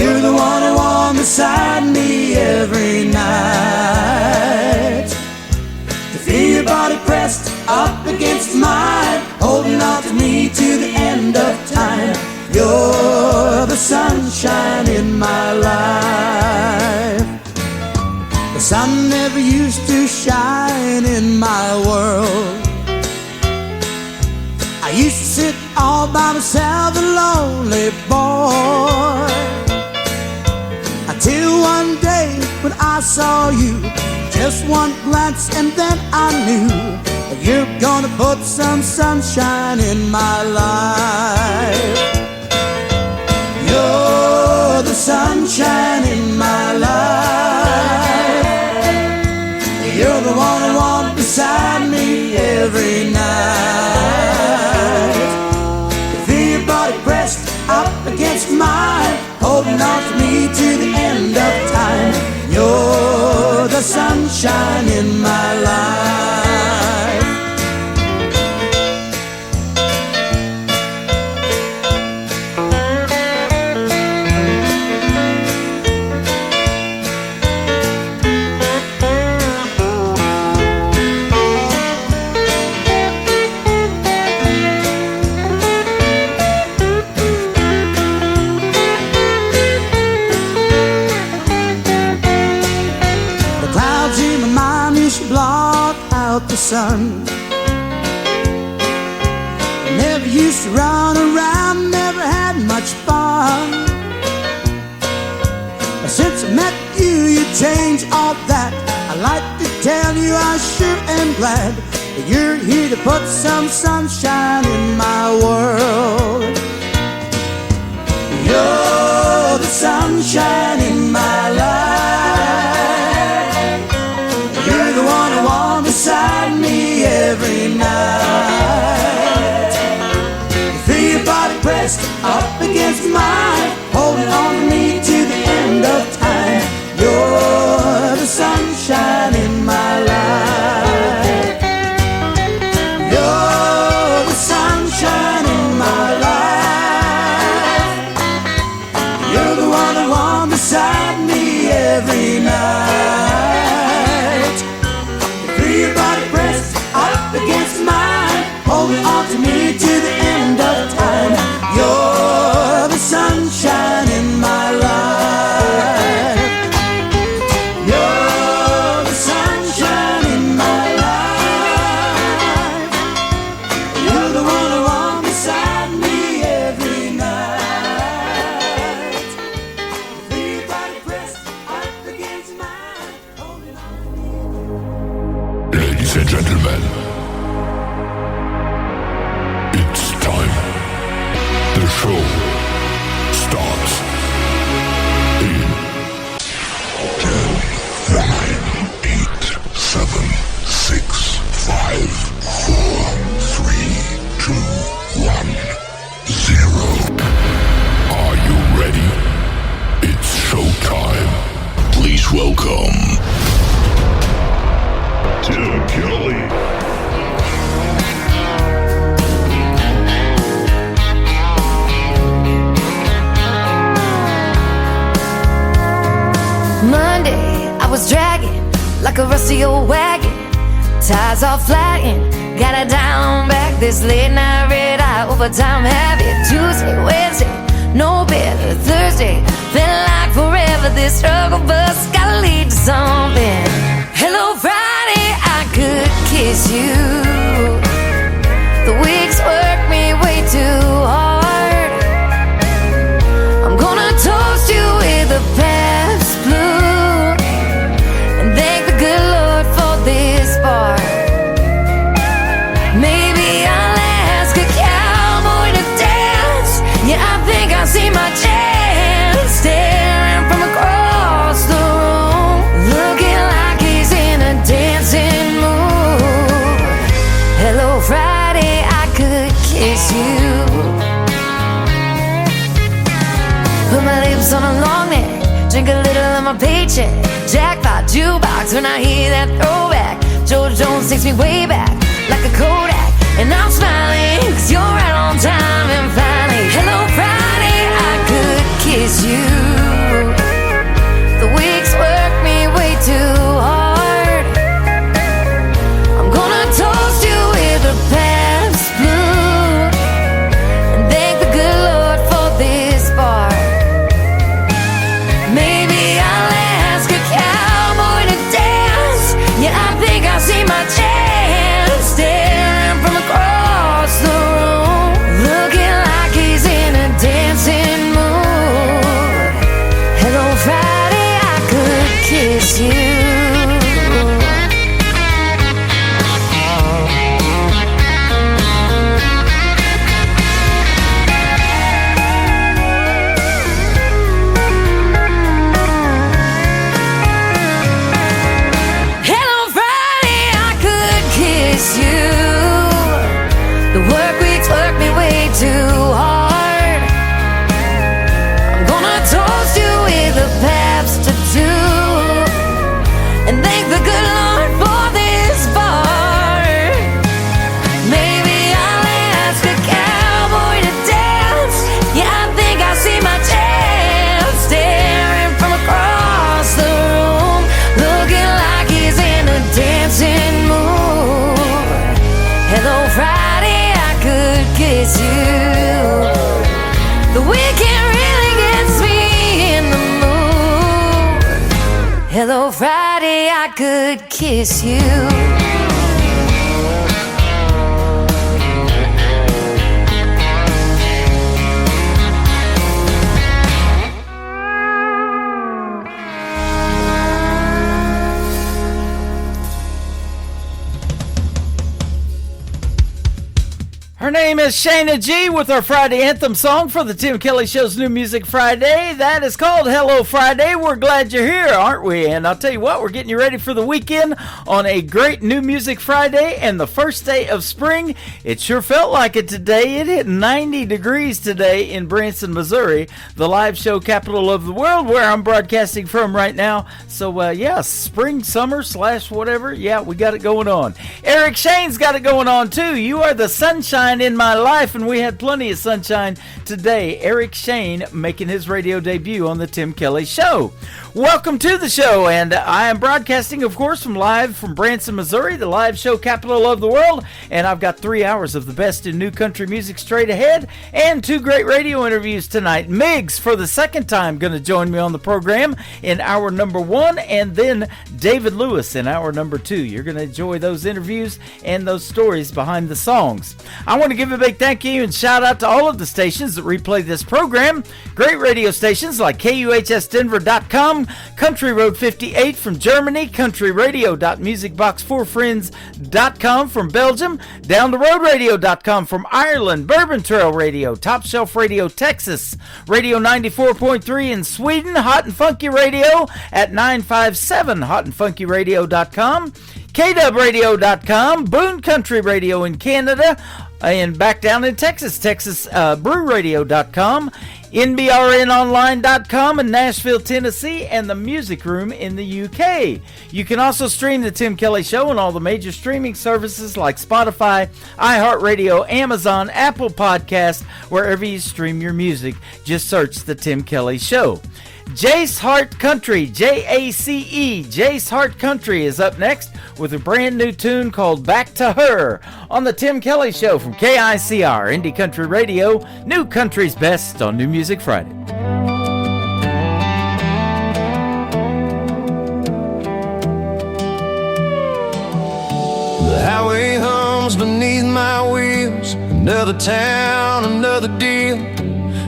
You're the one who warm beside me every night. To feel your body pressed up against mine, holding on to me to the end of time. You're the sunshine in my life. The sun never used to shine in my world. I used to sit all by myself, a lonely boy, until one day when I saw you. Just one glance and then I knew that you're gonna put some sunshine in my life. You're the sunshine in my life. You're the one who walks beside me every night. To feel your body pressed up against mine, holding on to me to the end of time. You're the sunshine in my life. Block out the sun. Never used to run around, never had much fun. But since I met you, you changed all that. I'd like to tell you I sure am glad that you're here to put some sunshine in my world. You're the sunshine in my life. You're the one who warms beside me every night. Feel your body pressed up against mine, holding on to me to the end of time. You're the sunshine in my life. You're the sunshine in my life. You're the one who warms beside me every night. Feel your body pressed up against mine, holding on to me to the end of time. You're the sunshine in my life. You're the sunshine in my life. You're the one who warms beside me every night. Feel your body pressed up against mine, holding on to me. Ladies and gentlemen, it's time. The show starts in 10, 9, 8, 7, 6, 5, 4, 3, 2, 1, 0. Are you ready? It's showtime. Please welcome Tim Kelly. Monday, I was dragging like a rusty old wagon. Tires all flying, got it down back. This late night red eye overtime habit. Tuesday, Wednesday, no better. Thursday, felt like forever. This struggle bus gotta lead to something. Hello Friday, I could kiss you. The weeks work me way too hard. I'm gonna toast you with a past blue and thank the good Lord for this bar. Maybe I'll ask a cowboy to dance. Yeah, I think I see my chance. Staring from across the room, looking like he's in a dancing mood. Hello Friday, I could kiss you. Put my lips on a long neck, drink a little of my paycheck. Jackpot jukebox when I hear that throwback. George Jones takes me way back like a Kodak. And I'm smiling cause you're right on time. And finally, hello Friday, I could kiss you. kiss you. Too hard. I'm gonna toast you with a Pabst Tattoo and thank the good Lord for this bar. Maybe I'll ask a cowboy to dance. Yeah, I think I see my chance staring from across the room, looking like he's in a dancing mood. Hello, Friday, I could kiss you. The weekend really gets me in the mood. Hello, Friday, I could kiss you. Her name is Shayna G with our Friday anthem song for the Tim Kelly Show's New Music Friday. That is called Hello Friday. We're glad you're here, aren't we? And I'll tell you what, we're getting you ready for the weekend on a great New Music Friday and the first day of spring. It sure felt like it today. It hit 90 degrees today in Branson, Missouri, the live show capital of the world where I'm broadcasting from right now. So, yeah, spring, summer, / whatever. Yeah, we got it going on. Eric Shane's got it going on, too. You are the sunshine in my life, and we had plenty of sunshine today. Eric Shane making his radio debut on the Tim Kelly Show. Welcome to the show, and I am broadcasting, of course, live from Branson, Missouri, the live show capital of the world, and I've got 3 hours of the best in new country music straight ahead, and 2 great radio interviews tonight. Miggs, for the second time, going to join me on the program in hour number 1, and then David Lewis in hour number 2. You're going to enjoy those interviews and those stories behind the songs. I want to give a big thank you and shout out to all of the stations that replay this program. Great radio stations like KUHSdenver.com, Country Road 58 from Germany, countryradio.musicbox4friends.com from Belgium, downtheroadradio.com from Ireland, Bourbon Trail Radio, Top Shelf Radio Texas, Radio 94.3 in Sweden, Hot and Funky Radio at 957, hotandfunkyradio.com, KWradio.com, Boone Country Radio in Canada, and back down in Texas, BrewRadio.com, NBRNonline.com in Nashville, Tennessee, and the Music Room in the UK. You can also stream the Tim Kelly Show on all the major streaming services like Spotify, iHeartRadio, Amazon, Apple Podcasts, wherever you stream your music. Just search the Tim Kelly Show. Jace Hart Country, Jace, Jace Hart Country is up next with a brand new tune called Back to Her on the Tim Kelly Show from KICR, Indie Country Radio, New Country's Best on New Music Friday. The highway hums beneath my wheels, another town, another deal.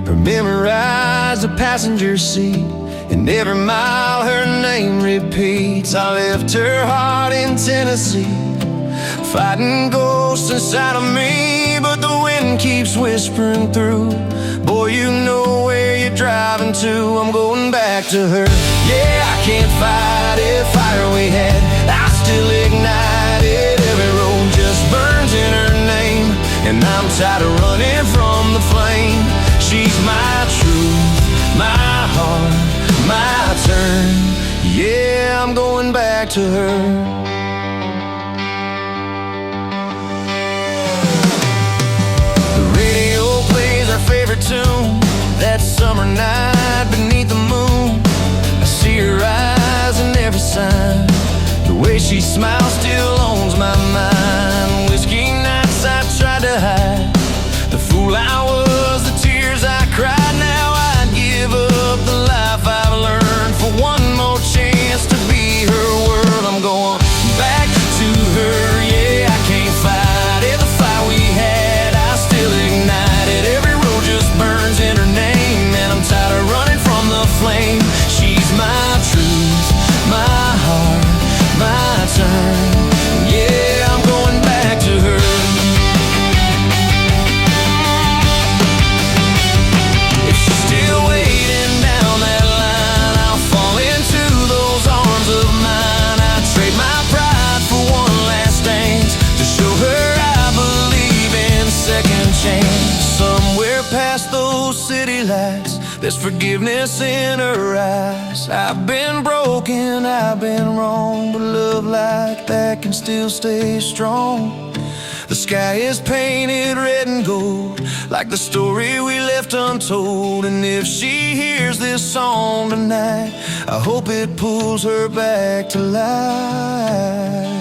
Her memorized the passenger seat, and every mile her name repeats. I left her heart in Tennessee, fighting ghosts inside of me, but the wind keeps whispering through. Boy, you know where you're driving to. I'm going back to her. Yeah, I can't fight it, fire we had, I still ignite it. Every road just burns in her name, and I'm tired of running from the flame. She's my truth, my heart, my turn. Yeah, I'm going back to her. The radio plays our favorite tune, that summer night beneath the moon. I see her eyes in every sign, the way she smiles still owns my mind. Whiskey nights I tried to hide, the fool I was, the tears I cried. Now I'd give up the life I've learned for one more chance to be her world. I'm going back to her, yeah, I can't fight it. The fire we had, I still ignite it. Every road just burns in her name, and I'm tired of running from the flame. She's my truth, my forgiveness in her eyes. I've been broken, I've been wrong, but love like that can still stay strong. The sky is painted red and gold, like the story we left untold. And if she hears this song tonight, I hope it pulls her back to life.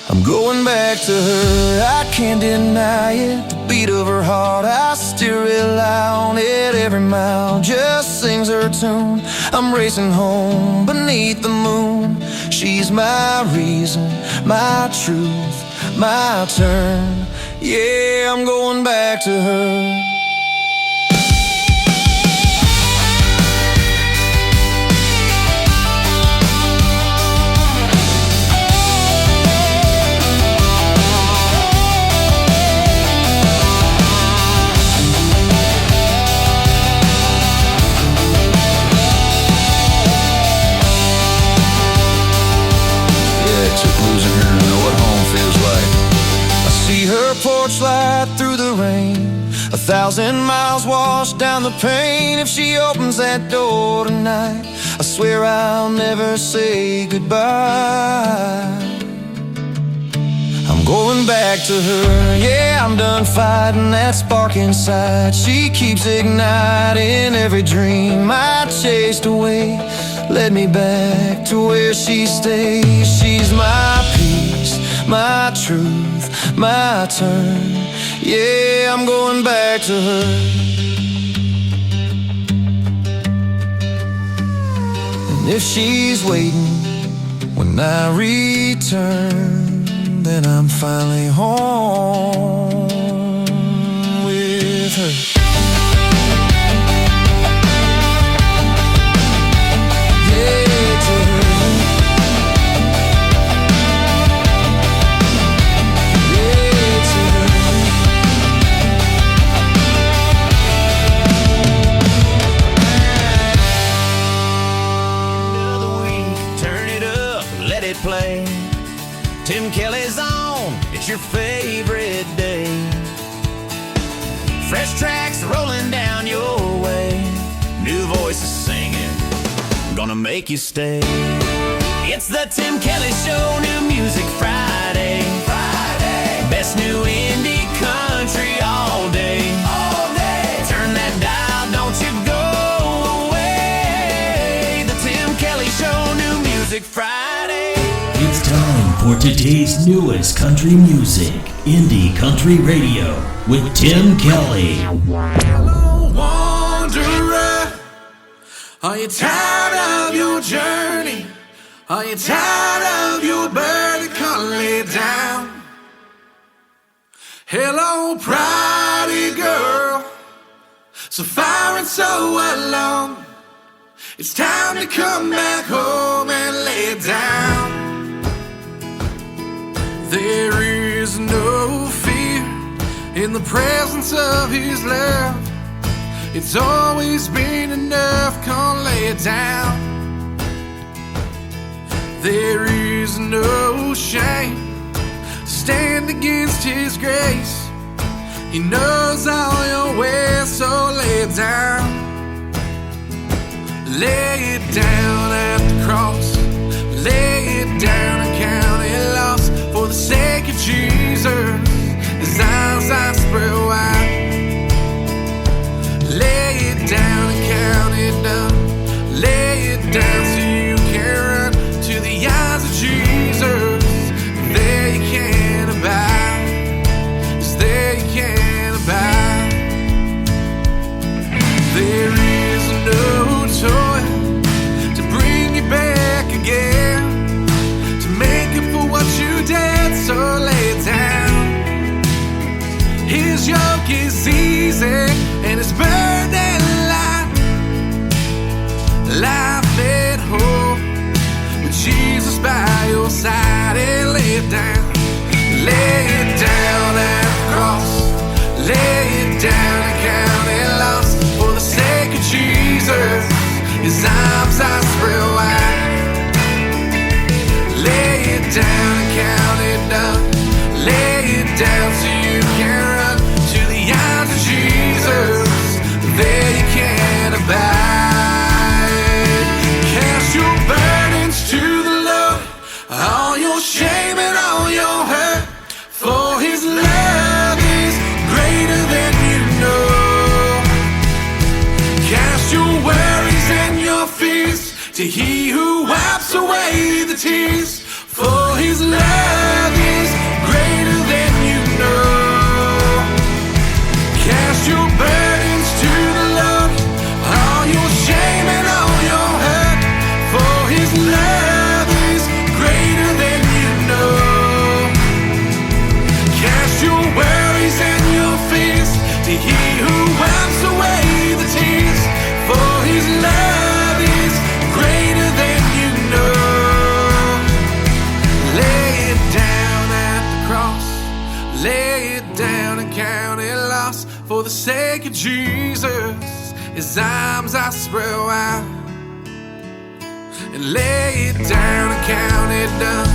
I'm going back to her, I can't deny it. The beat of her heart, I still rely on it. Every mile just sings her tune. I'm racing home beneath the moon. She's my reason, my truth, my turn. Yeah, I'm going back to her. Porch light through the rain, 1,000 miles washed down the pain. If she opens that door tonight, I swear I'll never say goodbye. I'm going back to her, yeah, I'm done fighting that spark inside. She keeps igniting every dream I chased away. Led me back to where she stays. She's my peace, my truth, my turn. Yeah, I'm going back to her. And if she's waiting when I return, then I'm finally home with her. Play Tim Kelly's on, it's your favorite day. Fresh tracks rolling down your way, new voices singing, gonna make you stay. It's the Tim Kelly Show, New Music Friday. Best new indie country all day. Turn that dial, don't you go away. The Tim Kelly Show, New Music Friday. It's time for today's newest country music, Indie Country Radio, with Tim Kelly. Hello, wanderer. Are you tired of your journey? Are you tired of your burden? Come lay down. Hello, pridey girl, so far and so alone. It's time to come back home and lay down. There is no fear in the presence of His love. It's always been enough, come lay it down. There is no shame, stand against His grace. He knows all your ways, so lay it down. Lay it down at the cross, lay it down and count it lost. For the sake of Jesus, His arms are spread wide. Lay it down and count it down. Lay it down so you can run to the eyes of Jesus. There you can abide, 'cause there you can abide. There is no toil to bring you back again, to make up for what you did, so lay it down. His yoke is easy and His burden light. Life at home with Jesus by your side, and lay it down. Lay it down at the cross, lay it down and count it lost. For the sake of Jesus, His arms are spread wide. Lay it down and count it down. Lay it down so you can run to the arms of Jesus. There you can to He who wipes away the tears. For His love is greater than you know. Cast your burdens to the Lord, all your shame and all your hurt. For His love is greater than you know. Cast your worries and your fears to He who wipes away the tears. For His love is greater than you know. Lay it down at the cross, lay it down and count it lost. For the sake of Jesus, His arms I spread wide. And lay it down and count it done.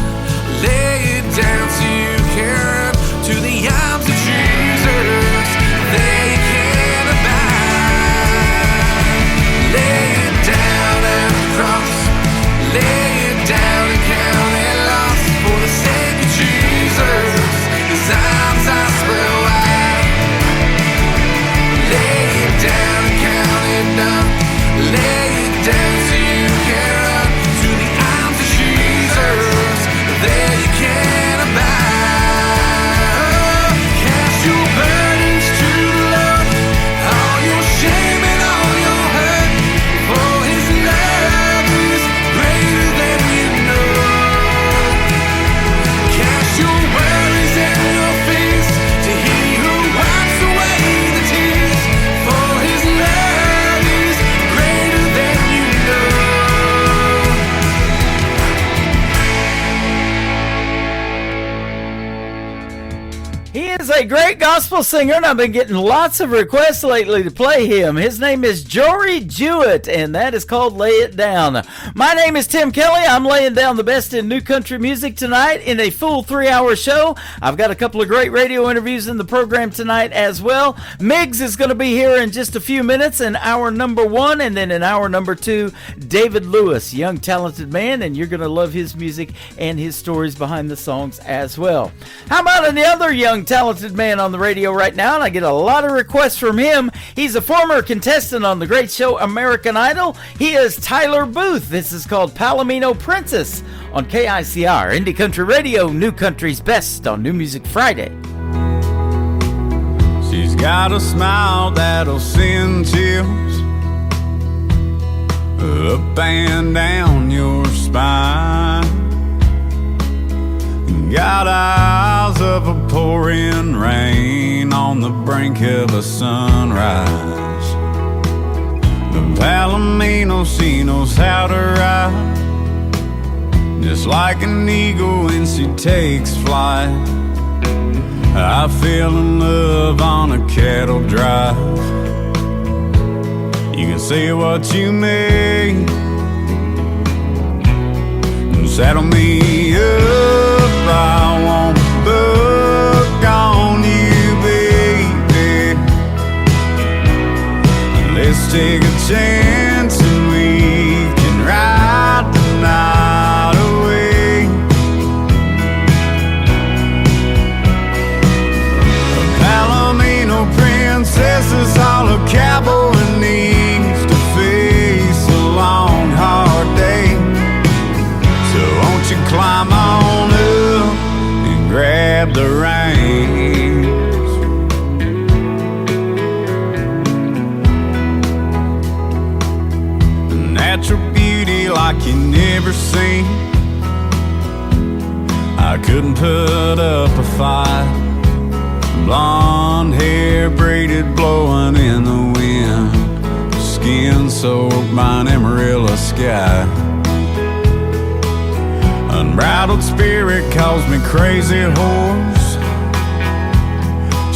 Lay it down so you can run to the arms of Jesus. There you can abide. Lay it down at the cross, lay it down and count it lost. For the sake of Jesus, His arms I spread wide. Lay it down and count it done. Lay it down so you can run to the arms of Jesus. There you can abide. Cast your burdens to the Lord, all your shame and all your hurt. For His love is greater than you know. Cast your worries and your fears to He who wipes away the tears. For His love is greater than you know. He is a great gospel singer, and I've been getting lots of requests lately to play him. His name is Jory Jewett, and that is called Lay It Down. My name is Tim Kelly. I'm laying down the best in new country music tonight in a full 3-hour show. I've got a couple of great radio interviews in the program tonight as well. Miggs is going to be here in just a few minutes in hour number 1, and then in hour number 2, David Lewis, young talented man, and you're going to love his music and his stories behind the songs as well. How about another young talented man on the radio right now, and I get a lot of requests from him. He's a former contestant on the great show American Idol. He is Tyler Booth. This is called Palomino Princess on KICR, Indie Country Radio, New Country's Best on New Music Friday. She's got a smile that'll send chills up and down your spine. Got eyes of a pouring rain on the brink of a sunrise. The Palomino, she knows how to ride, just like an eagle when she takes flight. I fell in love on a cattle drive. You can say what you may, saddle me up, I won't buck on you, baby. Let's take a chance and we can ride the night away. A Palomino princess is all a cowboy needs to face a long, hard day. So won't you climb on up and grab the reins? A natural beauty like you never seen. I couldn't put up a fight. Blonde hair braided blowing in the wind, skin soaked by an Amarillo sky. Unbridled spirit calls me crazy horse.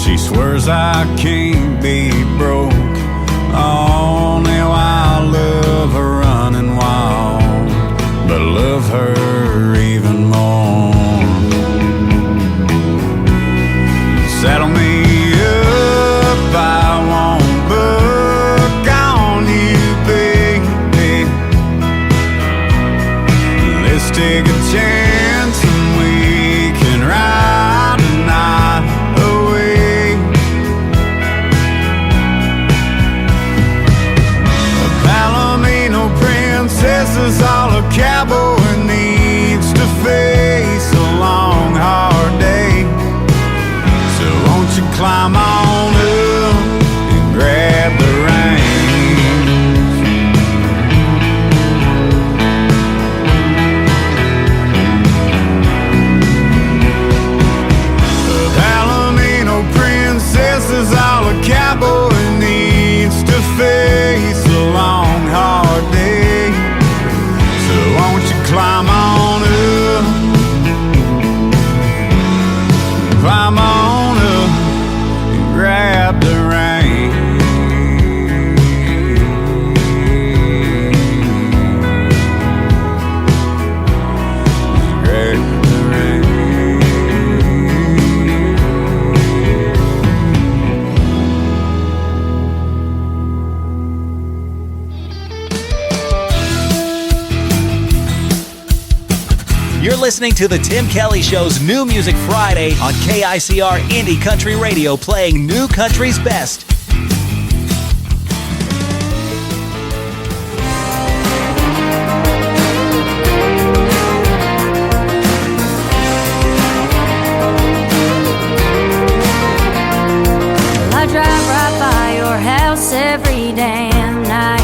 She swears I can't be broke. Oh, now I love her running wild, but I love her even more. Saddle me up, I won't buck on you, baby. Let's take a chance and we can ride the night away. A Palomino You're listening to The Tim Kelly Show's New Music Friday on KICR Indie Country Radio, playing new country's best. I drive right by your house every damn night.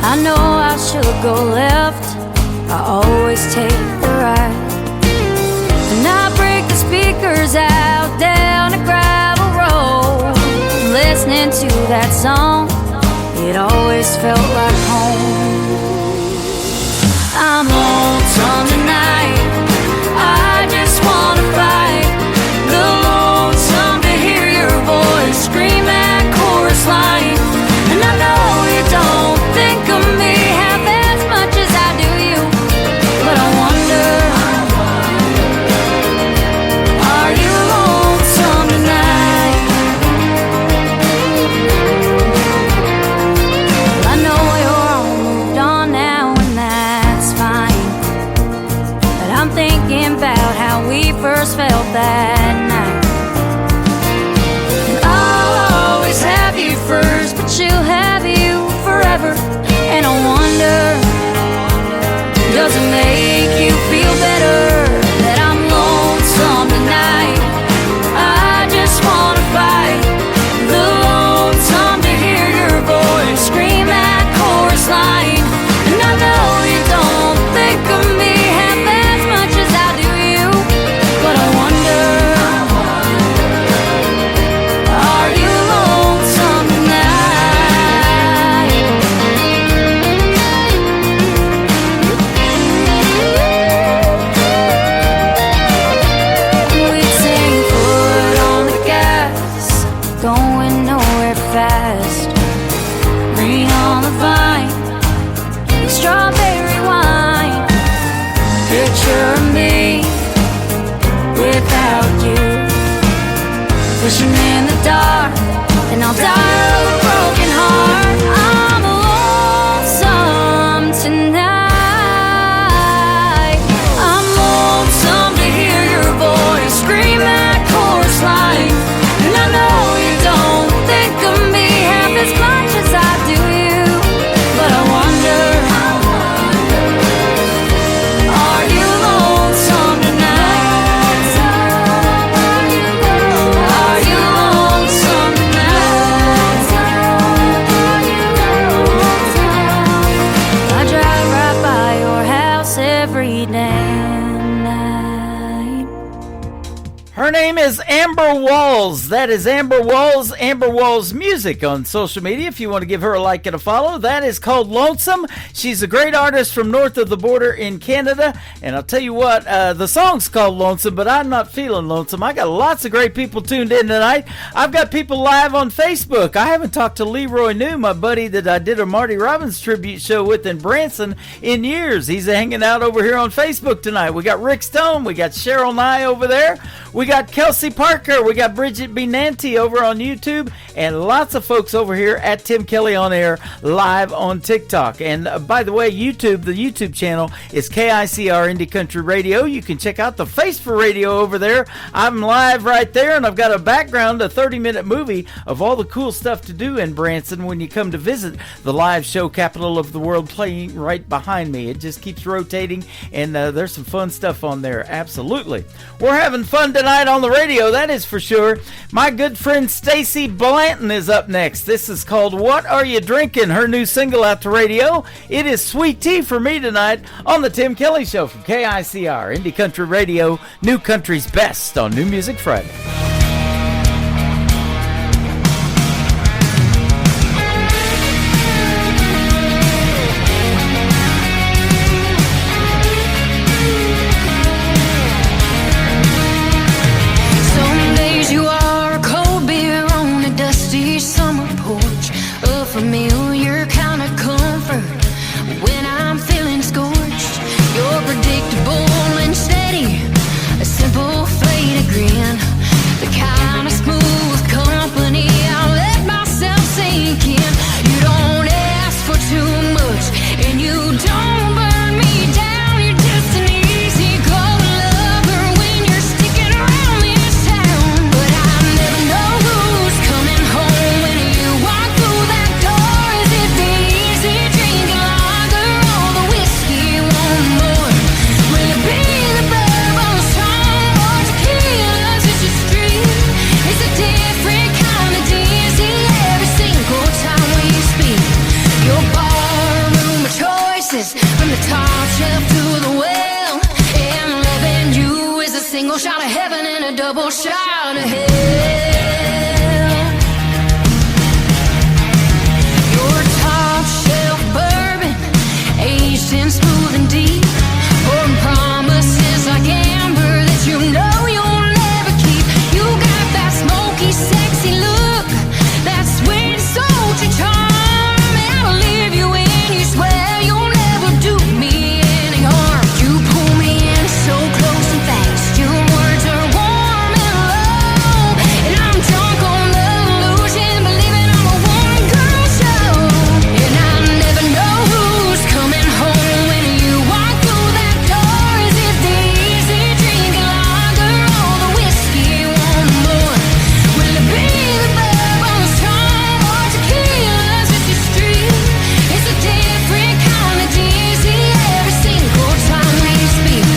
I know I should go left, I always take the right. And I break the speakers out down a gravel road, listening to that song, it always felt like home. I'm lonesome tonight, I just wanna fight. The lonesome to hear your voice scream that chorus line. And I know you don't think of me half as much as I do you, but I wonder, are you lonesome tonight? I know you're all moved on now and that's fine, but I'm thinking about how we first felt that night. And I'll always have you first, but she'll have you forever. And I wonder, does it make you feel better that I'm lonesome tonight? I just wanna fight. The lonesome to hear your voice scream that chorus line. And I know you don't think of me half as much as I do you, but I wonder, are you lonesome tonight? We'd sing foot on the gas, going nowhere fast. Green on the vine, strawberry wine. Picture me without you, fishing in the dark, and I'll die of a broken heart. I'm lonesome tonight. I'm lonesome to hear your voice scream that chorus line. And I know you don't think of me half as much as I do you, but I wonder, are you lonesome tonight? Are you lonesome tonight? I drive right by your house every damn night. Her name is Amber Walls. That is Amber Walls, Amber Walls Music on social media. If you want to give her a like and a follow, that is called Lonesome. She's a great artist from north of the border in Canada. And I'll tell you what, the song's called Lonesome, but I'm not feeling lonesome. I got lots of great people tuned in tonight. I've got people live on Facebook. I haven't talked to Leroy New, my buddy that I did a Marty Robbins tribute show with in Branson, in years. He's hanging out over here on Facebook tonight. We got Rick Stone. We got Cheryl Nye over there. We got Kelsey Parker. We got Bridget B. Nanty over on YouTube. And lots of folks over here at Tim Kelly On Air live on TikTok. And by the way, YouTube, the YouTube channel is KICR Indie Country Radio. You can check out the Face for Radio over there. I'm live right there, and I've got a background, a 30-minute movie of all the cool stuff to do in Branson when you come to visit the live show capital of the world, playing right behind me. It just keeps rotating, and there's some fun stuff on there. Absolutely. We're having fun tonight on the radio, that is for sure. My good friend Stacy Blanton is up next. This is called What Are You Drinking? Her new single out to radio. It is Sweet Tea for me tonight on the Tim Kelly Show from KICR Indie Country Radio, New Country's Best on New Music Friday. Some days you are a cold beer on a dusty summer porch, a familiar kind of comfort when I'm feeling scorched. You're predictable and steady, a simple fade of grin, the shelf to the well. And loving you is a single shot of heaven and a double shot of hell. Your top shelf bourbon, aged in smooth and deep, pouring promises like amber that you know you'll never keep. You got that smoky, sexy look, that sweet, sultry charm, and I'll leave you in. You swear you'll never do me any harm. You pull me in so close and fast. Your words are warm and low, and I'm drunk on the illusion, believing I'm a one-girl show. And I never know who's coming home when you walk through that door. Is it the easy drink lager or the whiskey you want more? Will it be the bourbon strong or tequila's with your street? It's a different kind of dizzy every single time we speak.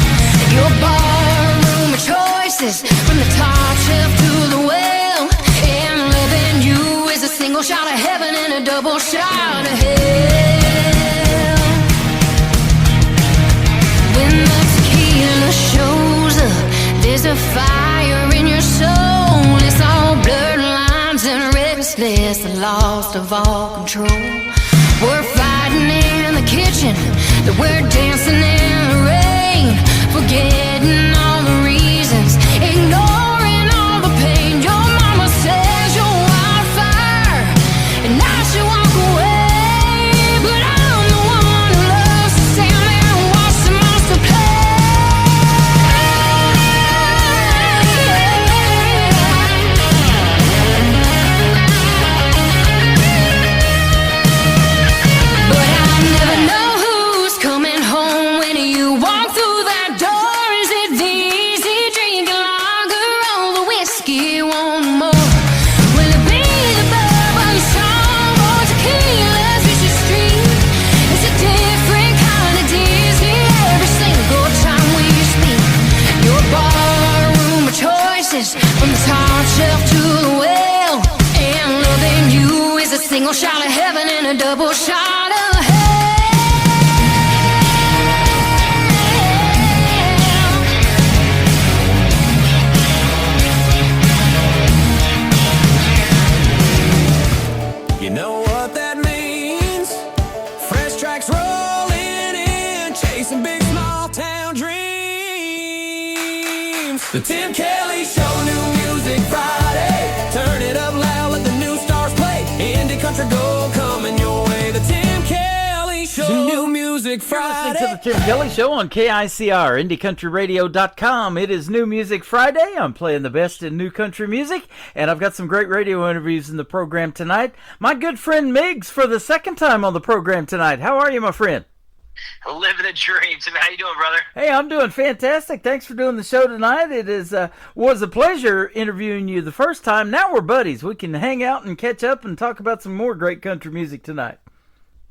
Your barroom choices, from the top shelf to the well, and loving you is a single shot of heaven and a double shot of hell. When the tequila shows up, there's a fire in your soul. It's all blurred lines and restless, lost of all control. We're fighting in the kitchen, that we're dancing in the rain, forgetting all the reasons, ignoring all the pain. Your mama says you're wildfire, and I should walk away, but I'm the one who loves to stand there and watch the monster play. But I never know who's coming home when you walk through that door. Is it the easy drink lager or the whiskey you want more? Will it be the bourbon strong or tequila's with your street? It's a different kind of dizzy every single time we speak. Your barroom choices, from the top shelf to the well, and loving you is a single shot of heaven and a double shot of hell. You know what that means? Fresh tracks rolling in, chasing big small town dreams. The Tim Kelly Show, new music Friday. Turn it up loud, let the new stars play. Indie country gold coming your way. The Tim Kelly Show, new music You're listening Friday. to the Tim Kelly Show on KICR, IndieCountryRadio.com. It is New Music Friday. I'm playing the best in new country music, and I've got some great radio interviews in the program tonight. My good friend Miggs for the second time on the program tonight. How are you, my friend? Living a dream. So how you doing, brother? Hey, I'm doing fantastic. Thanks for doing the show tonight. It was a pleasure interviewing you the first time. Now we're buddies. We can hang out and catch up and talk about some more great country music tonight.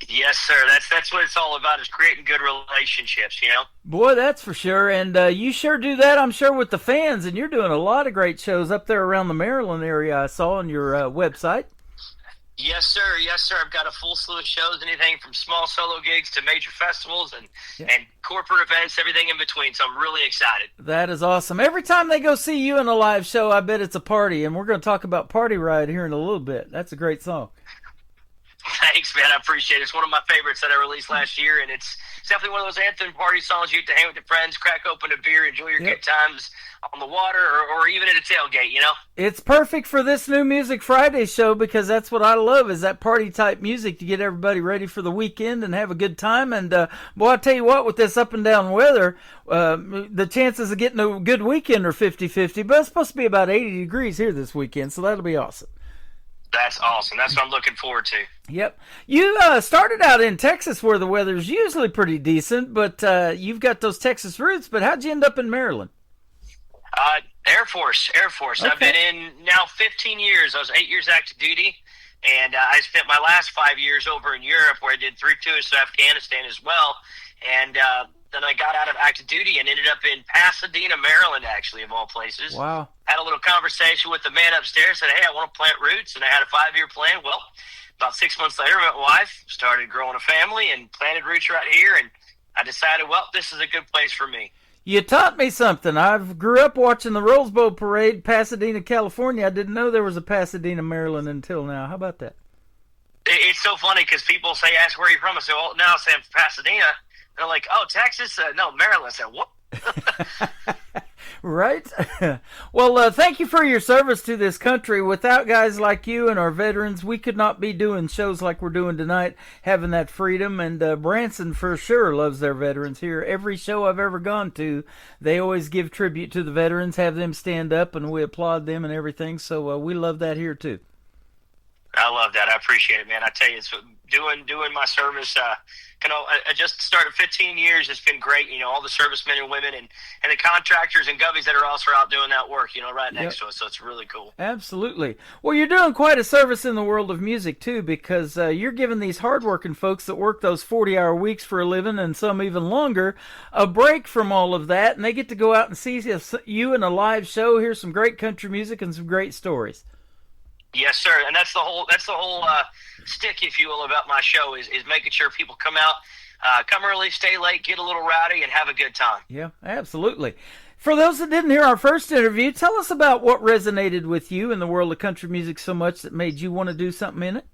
Yes, sir. That's what it's all about, is creating good relationships, you know? Boy, that's for sure. And you sure do that, I'm sure, with the fans. And you're doing a lot of great shows up there around the Maryland area, I saw on your website. Yes, sir. Yes, sir. I've got a full slew of shows, anything from small solo gigs to major festivals and corporate events, everything in between. So I'm really excited. That is awesome. Every time they go see you in a live show, I bet it's a party. And we're going to talk about Party Ride here in a little bit. That's a great song. Thanks, man. I appreciate it. It's one of my favorites that I released last year, and it's definitely one of those anthem party songs you get to hang with your friends, crack open a beer, enjoy your good times on the water or even at a tailgate, you know? It's perfect for this New Music Friday show because that's what I love, is that party-type music to get everybody ready for the weekend and have a good time. And, boy, I tell you what, with this up-and-down weather, the chances of getting a good weekend are 50-50, but it's supposed to be about 80 degrees here this weekend, so that'll be awesome. That's awesome. That's what I'm looking forward to. Yep. You started out in Texas where the weather's usually pretty decent, but you've got those Texas roots. But how'd you end up in Maryland? Air Force. Okay. I've been in now 15 years. I was 8 years active duty, and I spent my last 5 years over in Europe where I did 3 tours to Afghanistan as well. And then I got out of active duty and ended up in Pasadena, Maryland, actually, of all places. Wow. Had a little conversation with the man upstairs, said, hey, I want to plant roots, and I had a 5-year plan. Well, about 6 months later, I met my wife, started growing a family, and planted roots right here, and I decided, well, this is a good place for me. You taught me something. I grew up watching the Rose Bowl parade, Pasadena, California. I didn't know there was a Pasadena, Maryland until now. How about that? It's so funny because people say, ask where you're from. I say, well, now I'm from Pasadena. They're like, oh, Texas? No, Maryland. I said, what? Right? Well, thank you for your service to this country. Without guys like you and our veterans, we could not be doing shows like we're doing tonight, having that freedom. And Branson for sure loves their veterans here. Every show I've ever gone to, they always give tribute to the veterans, have them stand up, and we applaud them and everything. So we love that here, too. I love that. I appreciate it, man. I tell you, it's doing my service. I just started 15 years. It's been great. All the servicemen and women and the contractors and gubbies that are also out doing that work, right next to us. So it's really cool. Absolutely. Well, you're doing quite a service in the world of music, too, because you're giving these hardworking folks that work those 40-hour weeks for a living and some even longer a break from all of that, and they get to go out and see you in a live show, hear some great country music and some great stories. Yes, sir, and that's the whole stick, if you will, about my show is making sure people come out, come early, stay late, get a little rowdy, and have a good time. Yeah, absolutely. For those that didn't hear our first interview, tell us about what resonated with you in the world of country music so much that made you want to do something in it.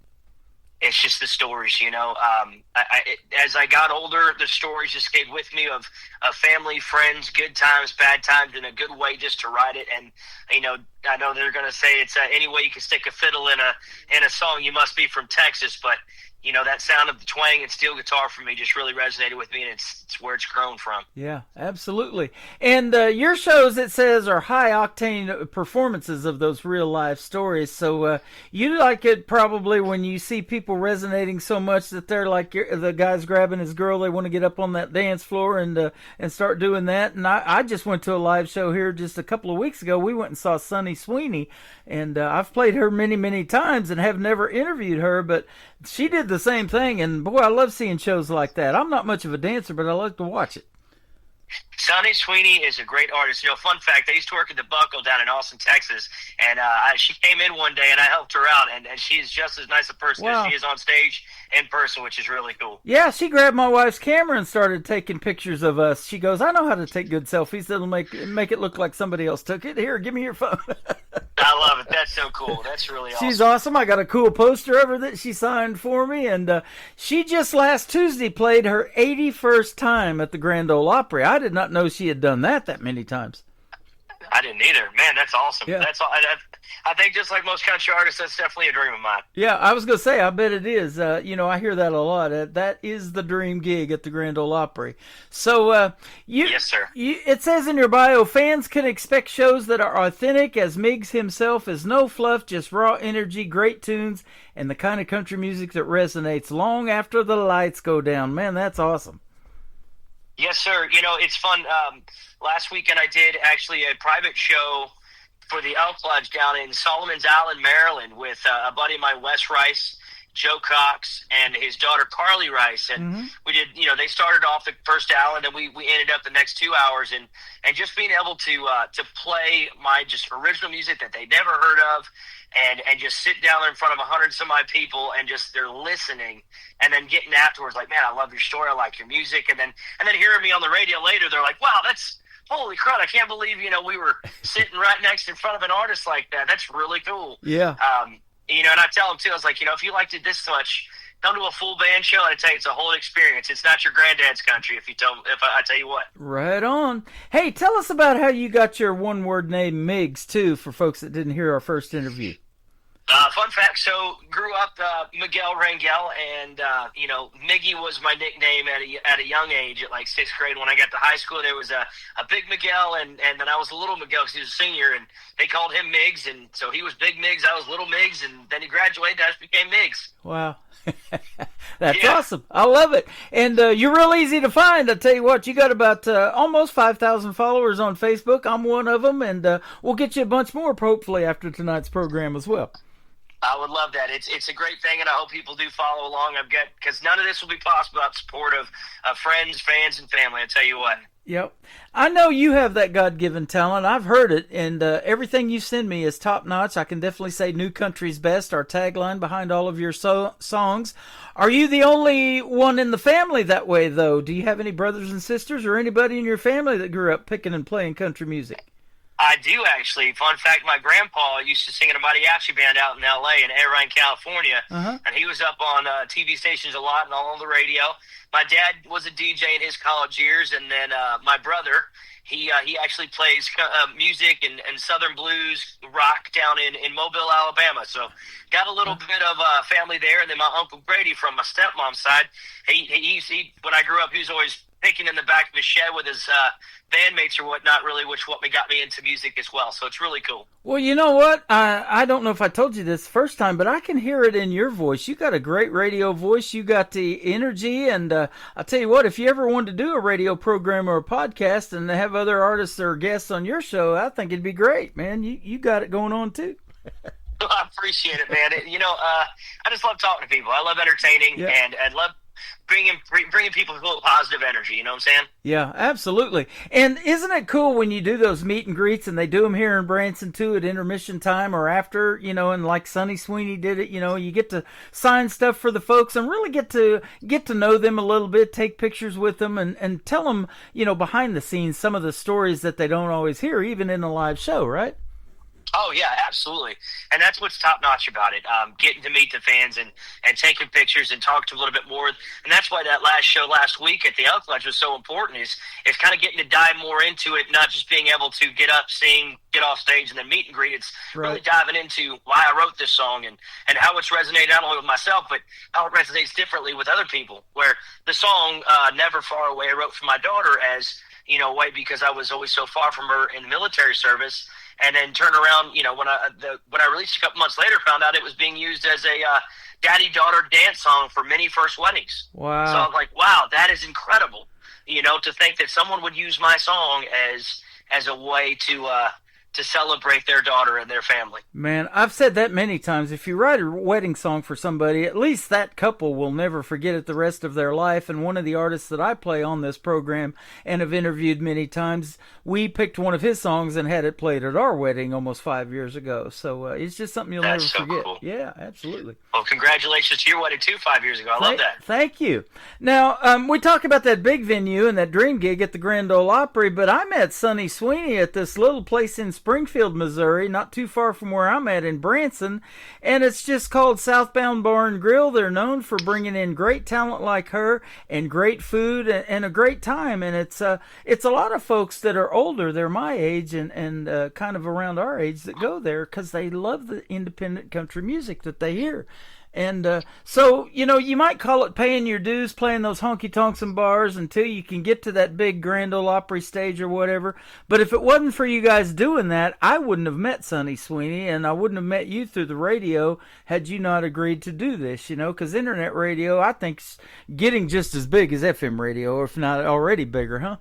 It's just the stories, as I got older, the stories just stayed with me of family, friends, good times, bad times, and a good way just to write it. And, I know they're going to say it's any way you can stick a fiddle in a song, you must be from Texas. But, that sound of the twang and steel guitar for me just really resonated with me, and it's where it's grown from. Yeah, absolutely. And your shows, it says, are high-octane performances of those real-life stories. So you like it probably when you see people resonating so much that they're like the guy's grabbing his girl. They want to get up on that dance floor and start doing that. And I just went to a live show here just a couple of weeks ago. We went and saw Sunny Sweeney, and I've played her many, many times and have never interviewed her, but she did the same thing, and boy, I love seeing shows like that. I'm not much of a dancer, but I like to watch it. Sunny Sweeney is a great artist. Fun fact, I used to work at the Buckle down in Austin, Texas, and she came in one day, and I helped her out, and she's just as nice a person as she is on stage in person, which is really cool. Yeah, she grabbed my wife's camera and started taking pictures of us. She goes, I know how to take good selfies that'll make it look like somebody else took it. Here, give me your phone. I love it. That's so cool. That's really awesome. She's awesome. I got a cool poster of her that she signed for me, and she just last Tuesday played her 81st time at the Grand Ole Opry. I did not know she had done that many times. I didn't either. Man, that's awesome. Yeah. That's all. I think just like most country artists, that's definitely a dream of mine. Yeah, I was going to say, I bet it is. I hear that a lot. That is the dream gig at the Grand Ole Opry. So, yes, sir. It says in your bio, fans can expect shows that are authentic, as Miggs himself is no fluff, just raw energy, great tunes, and the kind of country music that resonates long after the lights go down. Man, that's awesome. Yes, sir. It's fun. Last weekend I did actually a private show for the Elk Lodge down in Solomon's Island, Maryland, with a buddy of mine, Wes Rice, Joe Cox, and his daughter Carly Rice. And we did, they started off the first hour, and then we ended up the next 2 hours. And just being able to play my just original music that they never heard of, and just sit down there in front of 100 some odd people and just they're listening, and then getting afterwards like, man, I love your story, I like your music, and then hearing me on the radio later, they're like, wow, that's holy crud, I can't believe we were sitting right next in front of an artist like that. That's really cool. Yeah. And I tell them too, I was like, if you liked it this much, come to a full band show, and I tell you, it's a whole experience. It's not your granddad's country, if I tell you what. Right on. Hey, tell us about how you got your one-word name Miggs, too, for folks that didn't hear our first interview. Fun fact, so grew up Miguel Rangel, and, Miggy was my nickname at a young age, at like 6th grade. When I got to high school, there was a big Miguel, and then I was a little Miguel because he was a senior, and they called him Miggs, and so he was Big Miggs, I was Little Miggs, and then he graduated, I just became Miggs. Wow. That's awesome. I love it. And you're real easy to find. I tell you what, you got about almost 5,000 followers on Facebook. I'm one of them, and we'll get you a bunch more, hopefully, after tonight's program as well. I would love that. It's a great thing, and I hope people do follow along. Because none of this will be possible without support of friends, fans, and family. I tell you what. Yep. I know you have that God-given talent. I've heard it, and everything you send me is top-notch. I can definitely say New Country's Best, our tagline behind all of your songs. Are you the only one in the family that way, though? Do you have any brothers and sisters or anybody in your family that grew up picking and playing country music? I do, actually. Fun fact, my grandpa used to sing in a mariachi band out in L.A. in Irvine, California, and he was up on TV stations a lot and all on the radio. My dad was a DJ in his college years, and then my brother, he actually plays music and Southern blues rock down in Mobile, Alabama. So got a little bit of family there. And then my Uncle Grady from my stepmom's side, he when I grew up, he was always picking in the back of his shed with his bandmates or whatnot, really, what got me into music as well. So it's really cool. Well, you know what? I don't know if I told you this first time, but I can hear it in your voice. You got a great radio voice. You got the energy. And I'll tell you what, if you ever wanted to do a radio program or a podcast and have other artists or guests on your show, I think it'd be great, man. You got it going on, too. I appreciate it, man. I just love talking to people. I love entertaining and love bringing people a little positive energy, you know what I'm saying? Yeah, absolutely. And isn't it cool when you do those meet and greets, and they do them here in Branson too at intermission time or after, and like Sonny Sweeney did it, you get to sign stuff for the folks and really get to know them a little bit, take pictures with them and tell them, behind the scenes some of the stories that they don't always hear, even in a live show, right? Oh, yeah, absolutely. And that's what's top-notch about it, getting to meet the fans and taking pictures and talk to them a little bit more. And that's why that last show last week at the Elk Lodge was so important, is kind of getting to dive more into it, not just being able to get up, sing, get off stage, and then meet and greet. It's really diving into why I wrote this song and how it's resonated not only with myself, but how it resonates differently with other people, where the song Never Far Away I wrote for my daughter as, because I was always so far from her in the military service. And then turn around, when I released a couple months later, found out it was being used as a daddy-daughter dance song for many first weddings. Wow. So I was like, wow, that is incredible, to think that someone would use my song as a way to celebrate their daughter and their family. Man, I've said that many times. If you write a wedding song for somebody, at least that couple will never forget it the rest of their life. And one of the artists that I play on this program and have interviewed many times, we picked one of his songs and had it played at our wedding almost 5 years ago. So it's just something you'll never forget. Cool. Yeah, absolutely. Well, congratulations to your wedding too 5 years ago. I love that. Thank you. Now, we talk about that big venue and that dream gig at the Grand Ole Opry, but I met Sonny Sweeney at this little place in Springfield, Missouri, not too far from where I'm at in Branson, and it's just called Southbound Bar and Grill. They're known for bringing in great talent like her and great food and a great time, and it's a lot of folks that are older, they're my age and kind of around our age, that go there because they love the independent country music that they hear. And so, you might call it paying your dues, playing those honky-tonks and bars until you can get to that big Grand Ole Opry stage or whatever. But if it wasn't for you guys doing that, I wouldn't have met Sonny Sweeney, and I wouldn't have met you through the radio had you not agreed to do this, because internet radio, I think, is getting just as big as FM radio, or if not already bigger, huh?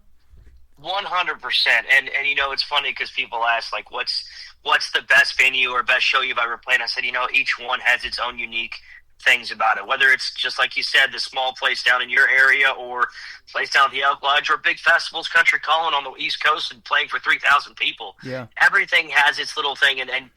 100%. And it's funny because people ask, like, what's the best venue or best show you've ever played? I said, each one has its own unique things about it, whether it's just like you said, the small place down in your area or place down at the Elk Lodge or big festivals, Country Calling on the East Coast and playing for 3,000 people. Yeah. Everything has its little thing, and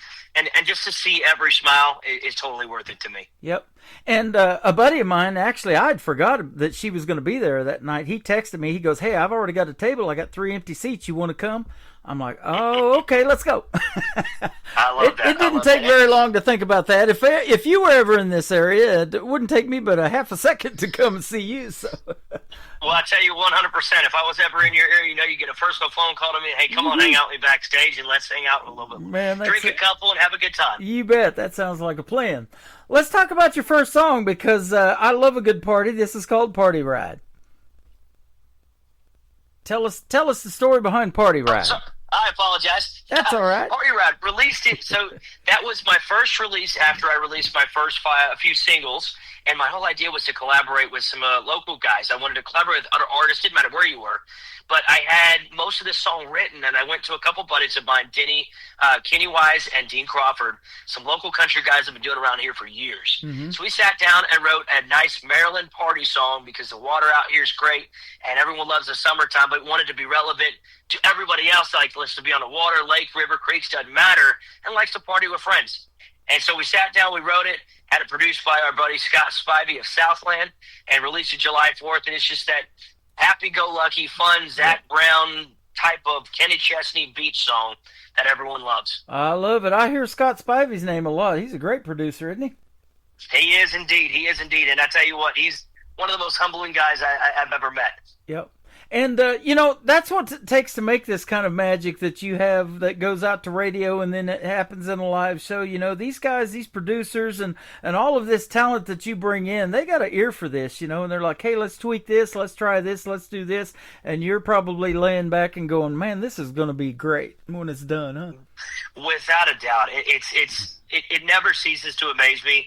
just to see every smile is totally worth it to me. Yep. And a buddy of mine, actually, I'd forgot that she was going to be there that night. He texted me. He goes, "Hey, I've already got a table. I got 3 empty seats. You want to come?" I'm like, "Oh, okay, let's go." I love that. It didn't take very long to think about that. If you were ever in this area, it wouldn't take me but a half a second to come and see you. So. Well, I tell you 100%, if I was ever in your area, you get a personal phone call to me, "Hey, come on, hang out with me backstage and let's hang out a little bit. Man, drink a couple and have a good time." You bet. That sounds like a plan. Let's talk about your first song because I love a good party. This is called Party Ride. Tell us the story behind Party Ride. I apologize. That's all right. Party Ride released it. So that was my first release after I released my first a few singles. And my whole idea was to collaborate with some local guys. I wanted to collaborate with other artists. Didn't matter where you were. But I had most of this song written, and I went to a couple buddies of mine, Kenny Wise and Dean Crawford, some local country guys have been doing around here for years. Mm-hmm. So we sat down and wrote a nice Maryland party song because the water out here is great, and everyone loves the summertime, but wanted to be relevant to everybody else that likes to be on the water, lake, river, creeks, doesn't matter, and likes to party with friends. And so we sat down, we wrote it, had it produced by our buddy Scott Spivey of Southland, and released it July 4th, and it's just that happy-go-lucky, fun, Zach Brown type of Kenny Chesney beach song that everyone loves. I love it. I hear Scott Spivey's name a lot. He's a great producer, isn't he? He is indeed. He is indeed. And I tell you what, he's one of the most humbling guys I've ever met. Yep. And, that's what it takes to make this kind of magic that you have that goes out to radio and then it happens in a live show. These guys, these producers and all of this talent that you bring in, they got an ear for this, and they're like, hey, let's tweak this, let's try this, let's do this. And you're probably laying back and going, man, this is going to be great when it's done, huh? Without a doubt. It never ceases to amaze me.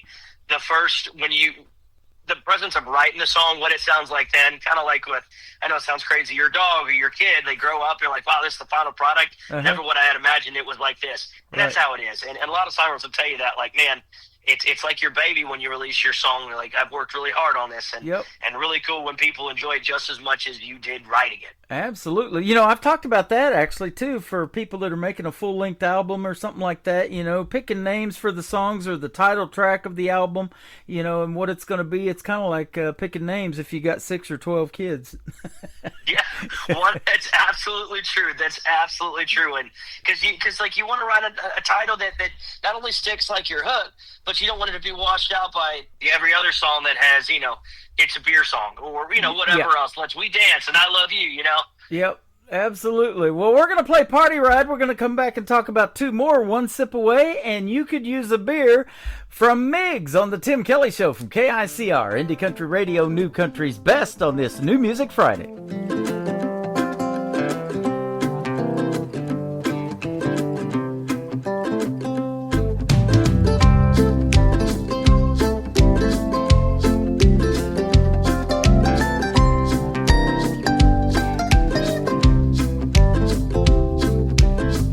The presence of writing the song, what it sounds like then, kind of like with, I know it sounds crazy, your dog or your kid, they grow up, you're like, wow, this is the final product. Never would I had imagined it was like this. And that's how it is. And a lot of songwriters will tell you that, like, man, it's like your baby when you release your song. You're like, I've worked really hard on this. And really cool when people enjoy it just as much as you did writing it. Absolutely. I've talked about that actually too for people that are making a full-length album or something like that, picking names for the songs or the title track of the album, and what it's going to be. It's kind of like picking names if you got 6 or 12 kids. Yeah, that's absolutely true. That's absolutely true. And because you want to write a title that not only sticks like your hook, but you don't want it to be washed out by every other song that has, it's a beer song or, whatever else. Let's We Dance and I Love You, Yep, absolutely. Well, we're going to play Party Ride. We're going to come back and talk about 2 more, One Sip Away, and You Could Use a Beer from Miggs on the Tim Kelly Show from KICR, Indie Country Radio, New Country's Best on this New Music Friday.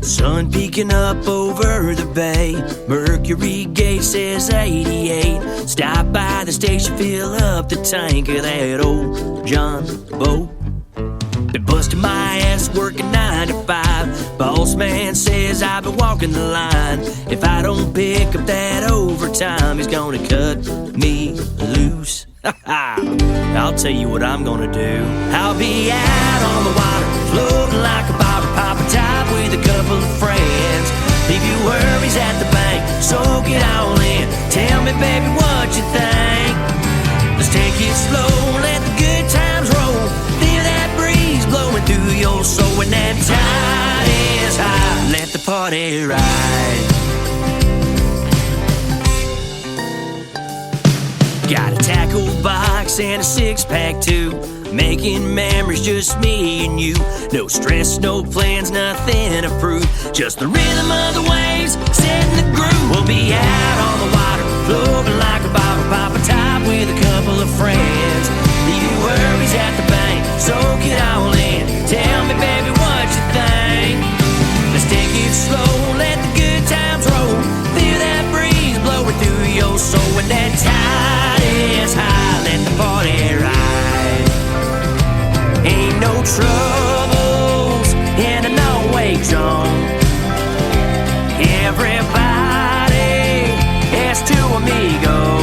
Sun peeking up over the bay, Mercury gauge says 88. Stop by the station, fill up the tank of that old John boat. Been busting my ass working 9 to 5. Boss man says I've been walking the line. If I don't pick up that overtime, he's gonna cut me loose. I'll tell you what I'm gonna do. I'll be out on the water, floating like a bobber, popping top with a couple of friends. Leave your worries at the bank, soak it all in. Tell me, baby, what you think. Let's take it slow, let the good times roll. Feel that breeze blowing through your soul. When that tide is high, let the party ride. Got a tackle box and a 6-pack too. Making memories, just me and you. No stress, no plans, nothing to prove. Just the rhythm of the waves, setting the groove. We'll be out on the water, floating like a bobber, popping top with a couple of friends. Leave your worries at the bank, soak it all in. Tell me, baby, what you think. Let's take it slow, let the good times roll. Feel that breeze blowing through your soul. When that tide is high, let the party ride. Ain't no troubles in a no-wake zone. Everybody has two amigo.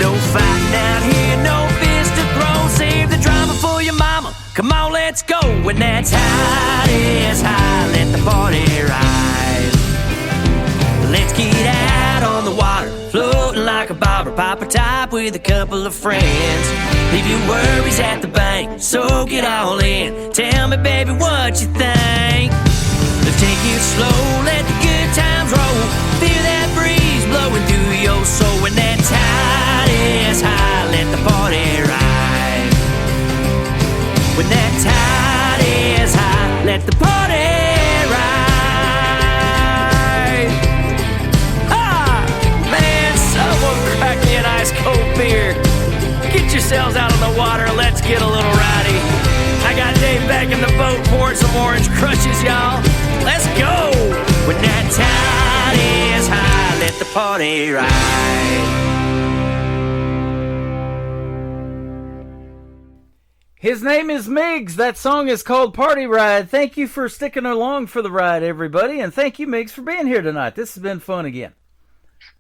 No fighting out here, no fist to throw. Save the drama for your mama. Come on, let's go. When that tide is high, let the party ride. Let's get out on the water, floating like a bobber, pop a top with a couple of friends. Leave your worries at the bank, soak it all in. Tell me, baby, what you think. Let's take it slow, let the good times roll. Feel that breeze blowing through your soul. When that tide is high, let the party ride. When that tide is high, let the party sails out on the water, let's get a little rowdy. I got Dave back in the boat pouring some orange crushes, y'all. Let's go! When that tide is high, let the party ride. His name is Miggs. That song is called Party Ride. Thank you for sticking along for the ride, everybody. And thank you, Miggs, for being here tonight. This has been fun again.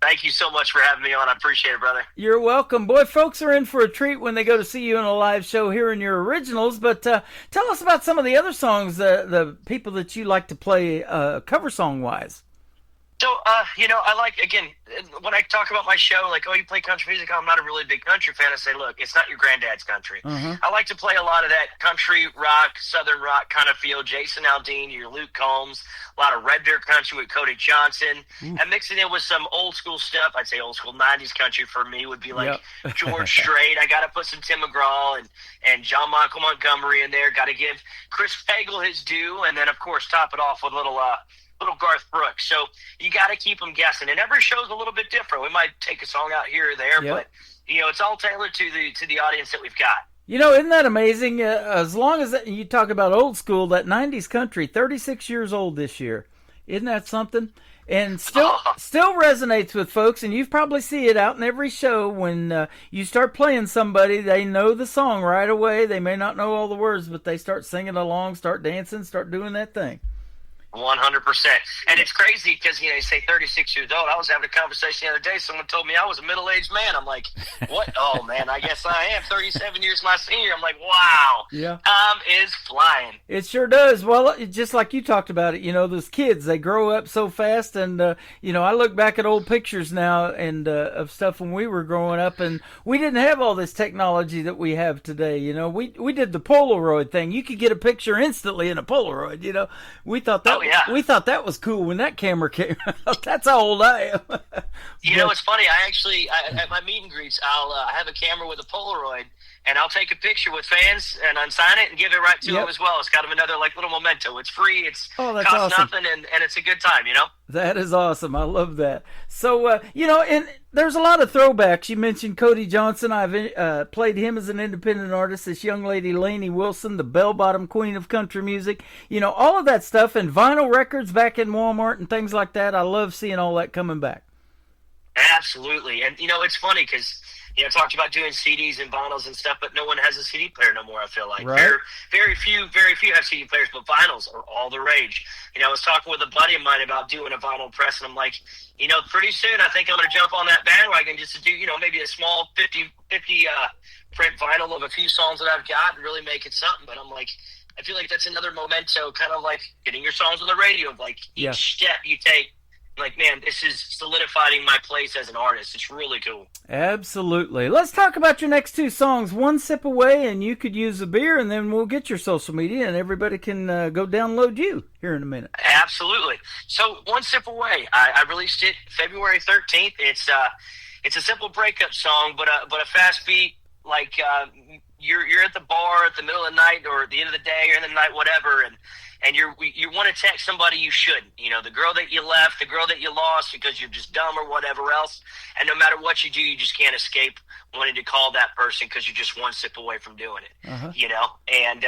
Thank you so much for having me on. I appreciate it, brother. You're welcome. Boy, folks are in for a treat when they go to see you in a live show hearing your originals. But tell us about some of the other songs, the people that you like to play cover song-wise. So, I like, again, when I talk about my show, like, oh, you play country music? Oh, I'm not a really big country fan. I say, look, it's not your granddad's country. I like to play a lot of that country rock, southern rock kind of feel. Jason Aldean, your Luke Combs, a lot of Red Deer country with Cody Johnson. And mixing it with some old school stuff. I'd say old school 90s country for me would be like George Strait. I got to put some Tim McGraw and John Michael Montgomery in there. Got to give Chris Pagel his due. And then, of course, top it off with a little Garth Brooks. So you got to keep them guessing. And every show's a little bit different. We might take a song out here or there, but it's all tailored to the audience that we've got. Isn't that amazing? As long as you talk about old school, that 90s country, 36 years old this year. Isn't that something? And still resonates with folks, and you probably see it out in every show when you start playing somebody, they know the song right away. They may not know all the words, but they start singing along, start dancing, start doing that thing. 100%. And it's crazy because, you say 36 years old. I was having a conversation the other day. Someone told me I was a middle-aged man. I'm like, what? Oh, man, I guess I am. 37 years my senior. I'm like, wow. Yeah. Time is flying. It sure does. Well, just like you talked about it, those kids, they grow up so fast. And, I look back at old pictures now and of stuff when we were growing up, and we didn't have all this technology that we have today. We did the Polaroid thing. You could get a picture instantly in a Polaroid, We thought that we thought that was cool when that camera came out. That's how old I am. It's funny. I at my meet and greets, I have a camera with a Polaroid, and I'll take a picture with fans and unsign it and give it right to them as well. It's kind of another little memento. It's free. It's costs awesome. Nothing, and it's a good time. That is awesome. I love that. So and there's a lot of throwbacks. You mentioned Cody Johnson. I've played him as an independent artist. This young lady, Lainey Wilson, the bell-bottom queen of country music. All of that stuff, and vinyl records back in Walmart and things like that. I love seeing all that coming back. Absolutely. And, it's funny because, I talked about doing CDs and vinyls and stuff, but no one has a CD player no more, I feel like. Right. Very few have CD players, but vinyls are all the rage. I was talking with a buddy of mine about doing a vinyl press, and I'm like, pretty soon I think I'm going to jump on that bandwagon just to do, maybe a small 50 print vinyl of a few songs that I've got and really make it something. But I'm like, I feel like that's another memento, kind of like getting your songs on the radio, like each step you take. Like, man, this is solidifying my place as an artist. It's really cool. Absolutely. Let's talk about your next two songs. One Sip Away, and You Could Use a Beer, and then we'll get your social media, and everybody can go download you here in a minute. Absolutely. So, One Sip Away, I released it February 13th. It's a simple breakup song, but a fast beat, like you're at the bar at the middle of the night or at the end of the day or in the night, whatever, and you want to text somebody you shouldn't. The girl that you left, the girl that you lost because you're just dumb or whatever else. And no matter what you do, you just can't escape wanting to call that person because you're just one sip away from doing it. And,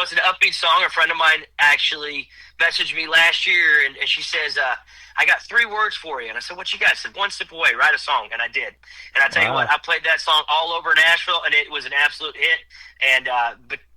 it's an upbeat song. A friend of mine actually messaged me last year, and she says, I got 3 words for you. And I said, what you got? I said, one sip away, write a song. And I did. And I tell you what, I played that song all over Nashville, and it was an absolute hit. And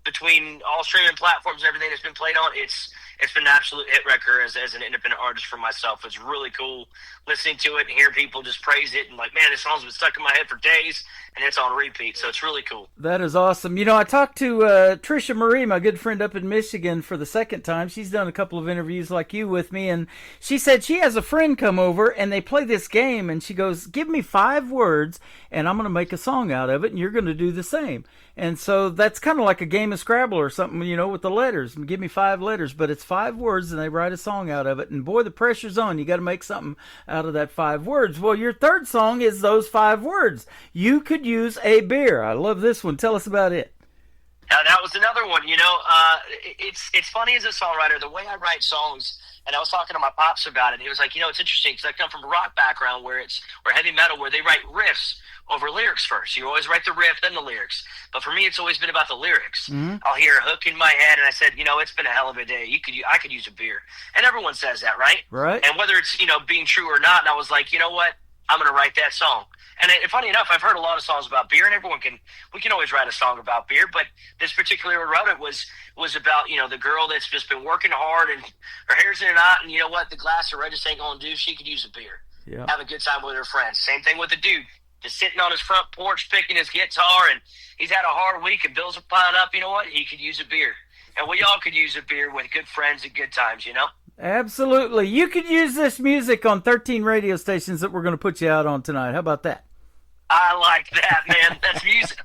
between all streaming platforms and everything that's been played on, it's been an absolute hit record as an independent artist for myself. It's really cool listening to it and hearing people just praise it and like, man, this song's been stuck in my head for days, and it's on repeat, so it's really cool. That is awesome. I talked to Trisha Marie, my good friend up in Michigan, for the second time. She's done a couple of interviews like you with me, and she said she has a friend come over, and they play this game, and she goes, give me 5 words, and I'm going to make a song out of it, and you're going to do the same. And so that's kind of like a game of Scrabble or something, with the letters. Give me 5 letters, but it's 5 words, and they write a song out of it. And boy, the pressure's on. You got to make something out of that 5 words. Well, your third song is those 5 words. You Could Use a Beer. I love this one. Tell us about it. That was another one. It's funny as a songwriter, the way I write songs And I was talking to my pops about it. And he was like, it's interesting because I come from a rock background where heavy metal, where they write riffs over lyrics first. You always write the riff, then the lyrics. But for me, it's always been about the lyrics. Mm-hmm. I'll hear a hook in my head, and I said, it's been a hell of a day. I could use a beer. And everyone says that, right? Right. And whether it's, being true or not, and I was like, you know what? I'm going to write that song. And funny enough, I've heard a lot of songs about beer, and we can always write a song about beer, but this particular one wrote it was about, the girl that's just been working hard and her hair's in a knot, and you know what? The glass of red just ain't going to do. She could use a beer. Yeah. Have a good time with her friends. Same thing with the dude. Just sitting on his front porch picking his guitar, and he's had a hard week and bills are piling up. You know what? He could use a beer. And we all could use a beer with good friends and good times, Absolutely. You could use this music on 13 radio stations that we're going to put you out on tonight. How about that? I like that, man. That's music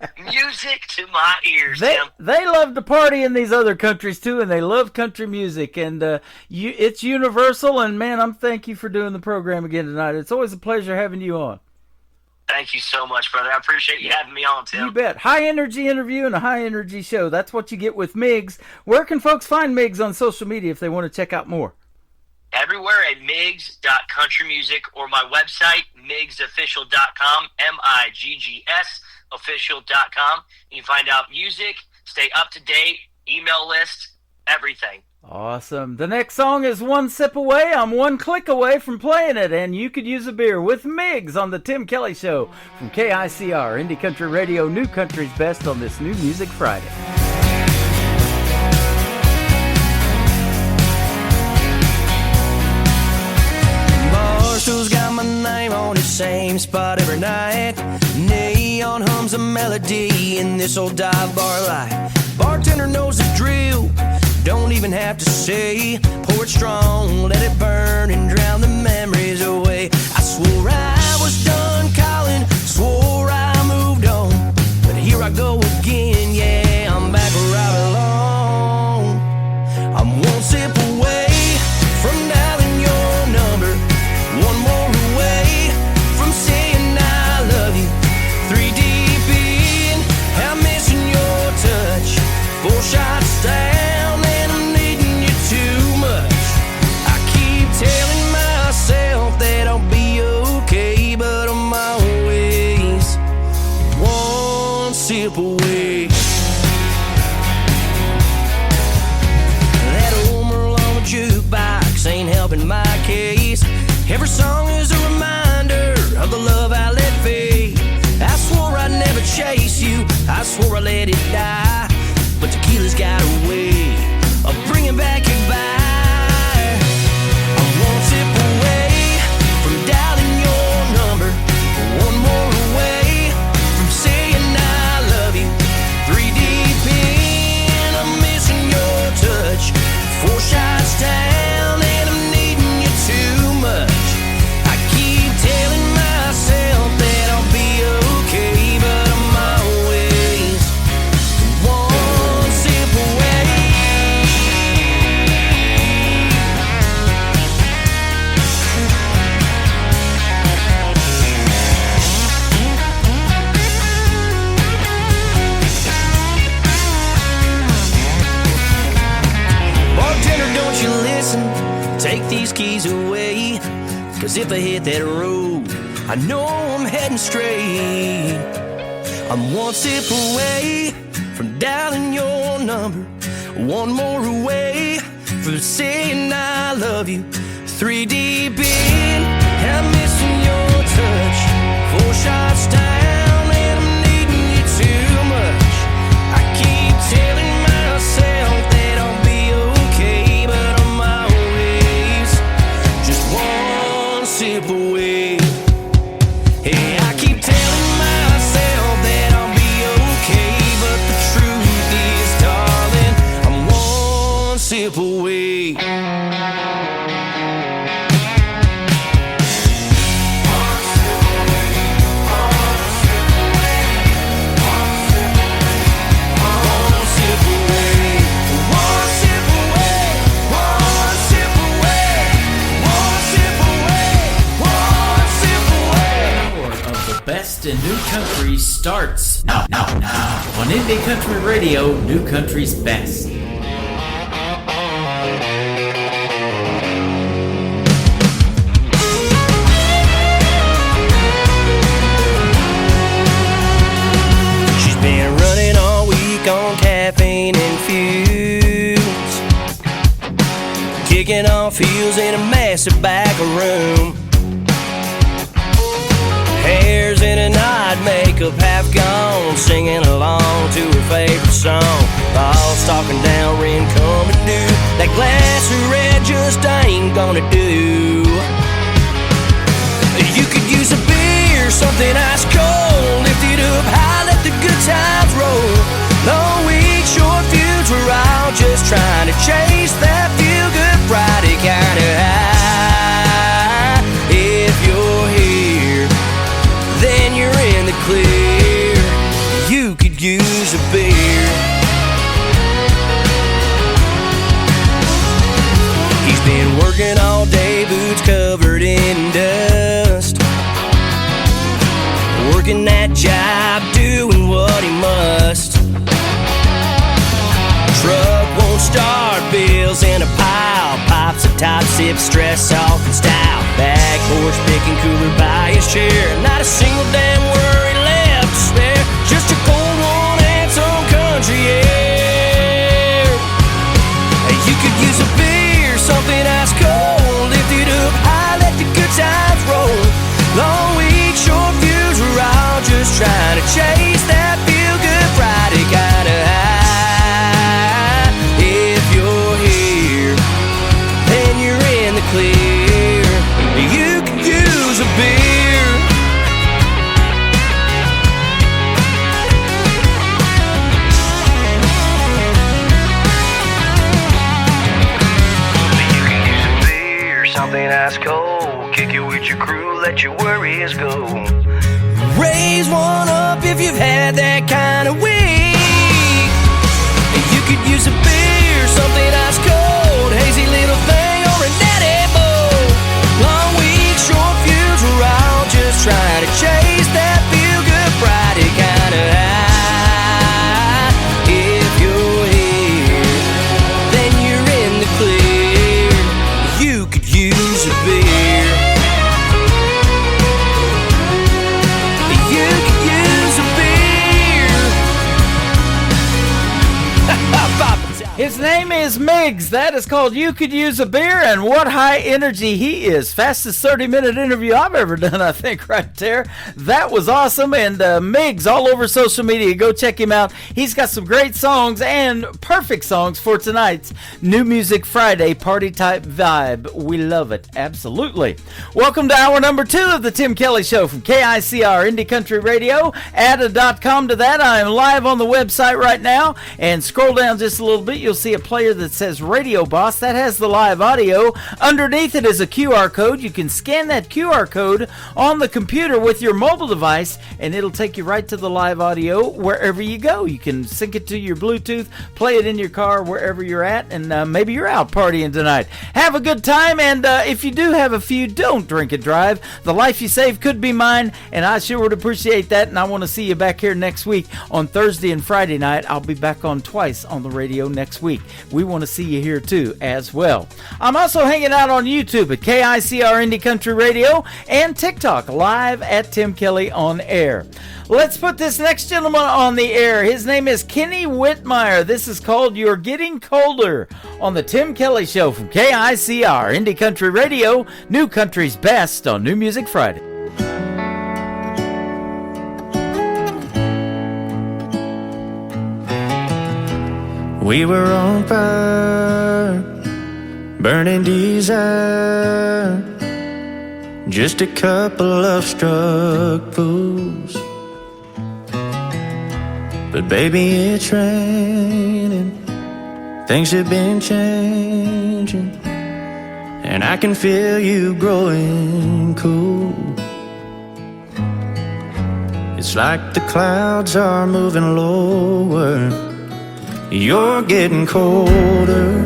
to my ears, Tim. They love to party in these other countries, too, and they love country music. And it's universal, and, man, thank you for doing the program again tonight. It's always a pleasure having you on. Thank you so much, brother. I appreciate you having me on, Tim. You bet. High-energy interview and a high-energy show. That's what you get with Migs. Where can folks find Migs on social media if they want to check out more? Everywhere at migs.countrymusic or my website, migsofficial.com, MIGGS official.com. You can find out music, stay up to date, email list, everything. Awesome. The next song is One Sip Away. I'm one click away from playing it, and you could use a beer with Migs on the Tim Kelly Show from KICR, Indie Country Radio, New Country's Best on this New Music Friday. Barstool's got my name on the same spot every night. Neon hums a melody in this old dive bar light. Bartender knows the drill, don't even have to say. Pour it strong, let it burn and drown the memories away. I swore I was done calling, swore I moved on, but here I go again, yeah, I'm back where I belong. I'm one sip away from dialing your number, one more away from saying I love you. 3 deep in, I'm missing your touch. 4 shots down and I'm needing you too much. I keep telling myself that I'll be okay, but I'm always one sip away. That old Merle on the jukebox ain't helping my case. Every song is a reminder of the love I let fade. I swore I'd never chase you, I swore I let it die, but tequila's got a way of bringing back your vibe. I'm one sip away from dialing your number, one more away from saying I love you. 3 deep in, I'm missing your touch. 4 shots down and I'm needing you too much. I keep telling myself that I'll be okay, but I'm always one sip away. Bartender, don't you listen, take these keys away, 'cause if I hit that road, I know I'm heading straight. I'm one sip away from dialing your number, one more away from saying I love you. 3 deep in, I'm missing your touch. 4 shots down and I'm needing you too much. I keep telling myself that I'll be okay, but I'm always just one sip away. Hey, I keep telling myself that I'll be okay, but the truth is, darling, I'm one sip away. Best in New Country starts now on Indie Country Radio, New Country's Best. feels in a massive back room. Hair's in a knot, makeup half gone, singing along to her favorite song. Thoughts talking down, rain coming due. That glass of red just ain't gonna do. You could use a beer, something ice cold. Lift it up high, let the good times roll. Long week, short feuds, we're all just trying to chase that feel-good Friday kind of high. If you're here, then you're in the clear. You could use a beer. He's been working all day, boots covered in dust, working that job, doing what he must. Truck won't start, bills in a pile, pops a top, sip, stress off in style. Back porch picking cooler by his chair, not a single damn worry left to spare. Just a cold one and some country air. You could use a beer, something ice cold. Lift it up high, let the good times roll. Long week, short fuse, we're all just trying to chase that feel-good Friday kind of high. If you're here, then you're in the clear. You could use a beer. You can use a beer, something ice cold. Kick it with your crew, let your worries go. Raise one up if you've had that kind of week. You could use a beer, something ice cold. Hazy little thing or a natty bowl. Long week, short fuse, we're all just trying to chase that feel-good Friday kind of high. If you're here, then you're in the clear. You could use a beer. You could use a beer. His name is Miggs. That is called You Could Use a Beer, and what high energy he is. Fastest 30-minute interview I've ever done, I think, right there. That was awesome, and Miggs all over social media. Go check him out. He's got some great songs and perfect songs for tonight's New Music Friday party-type vibe. We love it. Absolutely. Welcome to hour number 2 of the Tim Kelly Show from KICR Indie Country Radio. Add.com to that. I am live on the website right now, and scroll down just a little bit. You'll see a player that says Radio Boss. That has the live audio. Underneath it is a QR code. You can scan that QR code on the computer with your mobile device, and it'll take you right to the live audio wherever you go. You can sync it to your Bluetooth, play it in your car wherever you're at, and maybe you're out partying tonight. Have a good time, and if you do have a few, don't drink and drive. The life you save could be mine, and I sure would appreciate that, and I want to see you back here next week on Thursday and Friday night. I'll be back on twice on the radio next week. We want to see you here too as well. I'm also hanging out on YouTube at KICR Indie Country Radio and TikTok live at Tim Kelly on Air. Let's put this next gentleman on the air. His name is Kenny Whitmire. This is called You're Getting Colder on the Tim Kelly Show from KICR Indie Country Radio, New Country's best on New Music Friday. We were on fire, burning desire, just a couple of struck fools. But baby, it's raining, things have been changing, and I can feel you growing cool. It's like the clouds are moving lower. You're getting colder,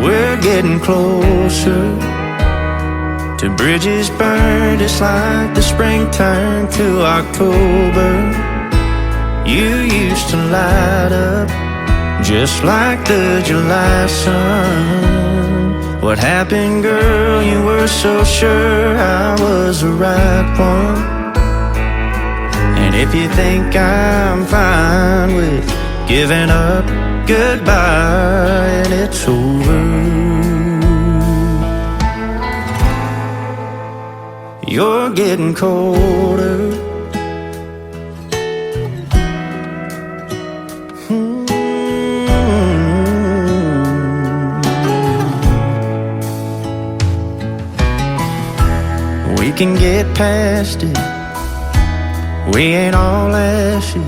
we're getting closer to bridges burned. It's like the spring turned to October. You used to light up just like the July sun. What happened, girl? You were so sure I was the right one. And if you think I'm fine with giving up, goodbye, and it's over. You're getting colder. We can get past it. We ain't all ashes.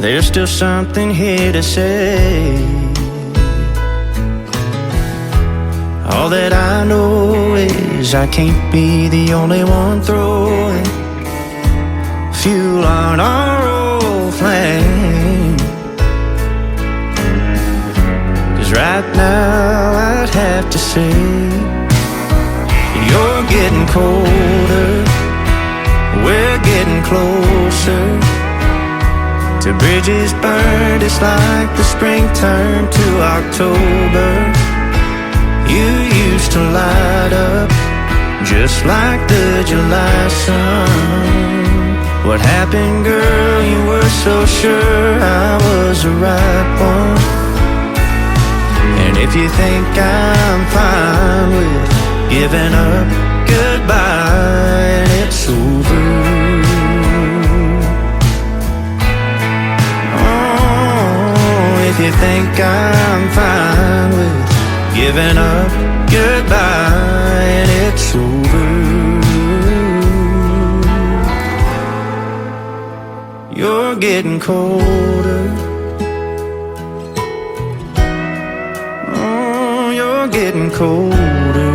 There's still something here to say. All that I know is I can't be the only one throwing fuel on our old flame. 'Cause right now I'd have to say you're getting colder, we're getting closer to bridges burned. It's like the spring turned to October. You used to light up just like the July sun. What happened, girl? You were so sure I was the right one. And if you think I'm fine with giving up, goodbye, and it's over. Oh, if you think I'm fine with giving up, goodbye, and it's over. You're getting colder. Oh, you're getting colder.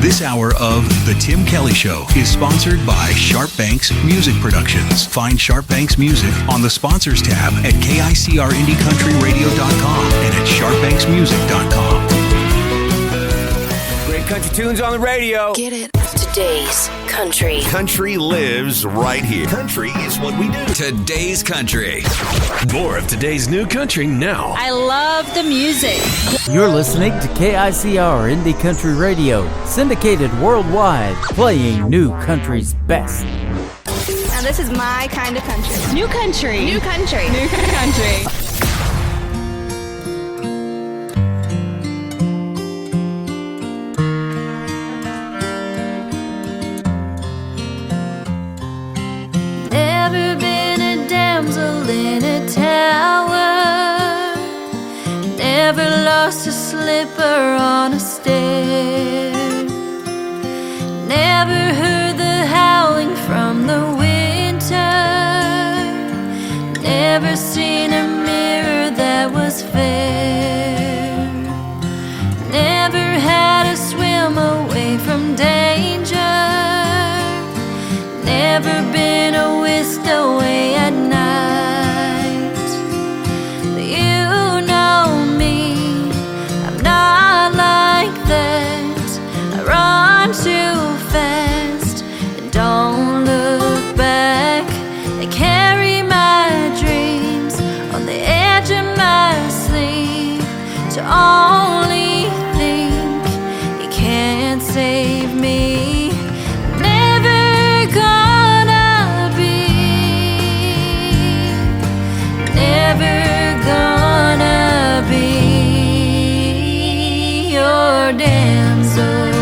This hour of The Tim Kelly Show is sponsored by Sharp Banks Music Productions. Find Sharp Banks Music on the Sponsors tab at KICRIndieCountryRadio.com and at SharpBanksMusic.com. Great country tunes on the radio. Get it. Today's country. Country lives right here. Country is what we do. Today's country. More of today's new country now. I love the music. You're listening to KICR Indie Country Radio, syndicated worldwide, playing new country's best. Now this is my kind of country. New country. New country. New country. Never been a damsel in a tower, never lost a slipper on a stair, never heard the howling from the winter, never seen a mirror that was fair, never had to swim away from danger, never been a whisked away at night. But you know me, I'm not like that. I run too fast and don't look back. I carry my dreams on the edge of my sleeve. To only think you can't save me. Never gonna be, never gonna be your damsel.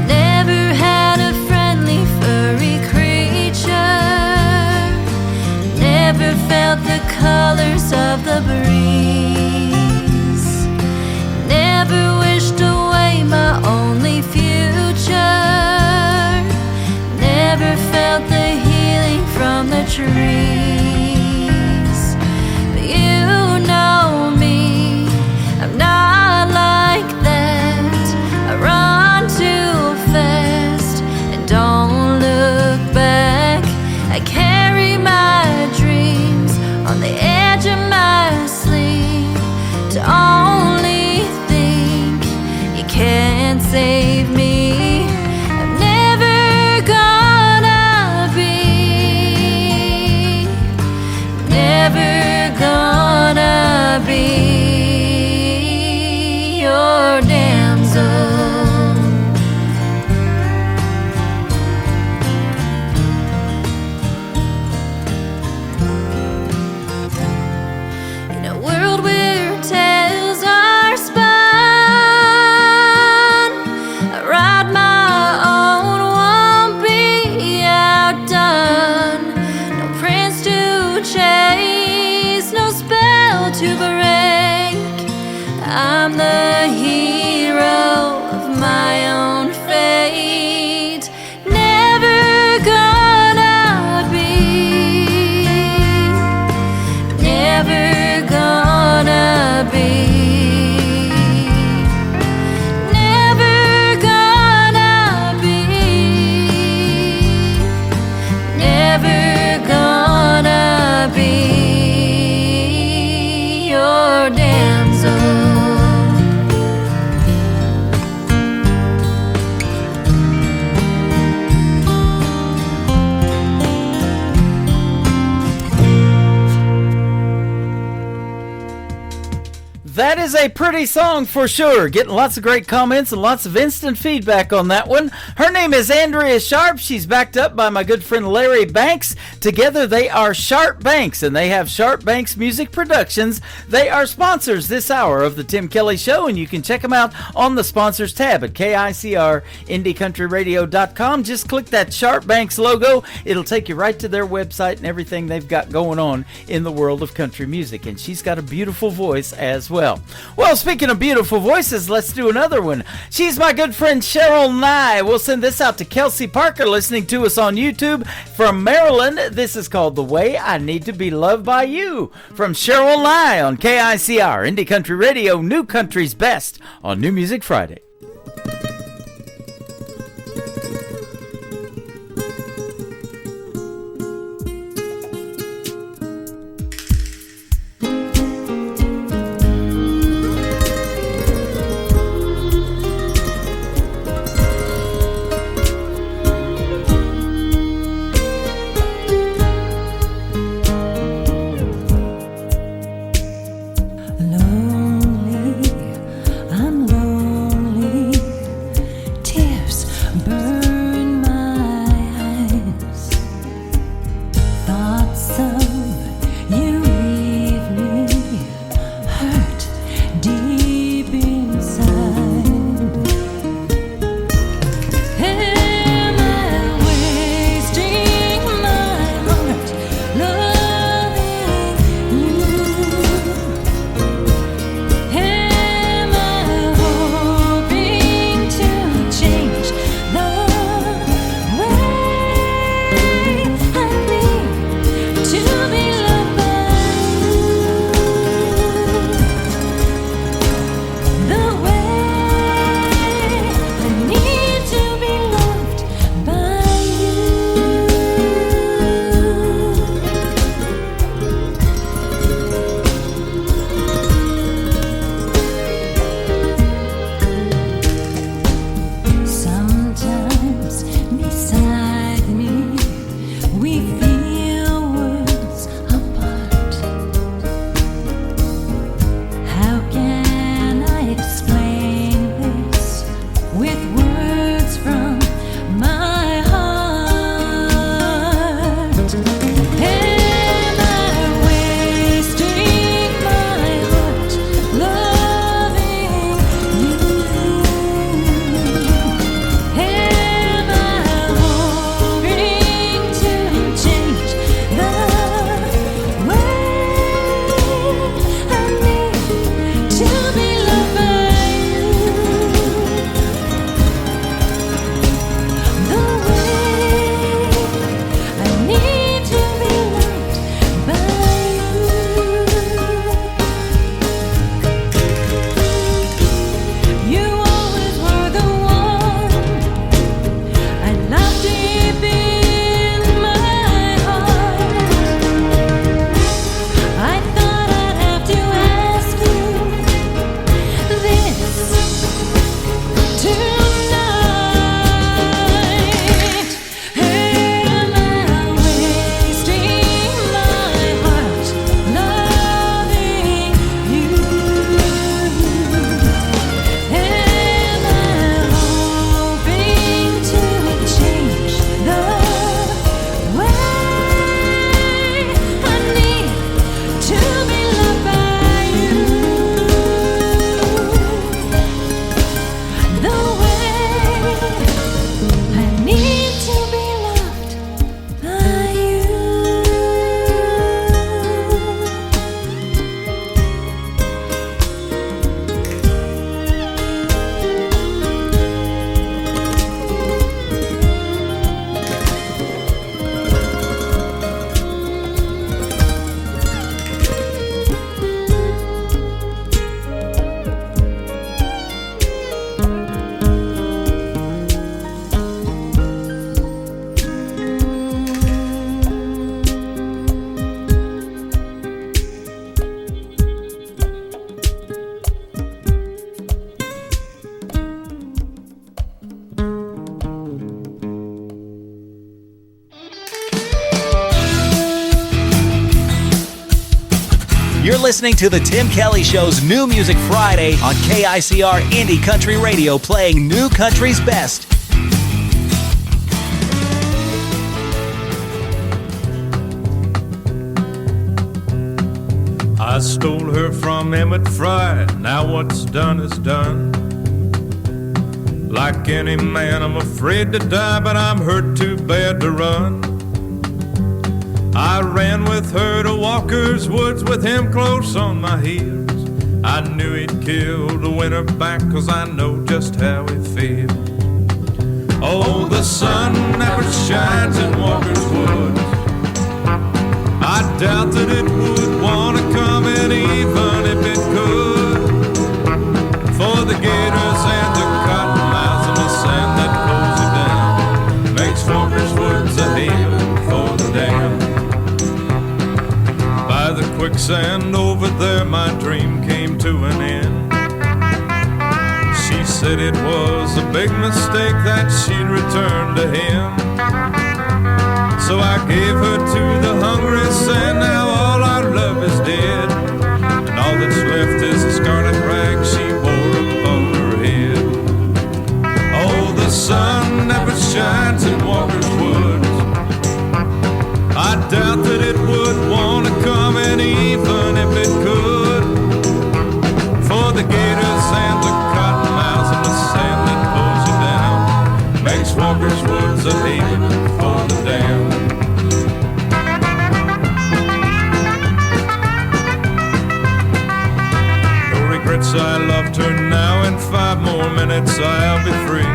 Never had a friendly furry creature, never felt the colors of the breeze, never wished away my only future, never felt the healing from the trees. But you know me, I'm not like that. I run too fast and don't look back. I carry my dreams on the edge of my sleeve. To only think you can't save me. I'm never gonna be, That is a pretty song for sure. Getting lots of great comments and lots of instant feedback on that one. Her name is Andrea Sharp. She's backed up by my good friend Larry Banks. Together they are Sharp Banks, and they have Sharp Banks Music Productions. They are sponsors this hour of the Tim Kelly Show, and you can check them out on the sponsors tab at KICRIndieCountryRadio.com. Just click that Sharp Banks logo. It'll take you right to their website and everything they've got going on in the world of country music. And she's got a beautiful voice as well. Well, speaking of beautiful voices, let's do another one. She's my good friend Cheryl Nye. We'll send this out to Kelsey Parker listening to us on YouTube from Maryland. This is called The Way I Need to Be Loved by You from Cheryl Nye on KICR Indie Country Radio, New Country's Best on New Music Friday. I'm lonely. listening to the Tim Kelly Show's New Music Friday on KICR Indie Country Radio, playing New Country's best. I stole her from Emmett Fry, now what's done is done. Like any man, I'm afraid to die, but I'm hurt too bad to run. I ran with her to Walker's Woods with him close on my heels. I knew he'd kill to win her back, 'cause I know just how he feels. Oh, the sun never shines in Walker's Woods. I doubt that it would want to come in, even if it could. For the gators and the cottonmouths and the sand that pulls you down makes Walker's Woods a haven for the damned. By the quicksand over there, my dream came to an end. She said it was a big mistake that she'd return to him. So I gave her to the hungry sand. Now all our love is dead, and all that's left is a scarlet rag she wore upon her head. Oh, the sun never shines in Walker's Woods. I doubt that it would want to come in, even if it could. For the gators and the cottonmouths and the sand that pulls you down makes Walker's Woods a haven for the damned. I loved her now. In 5 more minutes I'll be free.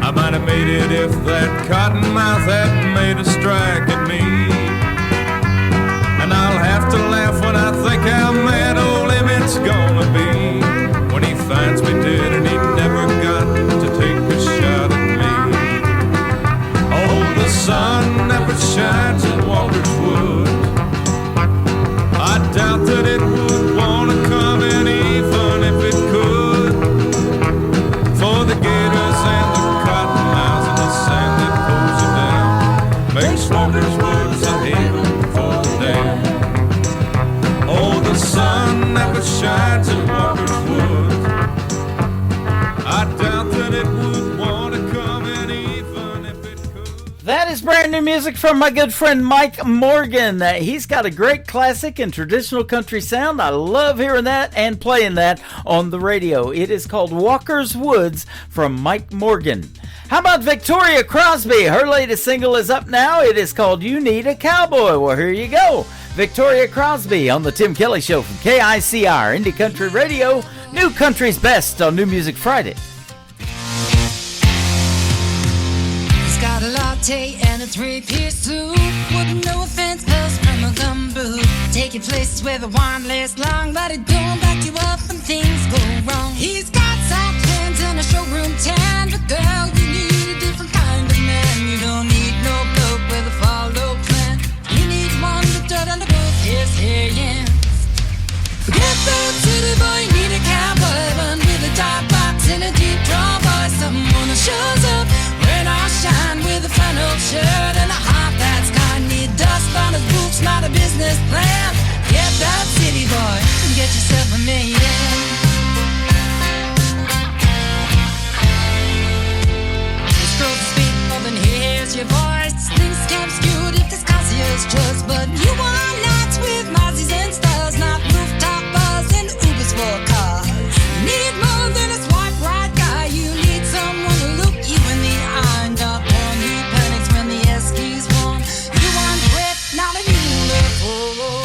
I might have made it if that cottonmouth hadn't made a strike at me. And I'll have to laugh when I think how mad old Emmett's gonna be when he finds me dead and he never got to take a shot at me. Oh, the sun never shines in Walker's Woods. I doubt that it would want to come in, even if it could. For the gators and the cottonmouths and the sand that pulls you down makes Walker's Woods a haven for the damned. Oh, the sun never shines in Walker's Woods. I doubt that it would want to come in, even if it could. That is brand new music from my good friend Mike Morgan. He's got a great classic and traditional country sound. I love hearing that and playing that on the radio. It is called Walker's Woods from Mike Morgan. How about Victoria Crosby? Her latest single is up now. It is called You Need a Cowboy. Well, here you go. Victoria Crosby on the Tim Kelly Show from KICR Indie Country Radio. New Country's best on New Music Friday. Got a latte and a 3-piece suit with no offense, pills from a gumbo. Take your places where the wine lasts long, but it don't back you up when things go wrong. He's got soft hands and a showroom tan, but girl, you need a different kind of man. You don't need no bloke with a follow plan. You need one with dirt under both his hands. Forget that city boy, you need a cowboy, one with a top box and a deep draw boy. Someone who shows up when I shine with a flannel shirt and a heart that's kind. Need dust on his boots, not a business plan. Get that city boy and get yourself a million. He strolls the speed more than he hears your voice. Things can't skewed if this concierge just, but you want nights with Mozzies and stars, not rooftop bars and Ubers for cars. Need more than a swipe right guy. You need someone to look you in the eye and not one who panics when the Eskies won. You want grit, not a uniform.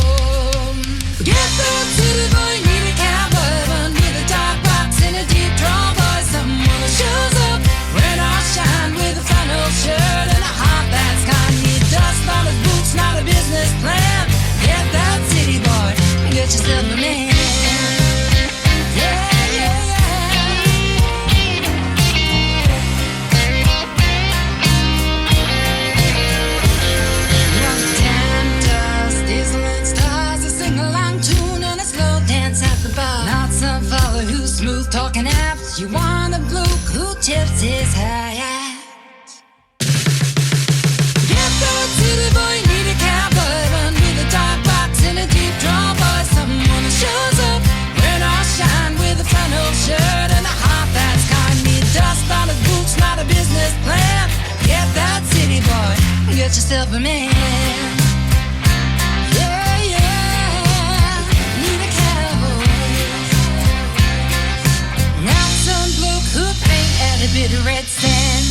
Forget the city boy, need a cowboy, one with a dark box and a deep draw boy. Someone who shows up when I shine with a flannel shirt and a heart that's kind. Need dust on his boots, not a business plan. Get that city boy and get yourself a man. Not some fella who's smooth talking apps. You want a bloke who tips his hat. Get that city boy, need a cowboy, one with a dark box and a deep draw. just of a man. Yeah, yeah, need a cowboy. Now some bloke who paint at a bit of red sand.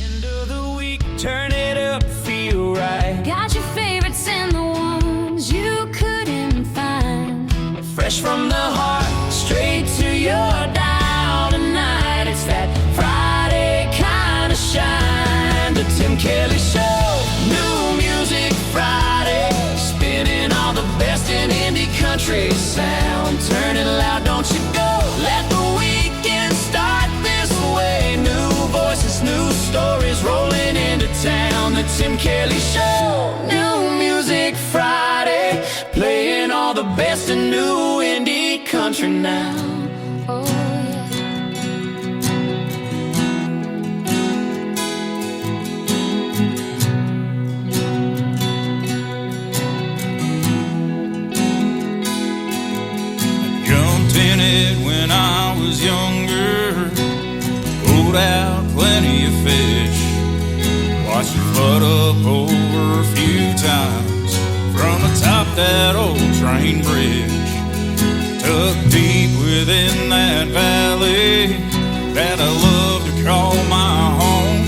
End of the week, turn it up, feel right. Got your favorites and the ones you couldn't find. Fresh from the heart, straight to your dial tonight. It's that Friday kind of shine. The Tim Kelly Show, New Music Friday. Spinning all the best in indie country sound. Turn it loud, don't you go. Let the weekend start this way. New voices, new stories rolling into town. The Tim Kelly Show, New Music Friday. Playing all the best in new indie country now. Oh, yeah. Jumped in it when I was younger, pulled out plenty of fish, watched it flood up over a few times from atop that old train bridge. Tucked deep within that valley that I love to call my home.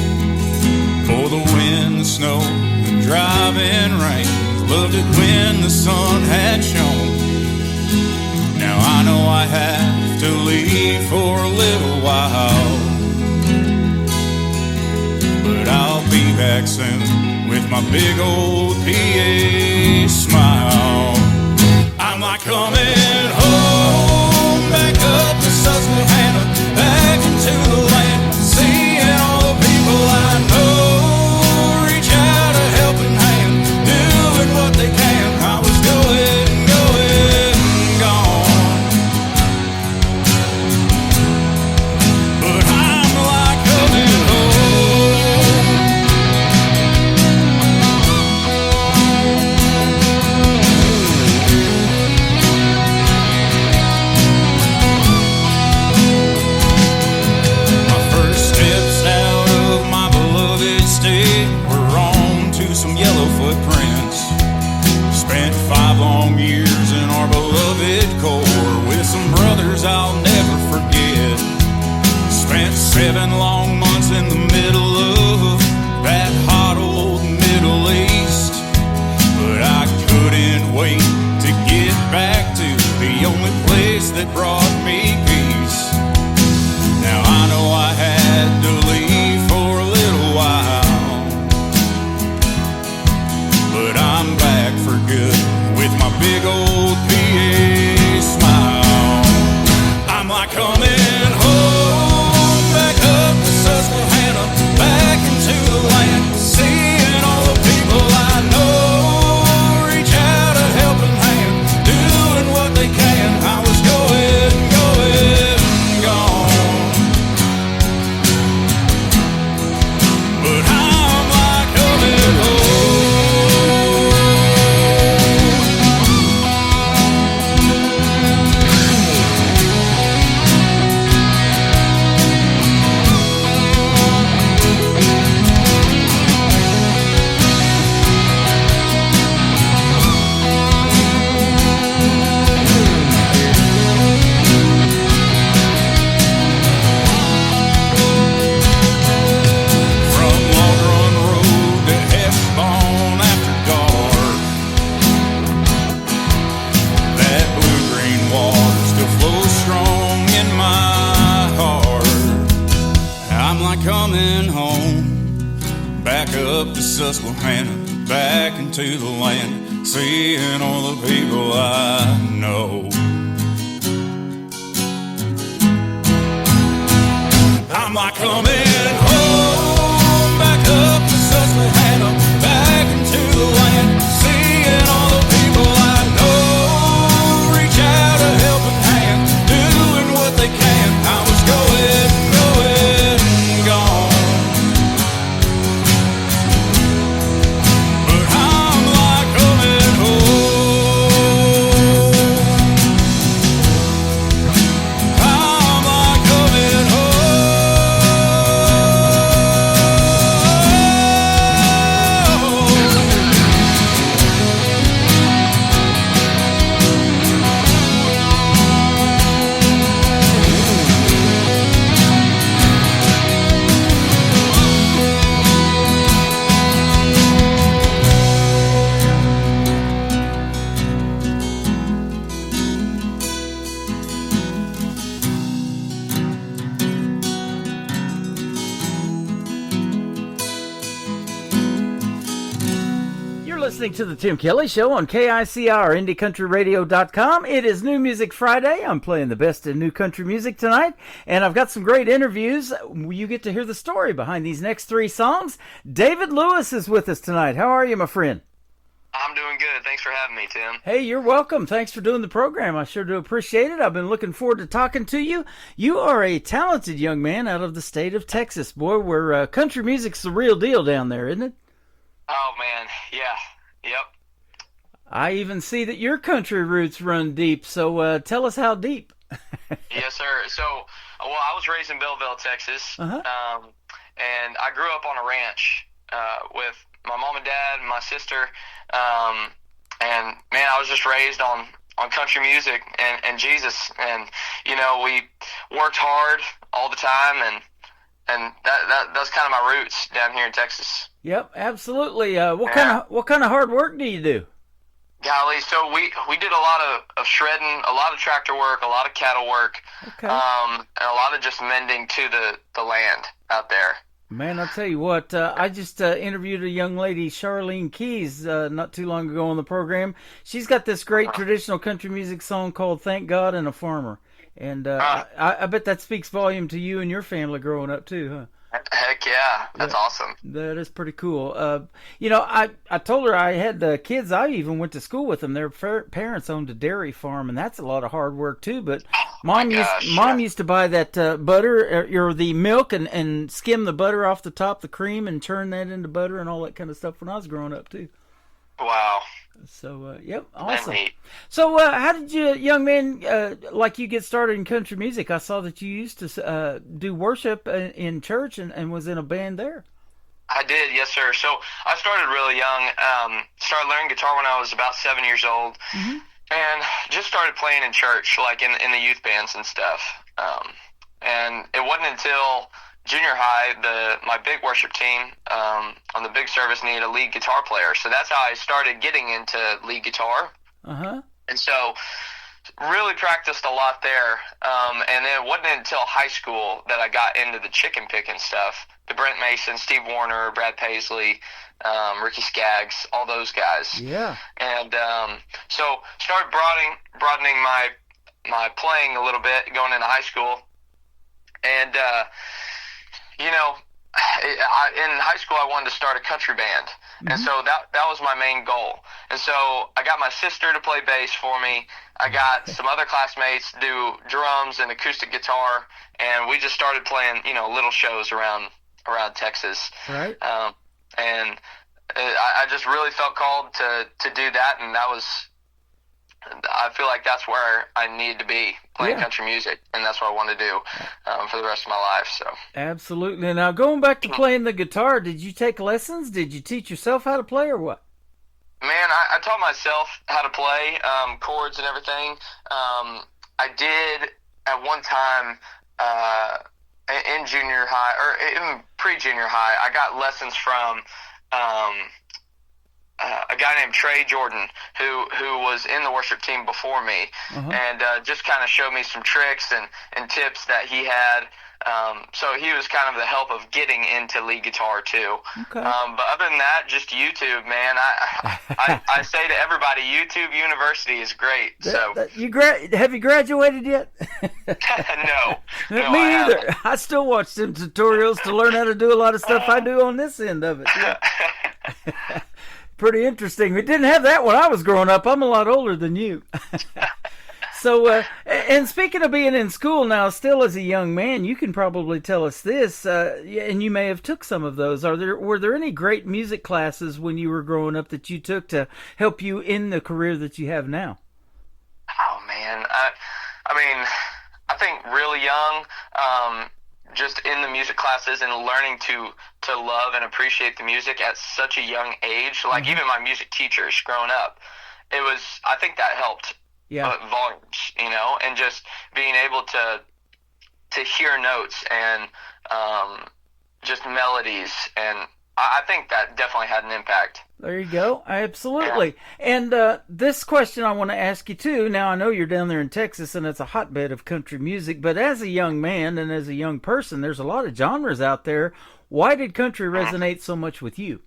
For the wind, the snow, the driving rain, loved it when the sun had shone. Now I know I have to leave for a little while, but I'll be back soon with my big old PA smile. I'm like coming home, back up to Susquehanna, back into the land, seeing all the people I know, reach out a helping hand, doing what they can. I was going, gone, but I'm like coming home. My first steps out of my beloved state were on to some yellow footprints. Spent 5 long years in our beloved Corps with some brothers I'll never forget. Spent 7 long months in the middle of that hot old Middle East, but I couldn't wait to get back to the only place that brought me peace. Now I know I had to leave for a little while, but I'm back for good with my big old PA smile. I'm like coming home, back up to Susquehanna, back into the land, seeing all the people I know, reach out a helping hand, doing what they can. I was going, gone, but I'm like coming home. From Log Run Road to Heshbone after dark, that blue-green water still flows strong in my heart. I'm like coming home, back up to Susquehanna, back into the land, seeing all the people I know. I'm like coming home, back up to Susquehanna, back into the land, seeing all the people I know, reach out a helping hand, doing what they can. I was going, gone, but I'm like coming home. I'm like coming home. listening to the Tim Kelly Show on KICR, IndieCountryRadio.com. It is New Music Friday. I'm playing the best in new country music tonight, and I've got some great interviews. You get to hear the story behind these next three songs. David Lewis is with us tonight. How are you, my friend? I'm doing good. Thanks for having me, Tim. Hey, you're welcome. Thanks for doing the program. I sure do appreciate it. I've been looking forward to talking to you. You are a talented young man out of the state of Texas, boy, where country music's the real deal down there, isn't it? Oh, man. Yeah. Yep. I even see that your country roots run deep, so tell us how deep. Yes, sir. So, I was raised in Belleville, Texas, and I grew up on a ranch with my mom and dad and my sister, and, man, I was just raised on country music and Jesus, and, you know, we worked hard all the time, and that's kind of my roots down here in Texas. Yep, absolutely. What kind of hard work do you do? Golly, so we did a lot of shredding, a lot of tractor work, a lot of cattle work, and a lot of just mending to the land out there. Man, I'll tell you what, I just interviewed a young lady, Charlene Keys, not too long ago on the program. She's got this great traditional country music song called Thank God and a Farmer. And I bet that speaks volume to you and your family growing up too, huh? Heck yeah, that's awesome. That is pretty cool. You know, I told her I had kids. I even went to school with them. Their parents owned a dairy farm, and that's a lot of hard work too. But mom used to buy that butter or the milk and skim the butter off the top, the cream, and turn that into butter and all that kind of stuff when I was growing up too. Wow. So, yep, awesome. So, how did you, young man, like you get started in country music? I saw that you used to do worship in church and was in a band there. I did, yes, sir. So, I started really young. Started learning guitar when I was about 7 years old, and just started playing in church, like in the youth bands and stuff. And it wasn't until junior high, my big worship team on the big service needed a lead guitar player. So that's how I started getting into lead guitar. And so really practiced a lot there. And then it wasn't until high school that I got into the chicken picking stuff. The Brent Mason, Steve Warner, Brad Paisley, Ricky Skaggs, all those guys. Yeah. And so started broadening my playing a little bit going into high school. And you know, in high school I wanted to start a country band, and so that was my main goal. And so I got my sister to play bass for me. I got some other classmates to do drums and acoustic guitar, and we just started playing, you know, little shows around Texas. Right. And I just really felt called to do that, and I feel like that's where I need to be, playing country music, and that's what I want to do for the rest of my life. So absolutely. Now, going back to playing the guitar, did you take lessons? Did you teach yourself how to play, or what? Man, I taught myself how to play chords and everything. I did at one time in junior high, or even pre-junior high. I got lessons from a guy named Trey Jordan, who was in the worship team before me, and just kind of showed me some tricks and tips that he had. So he was kind of the help of getting into lead guitar too. Okay. But other than that, just YouTube, man. I say to everybody, YouTube University is great. So have you graduated yet? No, me either. I still watch them tutorials to learn how to do a lot of stuff I do on this end of it. Yeah. Pretty interesting. We didn't have that when I was growing up. I'm a lot older than you. So, and speaking of being in school now, still as a young man, you can probably tell us this, and you may have took some of those. Were there any great music classes when you were growing up that you took to help you in the career that you have now? Oh man, I mean, I think really young, just in the music classes and learning to love and appreciate the music at such a young age. Like even my music teachers growing up, I think that helped. Volumes, you know, and just being able to hear notes and just melodies, and I think that definitely had an impact. There you go. Absolutely. Yeah. And this question I want to ask you too. Now I know you're down there in Texas and it's a hotbed of country music, but as a young man and as a young person, there's a lot of genres out there. Why did country resonate so much with you?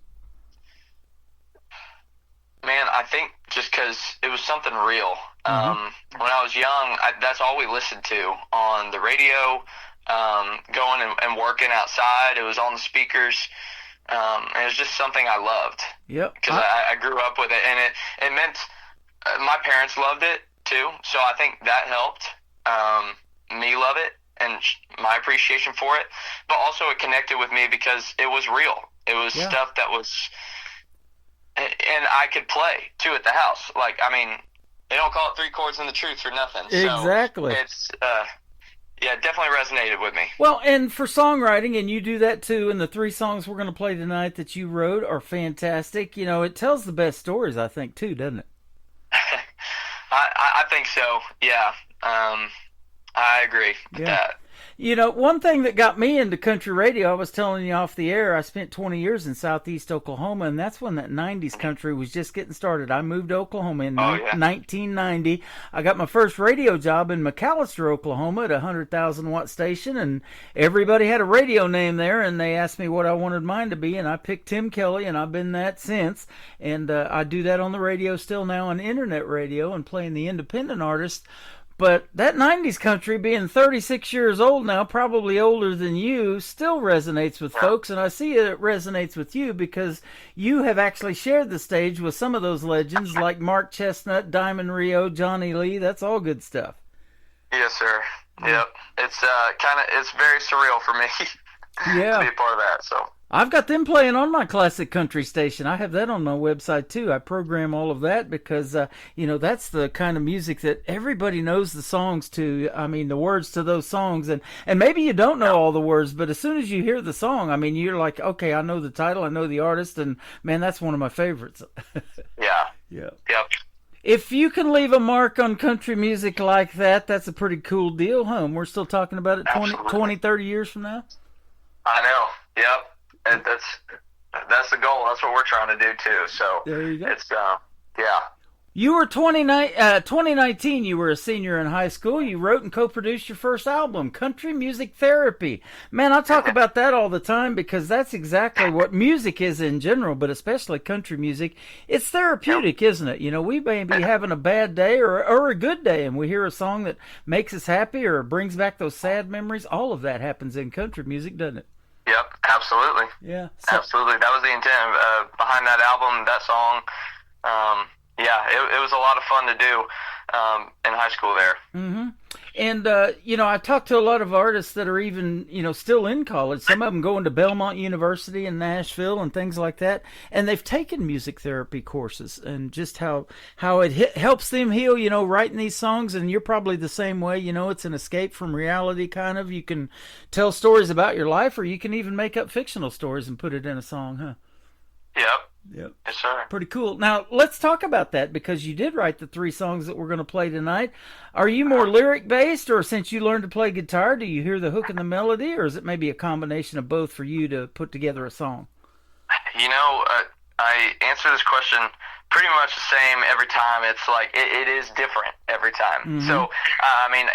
think just because it was something real. When I was young, that's all we listened to on the radio, going and working outside. It was on the speakers. And it was just something I loved. Yep. Because I grew up with it, and it meant my parents loved it too. So I think that helped me love it and my appreciation for it. But also it connected with me because it was real. It was stuff that was, and I could play too at the house. Like, I mean, they don't call it 3 chords and the truth for nothing. Exactly. So it's yeah, it definitely resonated with me. Well, and for songwriting, and you do that too, and the 3 songs we're going to play tonight that you wrote are fantastic. You know, it tells the best stories, I think, too, doesn't it? I think so, yeah. I agree with that. You know, one thing that got me into country radio, I was telling you off the air, I spent 20 years in southeast Oklahoma, and that's when that 90s country was just getting started. I moved to Oklahoma in 1990. I got my first radio job in McAllister, Oklahoma at a 100,000-watt station, and everybody had a radio name there, and they asked me what I wanted mine to be, and I picked Tim Kelly, and I've been that since. And I do that on the radio still now on internet radio and playing the independent artists. But that 90s country, being 36 years old now, probably older than you, still resonates with folks. And I see it resonates with you because you have actually shared the stage with some of those legends like Mark Chestnut, Diamond Rio, Johnny Lee. That's all good stuff. Yes, sir. Yep. It's it's very surreal for me to be a part of that. So I've got them playing on my classic country station. I have that on my website too. I program all of that because you know, that's the kind of music that everybody knows the songs to. I mean, the words to those songs, and maybe you don't know all the words, but as soon as you hear the song, I mean, you're like, okay, I know the title, I know the artist, and man, that's one of my favorites. Yeah. Yep. If you can leave a mark on country music like that, that's a pretty cool deal, huh? We're still talking about it 20, 30 years from now? I know. Yep. And that's the goal. That's what we're trying to do too. So there you go. It's yeah. You were 2019. You were a senior in high school. You wrote and co-produced your first album, Country Music Therapy. Man, I talk about that all the time because that's exactly what music is in general, but especially country music. It's therapeutic, isn't it? You know, we may be having a bad day or a good day, and we hear a song that makes us happy or brings back those sad memories. All of that happens in country music, doesn't it? Yep, absolutely. Yeah, absolutely. That was the intent behind that album, that song. Yeah, it was a lot of fun to do in high school there. Mm-hmm. And, you know, I talked to a lot of artists that are even, you know, still in college. Some of them going to Belmont University in Nashville and things like that. And they've taken music therapy courses and just how it helps them heal, you know, writing these songs. And you're probably the same way. You know, it's an escape from reality kind of. You can tell stories about your life, or you can even make up fictional stories and put it in a song, huh? Yep. Yes, sir. Pretty cool. Now, let's talk about that because you did write the 3 songs that we're going to play tonight. Are you more lyric-based, or since you learned to play guitar, do you hear the hook and the melody, or is it maybe a combination of both for you to put together a song? You know, I answer this question pretty much the same every time. It's like it is different every time. Mm-hmm. So, I mean,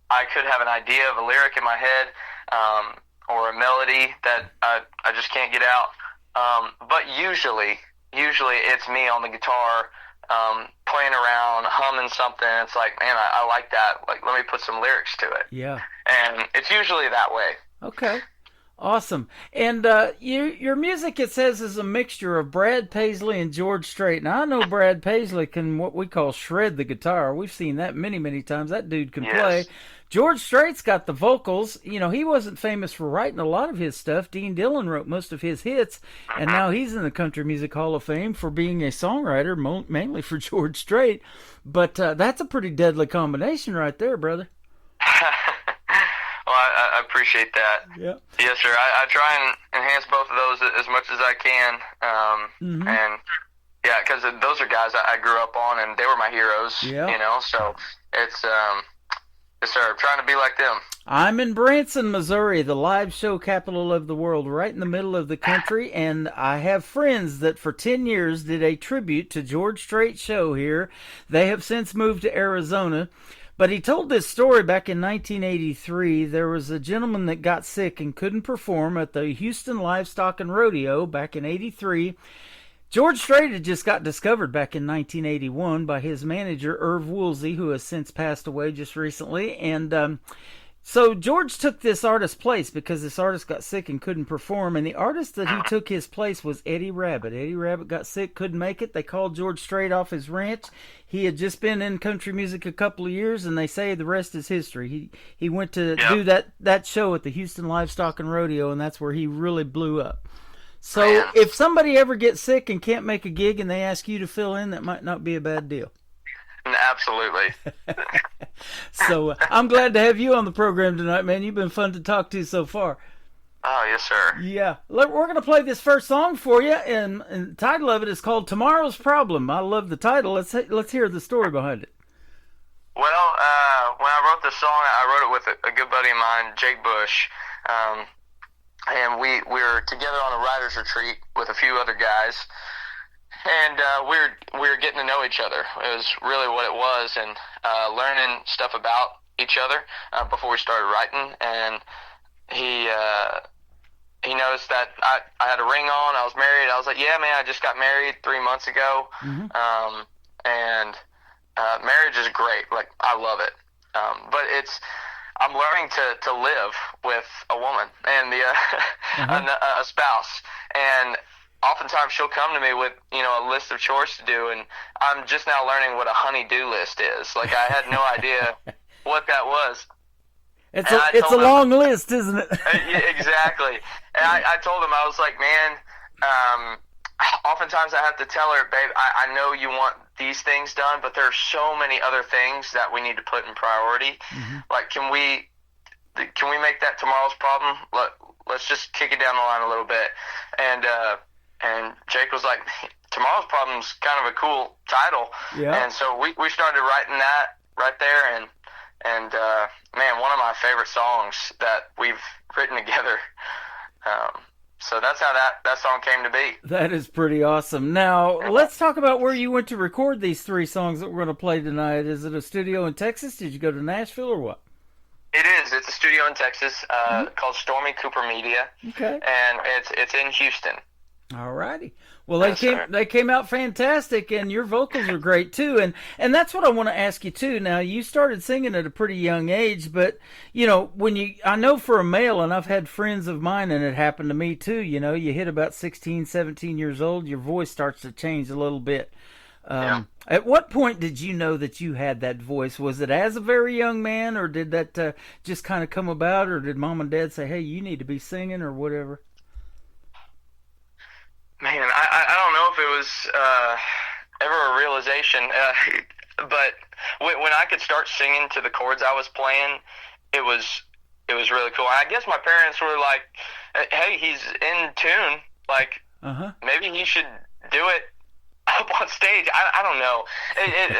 I could have an idea of a lyric in my head or a melody that I just can't get out. But usually it's me on the guitar, playing around, humming something. It's like, man, I like that. Like, let me put some lyrics to it. Yeah. And it's usually that way. Okay. Awesome. And your music, it says, is a mixture of Brad Paisley and George Strait. Now, I know Brad Paisley can what we call shred the guitar. We've seen that many, many times. That dude can play. George Strait's got the vocals. You know, he wasn't famous for writing a lot of his stuff. Dean Dillon wrote most of his hits, and now he's in the Country Music Hall of Fame for being a songwriter, mainly for George Strait. But that's a pretty deadly combination right there, brother. Well, I appreciate that. Yeah. Yes, sir. I try and enhance both of those as much as I can. And yeah, because those are guys I grew up on, and they were my heroes. Yeah. You know, so it's yes, sir. I'm trying to be like them. I'm in Branson, Missouri, the live show capital of the world, right in the middle of the country, and I have friends that for 10 years did a tribute to George Strait's show here. They have since moved to Arizona. But he told this story back in 1983. There was a gentleman that got sick and couldn't perform at the Houston Livestock and Rodeo back in '83. George Strait had just got discovered back in 1981 by his manager, Irv Woolsey, who has since passed away just recently. And so George took this artist's place because this artist got sick and couldn't perform. And the artist that he took his place was Eddie Rabbitt. Eddie Rabbitt got sick, couldn't make it. They called George Strait off his ranch. He had just been in country music a couple of years, and they say the rest is history. He went to do that show at the Houston Livestock and Rodeo, and that's where he really blew up. So if somebody ever gets sick and can't make a gig and they ask you to fill in, that might not be a bad deal. Absolutely. So I'm glad to have you on the program tonight, man. You've been fun to talk to so far. Oh, yes, sir. Yeah. We're going to play this first song for you, and the title of it is called Tomorrow's Problem. I love the title. Let's hear the story behind it. Well, when I wrote this song, I wrote it with a good buddy of mine, Jake Bush. And we were together on a writer's retreat with a few other guys, and we were getting to know each other. It was really what it was, and learning stuff about each other before we started writing. And he noticed that I had a ring on. I was married. I was like, yeah, man, I just got married 3 months ago. Mm-hmm. And marriage is great. Like, I love it. But I'm learning to live with a woman and a spouse, and oftentimes she'll come to me with a list of chores to do, and I'm just now learning what a honey-do list is. Like, I had no idea what that was. It's a long list, isn't it? Yeah, exactly. And I told him, I was like, man, oftentimes I have to tell her, babe, I know you want these things done, but there are so many other things that we need to put in priority. Mm-hmm. Like, can we make that tomorrow's problem? Let's just kick it down the line a little bit. And Jake was like, tomorrow's problem's kind of a cool title. Yeah. And so we started writing that right there, and man, one of my favorite songs that we've written together. So that's how that song came to be. That is pretty awesome. Now, let's talk about where you went to record these 3 songs that we're going to play tonight. Is it a studio in Texas? Did you go to Nashville or what? It is. It's a studio in Texas called Stormy Cooper Media. Okay. And it's in Houston. All righty. Well, they came out fantastic, and your vocals are great too. And that's what I want to ask you too. Now, you started singing at a pretty young age, but I know for a male, and I've had friends of mine, and it happened to me too. You hit about 16, 17 years old, your voice starts to change a little bit. At what point did you know that you had that voice? Was it as a very young man, or did that just kind of come about, or did mom and dad say, hey, you need to be singing, or whatever? Man, I don't know if it was ever a realization, but when I could start singing to the chords I was playing, it was really cool. I guess my parents were like, hey, he's in tune, like, maybe he should do it up on stage. I don't know.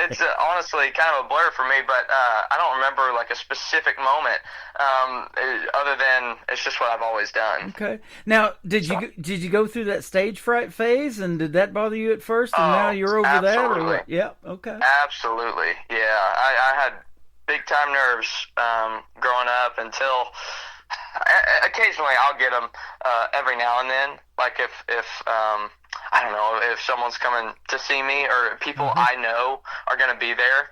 It's honestly kind of a blur for me, but I don't remember like a specific moment other than it's just what I've always done. Okay. Now, did you go through that stage fright phase, and did that bother you at first, and now you're over absolutely. that? Or what? Yeah. Okay. Absolutely. Yeah. I had big time nerves growing up until occasionally I'll get them every now and then. Like if I don't know, if someone's coming to see me or people I know are going to be there,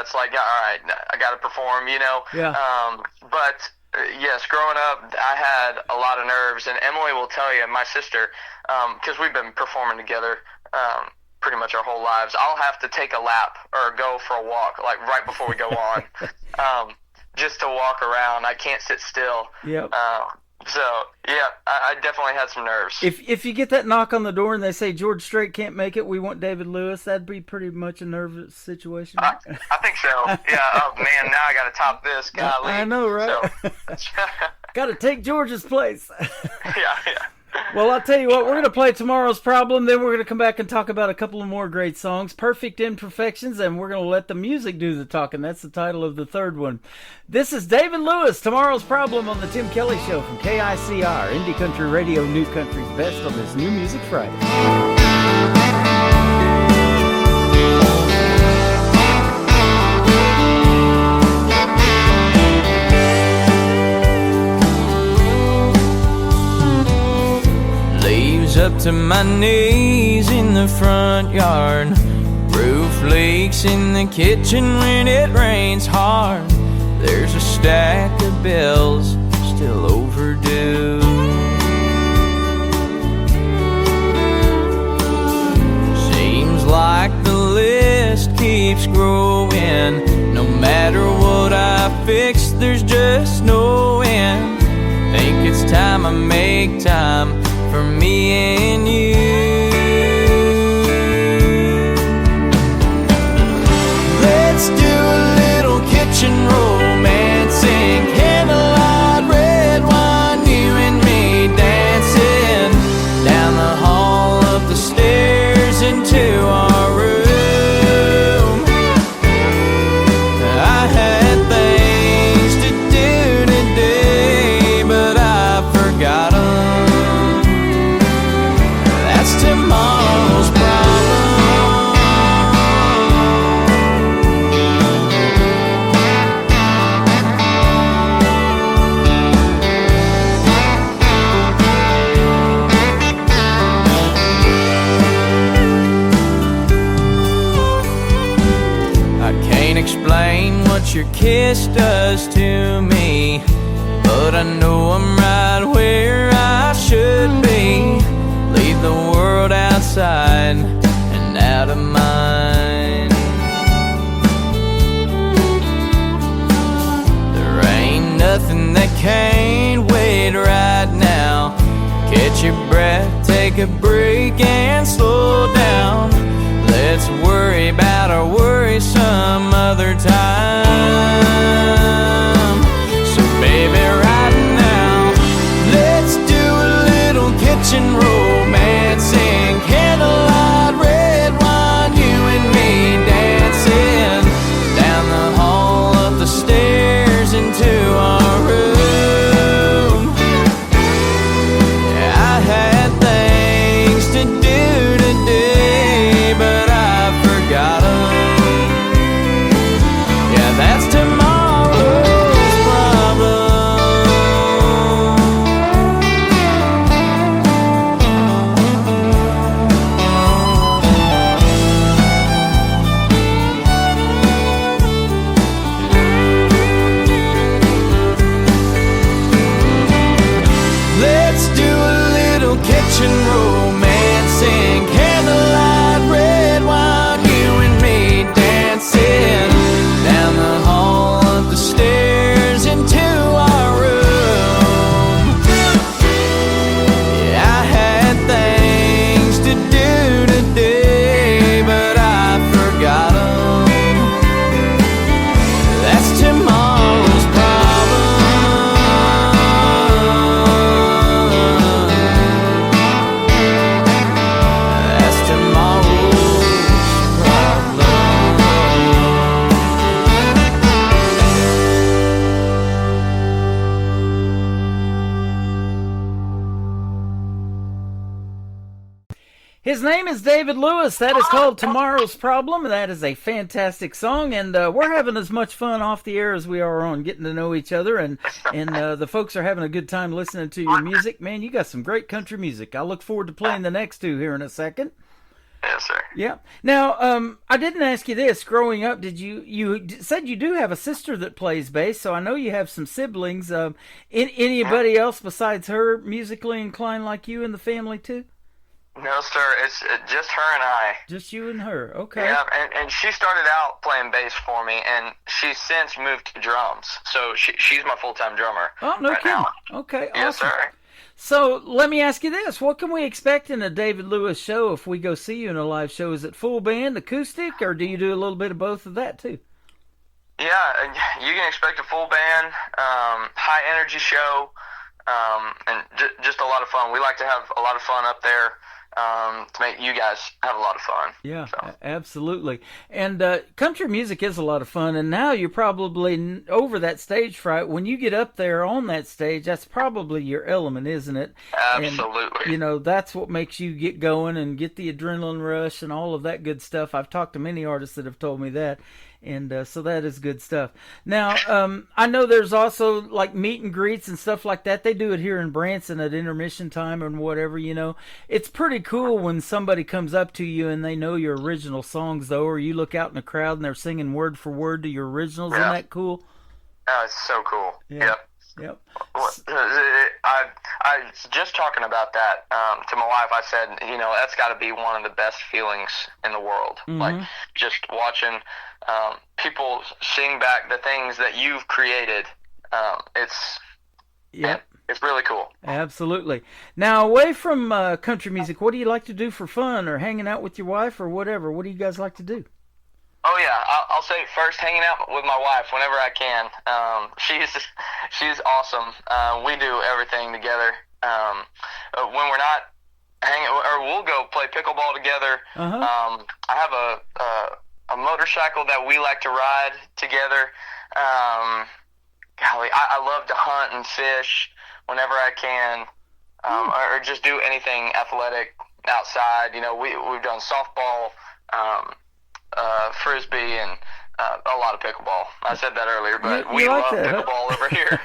it's like, all right, I got to perform, Yeah. But yes, growing up, I had a lot of nerves, and Emily will tell you, my sister, because we've been performing together pretty much our whole lives, I'll have to take a lap or go for a walk, like right before we go on, just to walk around. I can't sit still. Yep. So, yeah, I definitely had some nerves. If you get that knock on the door and they say, George Strait can't make it, we want David Lewis, that'd be pretty much a nervous situation. I think so. Yeah, oh, man, now I got to top this. Golly. I know, right? So. Got to take George's place. Yeah. Well, I'll tell you what, we're going to play Tomorrow's Problem, then we're going to come back and talk about a couple of more great songs, Perfect Imperfections, and we're going to let the music do the talking. That's the title of the third one. This is David Lewis, Tomorrow's Problem on the Tim Kelly Show from KICR, Indie Country Radio, New Country's Best on this New Music Friday. Up to my knees in the front yard. Roof leaks in the kitchen when it rains hard. There's a stack of bills still overdue. Seems like the list keeps growing. No matter what I fix, there's just no end. Think it's time I make time for me and you. Let's do a little kitchen romancing, candlelight, red wine, you and me dancing down the hall, up the stairs into our room. I had things to do today, but I forgot 'em. That's tomorrow's problem. I can't explain what your kiss does to me, but I know I'm right where I should be. Leave the world outside and out of mind. There ain't nothing that can't wait right now. Catch your breath, take a break and slow down. Let's worry about our worries some other time. So baby, right now, let's do a little kitchen romancing, candlelight, red wine, you and me dancing down the hall, up the stairs into our room. I had things to do today, but I forgot 'em. Yeah, that's tomorrow's problem. Let's do a little kitchen romancing, candlelight, red wine, you and me dancing down the hall, up the stairs into our room. Yeah, I had things to do today, but I forgot 'em. That's tomorrow's problem. That's tomorrow's problem. His name is David Lewis. That is called Tomorrow's Problem. That is a fantastic song, and we're having as much fun off the air as we are on, getting to know each other, and the folks are having a good time listening to your music. Man, you got some great country music. I look forward to playing the next two here in a second. Yes, sir. Yeah. Now, I didn't ask you this. Growing up, did you said you do have a sister that plays bass, so I know you have some siblings. Anybody else besides her musically inclined like you in the family too? No, sir. It's just her and I. Just you and her. Okay. Yeah, and she started out playing bass for me, and she's since moved to drums. So she's my full-time drummer. Oh, no right kidding. now. Okay, Yes, awesome. sir. So let me ask you this. What can we expect in a David Lewis show if we go see you in a live show? Is it full band, acoustic, or do you do a little bit of both of that too? Yeah, you can expect a full band, high-energy show, and just a lot of fun. We like to have a lot of fun up there. To make you guys have a lot of fun. Yeah, absolutely. And country music is a lot of fun, and now you're probably over that stage fright. When you get up there on that stage, that's probably your element, isn't it? Absolutely. And, that's what makes you get going and get the adrenaline rush and all of that good stuff. I've talked to many artists that have told me that. And so that is good stuff. Now, I know there's also like meet and greets and stuff like that. They do it here in Branson at intermission time and whatever, you know. It's pretty cool when somebody comes up to you and they know your original songs, though, or you look out in the crowd and they're singing word for word to your originals. Isn't that cool? Oh, it's so cool. Yeah. Yep. I was just talking about that to my wife. I said, you know, that's got to be one of the best feelings in the world. Like just watching people sing back the things that you've created. It's really cool. Absolutely. Now, away from country music, what do you like to do for fun, or hanging out with your wife, or whatever? What do you guys like to do? Oh yeah, I'll say first, hanging out with my wife whenever I can. She's awesome. We do everything together. When we're not hanging, or we'll go play pickleball together. I have a motorcycle that we like to ride together. Golly, I love to hunt and fish whenever I can, or just do anything athletic outside. You know, we've done softball, frisbee, and a lot of pickleball. I said that earlier, but we love pickleball over here.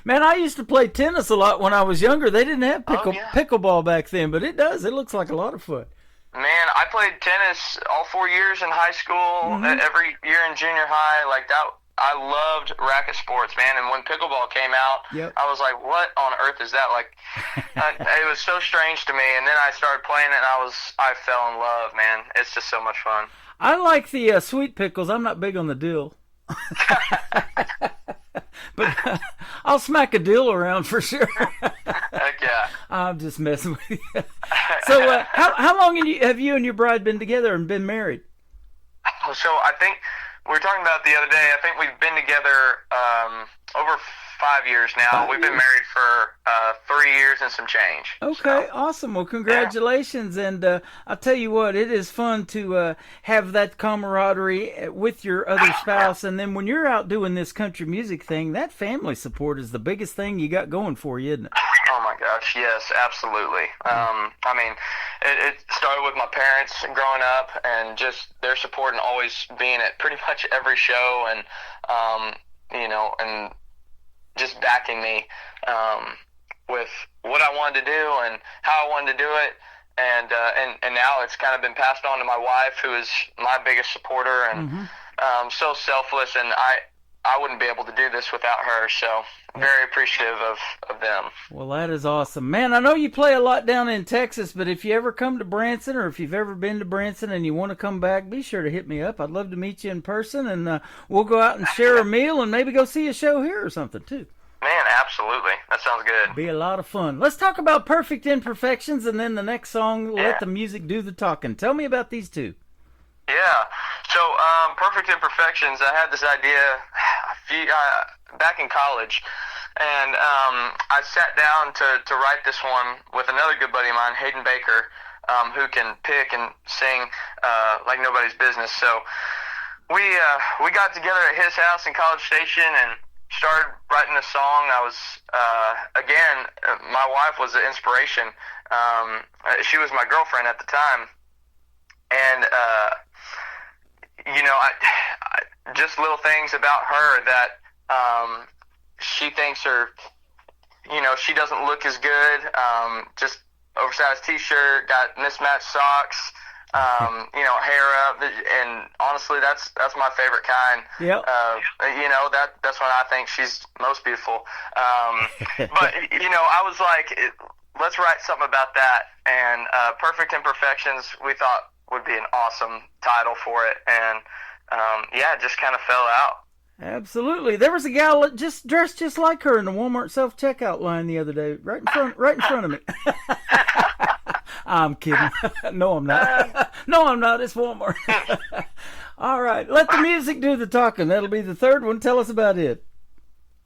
Man, I used to play tennis a lot when I was younger. They didn't have pickleball back then, but it does. It looks like a lot of fun. Man, I played tennis all 4 years in high school, every year in junior high. Like that, I loved racket sports, man. And when pickleball came out, I was like, what on earth is that? Like, it was so strange to me. And then I started playing it, and I fell in love, man. It's just so much fun. I like the sweet pickles. I'm not big on the dill. But I'll smack a dill around for sure. Heck yeah. I'm just messing with you. So how long have you and your bride been together and been married? So I think we were talking about it the other day. I think we've been together over 5 years now. We've been married for 3 years and some change. Okay, awesome. Well, congratulations. Yeah. And I'll tell you what, it is fun to have that camaraderie with your other spouse. And then when you're out doing this country music thing, that family support is the biggest thing you got going for you, isn't it? Oh, my gosh, yes, absolutely. I mean, it started with my parents growing up and just their support and always being at pretty much every show and, you know, and just backing me with what I wanted to do and how I wanted to do it, and now it's kind of been passed on to my wife, who is my biggest supporter and so selfless, and I wouldn't be able to do this without her. So very appreciative of them. Well, that is awesome, man. I know you play a lot down in Texas, but if you ever come to Branson, or if you've ever been to Branson and you want to come back, be sure to hit me up. I'd love to meet you in person, and we'll go out and share a meal and maybe go see a show here or something too. Man, absolutely. That sounds good. Be a lot of fun. Let's talk about Perfect Imperfections, and then the next song, Let the Music Do the Talking. Tell me about these two. Yeah. So, Perfect Imperfections, I had this idea back in college, and I sat down to write this one with another good buddy of mine, Hayden Baker, who can pick and sing like nobody's business. So we got together at his house in College Station and started writing a song. I was, again, my wife was the inspiration. She was my girlfriend at the time. And, you know, I just little things about her that she thinks are, you know, she doesn't look as good. Just oversized T-shirt, got mismatched socks. You know, hair up, and honestly, that's my favorite kind. Yep. You know, that's when I think she's most beautiful. But you know, I was like, let's write something about that. And Perfect Imperfections, we thought would be an awesome title for it, and yeah, it just kind of fell out. Absolutely. There was a gal just dressed just like her in the Walmart self-checkout line the other day, right in front of me. I'm kidding. No, I'm not. No, I'm not. It's Walmart. All right. Let the music do the talking. That'll be the third one. Tell us about it.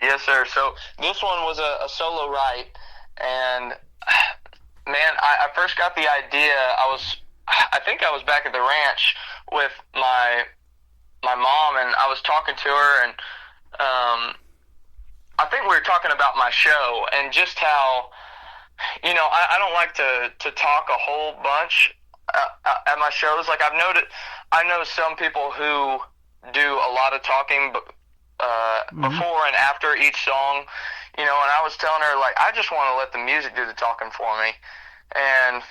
Yes, sir. So this one was a solo write, and man, I first got the idea. I think I was back at the ranch with my mom, and I was talking to her, and I think we were talking about my show and just how, you know, I don't like to talk a whole bunch at my shows. Like I know some people who do a lot of talking before and after each song, you know, and I was telling her, like, I just want to let the music do the talking for me. And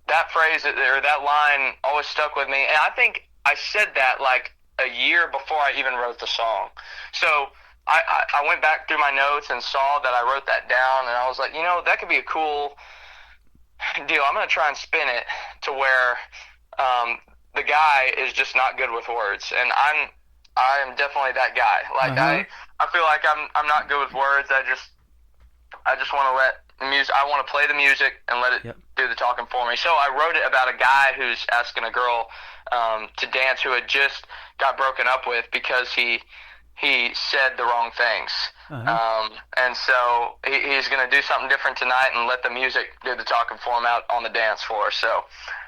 that phrase or that line always stuck with me. And I think I said that like a year before I even wrote the song. So I went back through my notes and saw that I wrote that down, and I was like, you know, that could be a cool deal. I'm going to try and spin it to where the guy is just not good with words, and I am definitely that guy. Like I feel like I'm not good with words. I just want to let the music. I want to play the music and let it do the talking for me. So I wrote it about a guy who's asking a girl to dance who had just got broken up with because he said the wrong things. And so he's going to do something different tonight and let the music do the talking for him out on the dance floor. So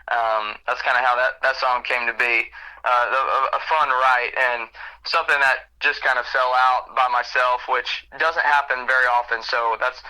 that's kind of how that song came to be. A fun write and something that just kind of fell out by myself, which doesn't happen very often. So that's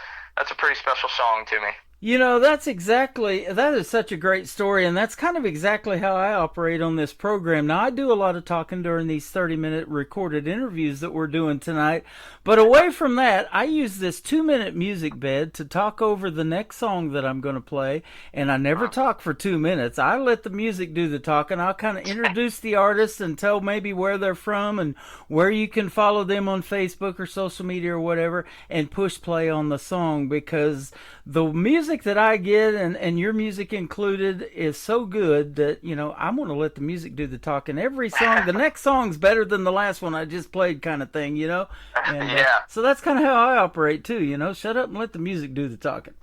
a pretty special song to me. You know, that is such a great story, and that's kind of exactly how I operate on this program. Now, I do a lot of talking during these 30-minute recorded interviews that we're doing tonight, but away from that, I use this 2-minute music bed to talk over the next song that I'm going to play, and I never talk for 2 minutes. I let the music do the talking. I'll kind of introduce the artist and tell maybe where they're from and where you can follow them on Facebook or social media or whatever, and push play on the song, because the music that I get, and your music included, is so good that, you know, I'm going to let the music do the talking. Every song, the next song's better than the last one I just played, kind of thing, you know? And, so that's kind of how I operate too, you know? Shut up and let the music do the talking.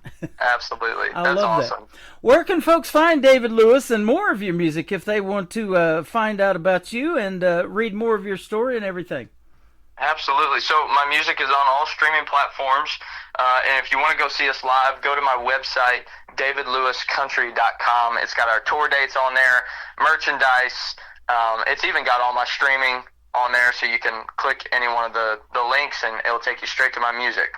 Absolutely. I That's love awesome. that. Where can folks find David Lewis and more of your music if they want to find out about you and read more of your story and everything? Absolutely. So my music is on all streaming platforms. And if you want to go see us live, go to my website, davidlewiscountry.com. It's got our tour dates on there, merchandise. It's even got all my streaming on there, so you can click any one of the links and it'll take you straight to my music.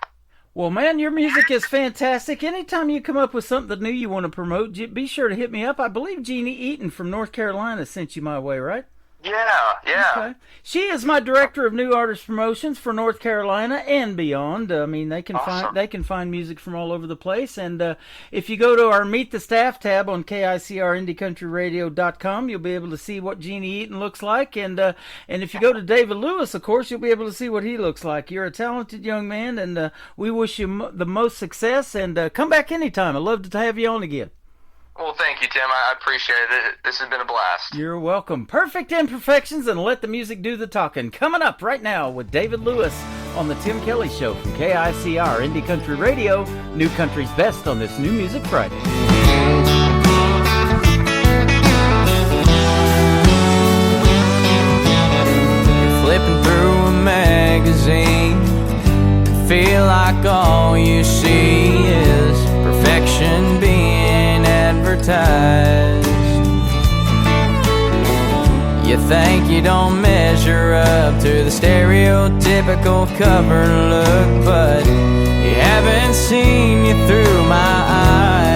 Well, man, your music is fantastic. Anytime you come up with something new you want to promote, be sure to hit me up. I believe Jeannie Eaton from North Carolina sent you my way, right? Yeah. Okay. She is my director of new artist promotions for North Carolina and beyond. I mean, they can find music from all over the place. And if you go to our Meet the Staff tab on KICRIndieCountryRadio.com, you'll be able to see what Jeannie Eaton looks like. And if you go to David Lewis, of course, you'll be able to see what he looks like. You're a talented young man, and we wish you the most success. And come back anytime. I'd love to have you on again. Well, thank you, Tim. I appreciate it. This has been a blast. You're welcome. Perfect Imperfections and Let the Music Do the Talking. Coming up right now with David Lewis on The Tim Kelly Show from KICR Indie Country Radio, New Country's Best on this New Music Friday. You're flipping through a magazine, feel like all you see is perfection being advertised. You think you don't measure up to the stereotypical cover look, but you haven't seen you through my eyes.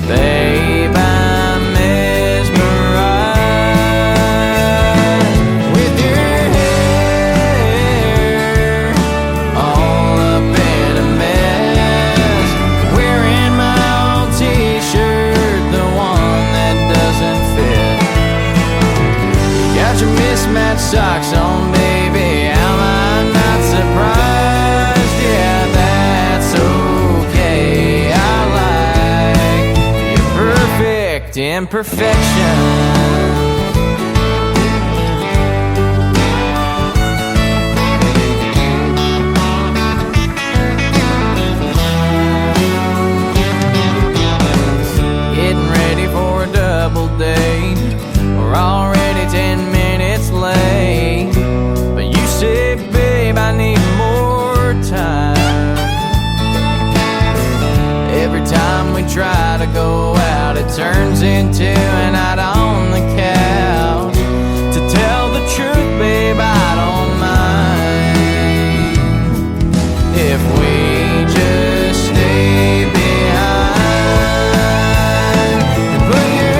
Babe, I'm mesmerized with your hair all up in a mess, wearing my old t-shirt, the one that doesn't fit. You got your mismatched socks on, baby, am I not surprised? Yeah, that's okay, I like your perfect imperfection. Getting ready for a double date, we're already 10 minutes late, but you say, babe, I need more time. Every time we try to go out, it turns into a night on the couch. To tell the truth, babe, I don't mind if we just stay behind and put your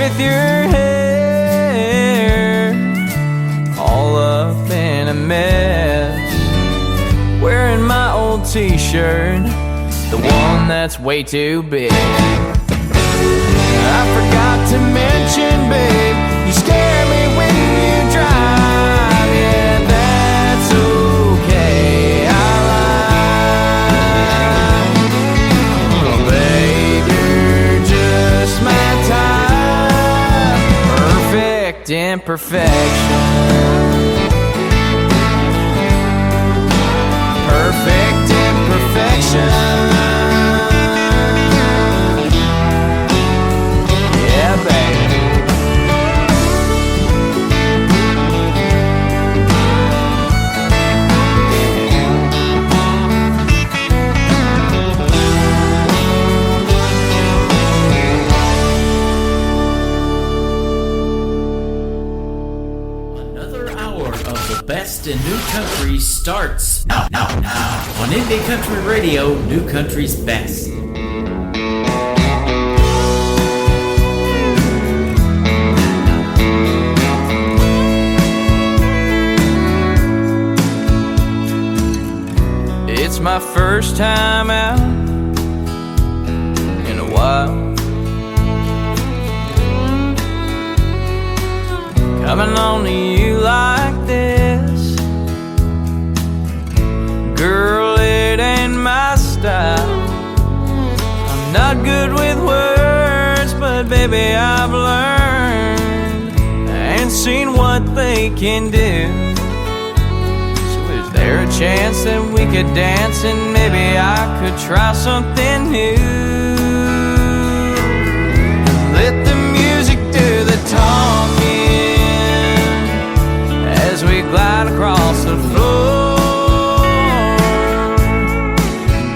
with your hair all up in a mess, wearing my old t-shirt, the one that's way too big. I forgot to mention, babe, you scare me when you drive. Yeah, that's okay, I lied. Oh, babe, you're just my type, perfect imperfection, perfect imperfection. Yeah, baby. Another hour of the best in new country starts now on Indie Country Radio, New Country's best. It's my first time out in a while, coming on to you like this. Girl, it ain't my style. I'm not good with words, but baby, I've learned and seen what they can do. Is there a chance that we could dance and maybe I could try something new? Let the music do the talking as we glide across the floor.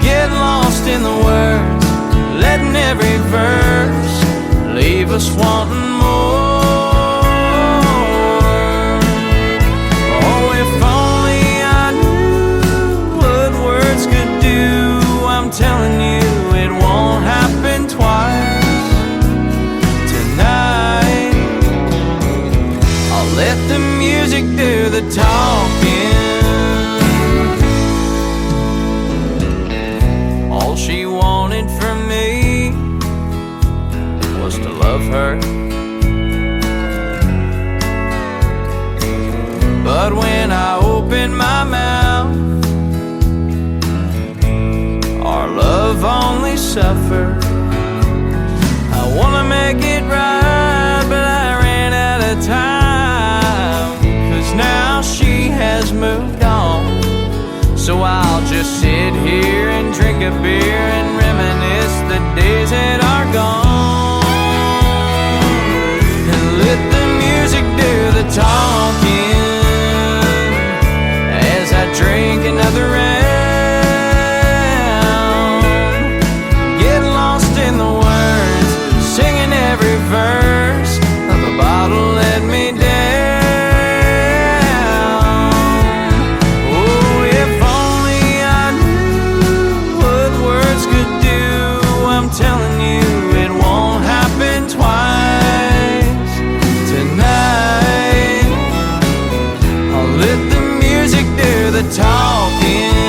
Get lost in the words, letting every verse leave us wanting more. Oh, if only I knew what words could do. I'm telling you, it won't happen twice tonight. I'll let the music do the talking. All she wanted from me was to love her, but when I open my mouth, our love only suffered. I wanna make it right, but I ran out of time, 'cause now she has moved on. So I'll just sit here and drink a beer and reminisce the days that are gone, and let the music do the talking as I drink another round. Get lost in the words, singing every verse of a bottle let me down. Oh, if only I knew what words could do. I'm telling you, it won't happen twice tonight. I'll let the music do the talking.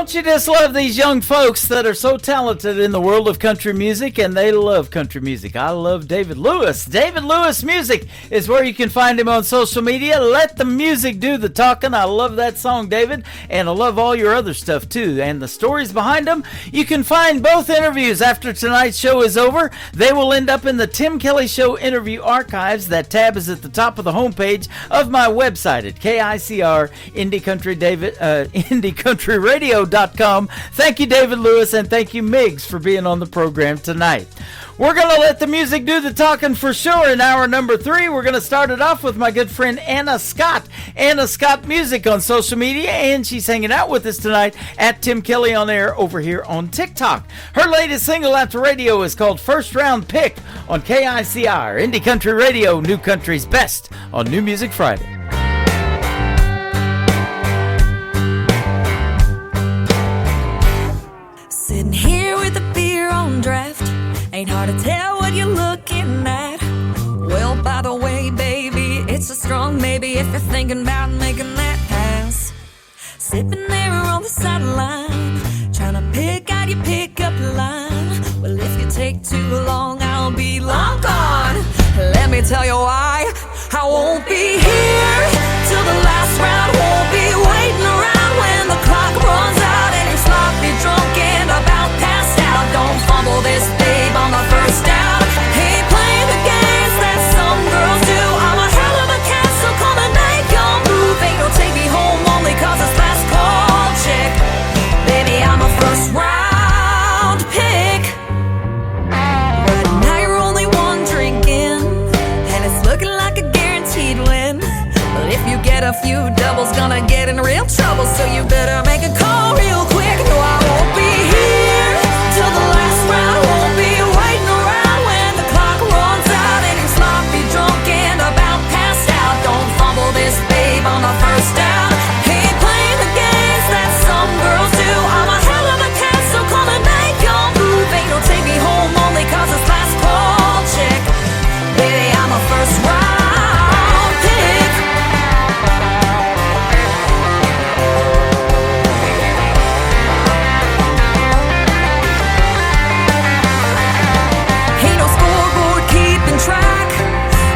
Don't you just love these young folks that are so talented in the world of country music, and they love country music? I love David Lewis. David Lewis Music is where you can find him on social media. Let the music do the talking. I love that song, David, and I love all your other stuff too, and the stories behind them. You can find both interviews after tonight's show is over. They will end up in the Tim Kelly Show interview archives. That tab is at the top of the homepage of my website at KICR IndieCountryRadio.com. Thank you, David Lewis, and thank you, Miggs, for being on the program tonight. We're going to let the music do the talking for sure in hour number 3. We're going to start it off with my good friend Anna Scott. Anna Scott Music on social media, and she's hanging out with us tonight at Tim Kelly on Air over here on TikTok. Her latest single at the radio is called First Round Pick on KICR, Indie Country Radio, New Country's Best on New Music Friday. Sitting here with a beer on draft, ain't hard to tell what you're looking at. Well, by the way, baby, it's a strong maybe if you're thinking about making that pass. Sipping there on the sideline, trying to pick out your pickup line. Well, if you take too long, I'll be long gone. Let me tell you why. I won't be here till the last round. Won't be waiting around when the clock runs out and you're sloppy drunk and about passed out. Don't fumble this, babe, on the first down. Ain't playing the games that some girls do. I'm a hell of a cat, so come and make your move. Ain't no take me home only cause it's last call chick. Baby, I'm a first round pick. Right now you're only one drink in, and it's looking like a guaranteed win. But if you get a few doubles, gonna get in real trouble, so you better make a call real quick. No, I won't be here till the last round. Won't be waiting around when the clock runs out and you're sloppy drunk and about passed out. Don't fumble this, babe, on the first down. Ain't playing the games that some girls do. I'm a hell of a cat, so come and make your move. Ain't no take me home only cause it's last call chick. Baby, I'm a first round pick. Ain't no scoreboard keeping track,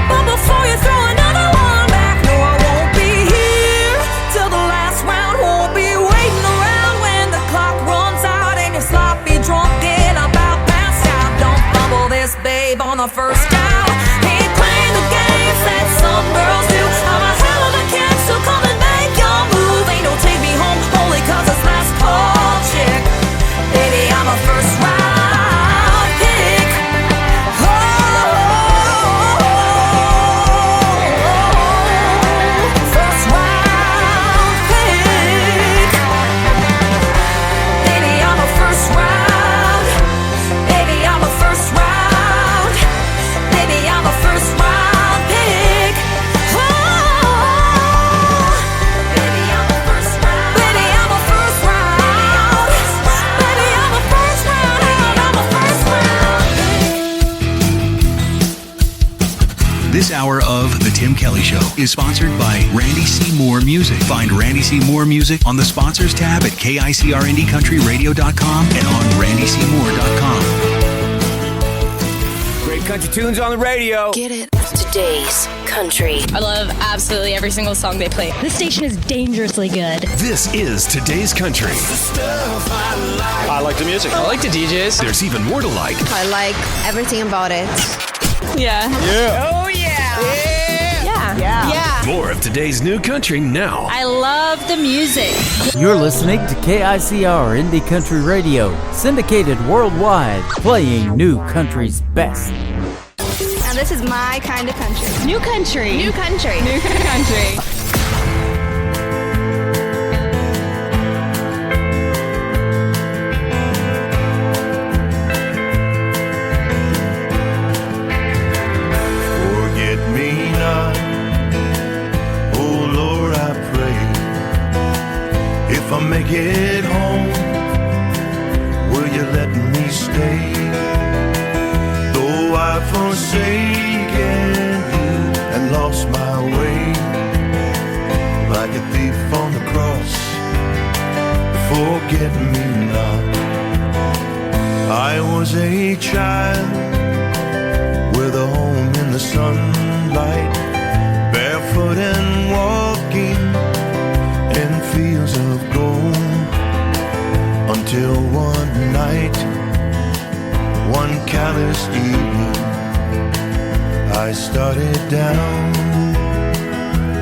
but before you throw another one back, no, I won't be here till the last round. Won't be waiting around when the clock runs out and you're sloppy drunk and about passed out. Don't fumble this, babe, on the first down. Ain't playing the games that some girls do. I'm a hell of a cat, so come and make your move. Ain't no take me home only cause it's last call chick. Baby, I'm a first round pick. Oh, first round pick. Baby, I'm a first round. Baby, I'm a first round. Baby, I'm a first round pick. Oh, baby, I'm a first round. Baby, I'm a first round. Baby, I'm a first round. I'm a first round pick. This hour of The Tim Kelly Show is sponsored by Randy C. Moore Music. Find Randy C. Moore Music on the Sponsors tab at KICRIndieCountryRadio.com and on RandyCMoore.com. Great country tunes on the radio. Get it. Today's country. I love absolutely every single song they play. This station is dangerously good. This is Today's Country. I like the music. I like the DJs. There's even more to like. I like everything about it. Yeah. Yeah. Oh, yeah. Yeah. More of today's new country now. I love the music. You're listening to KICR Indie Country Radio, syndicated worldwide, playing New Country's best. Now this is my kind of country. New country. New country. New country. Forget me not, oh Lord, I pray. If I make it home, will you let me stay? Though I've forsaken you and lost my way, forget-me-not. I was a child with a home in the sunlight, barefoot and walking in fields of gold, until one night, one callous evening, I started down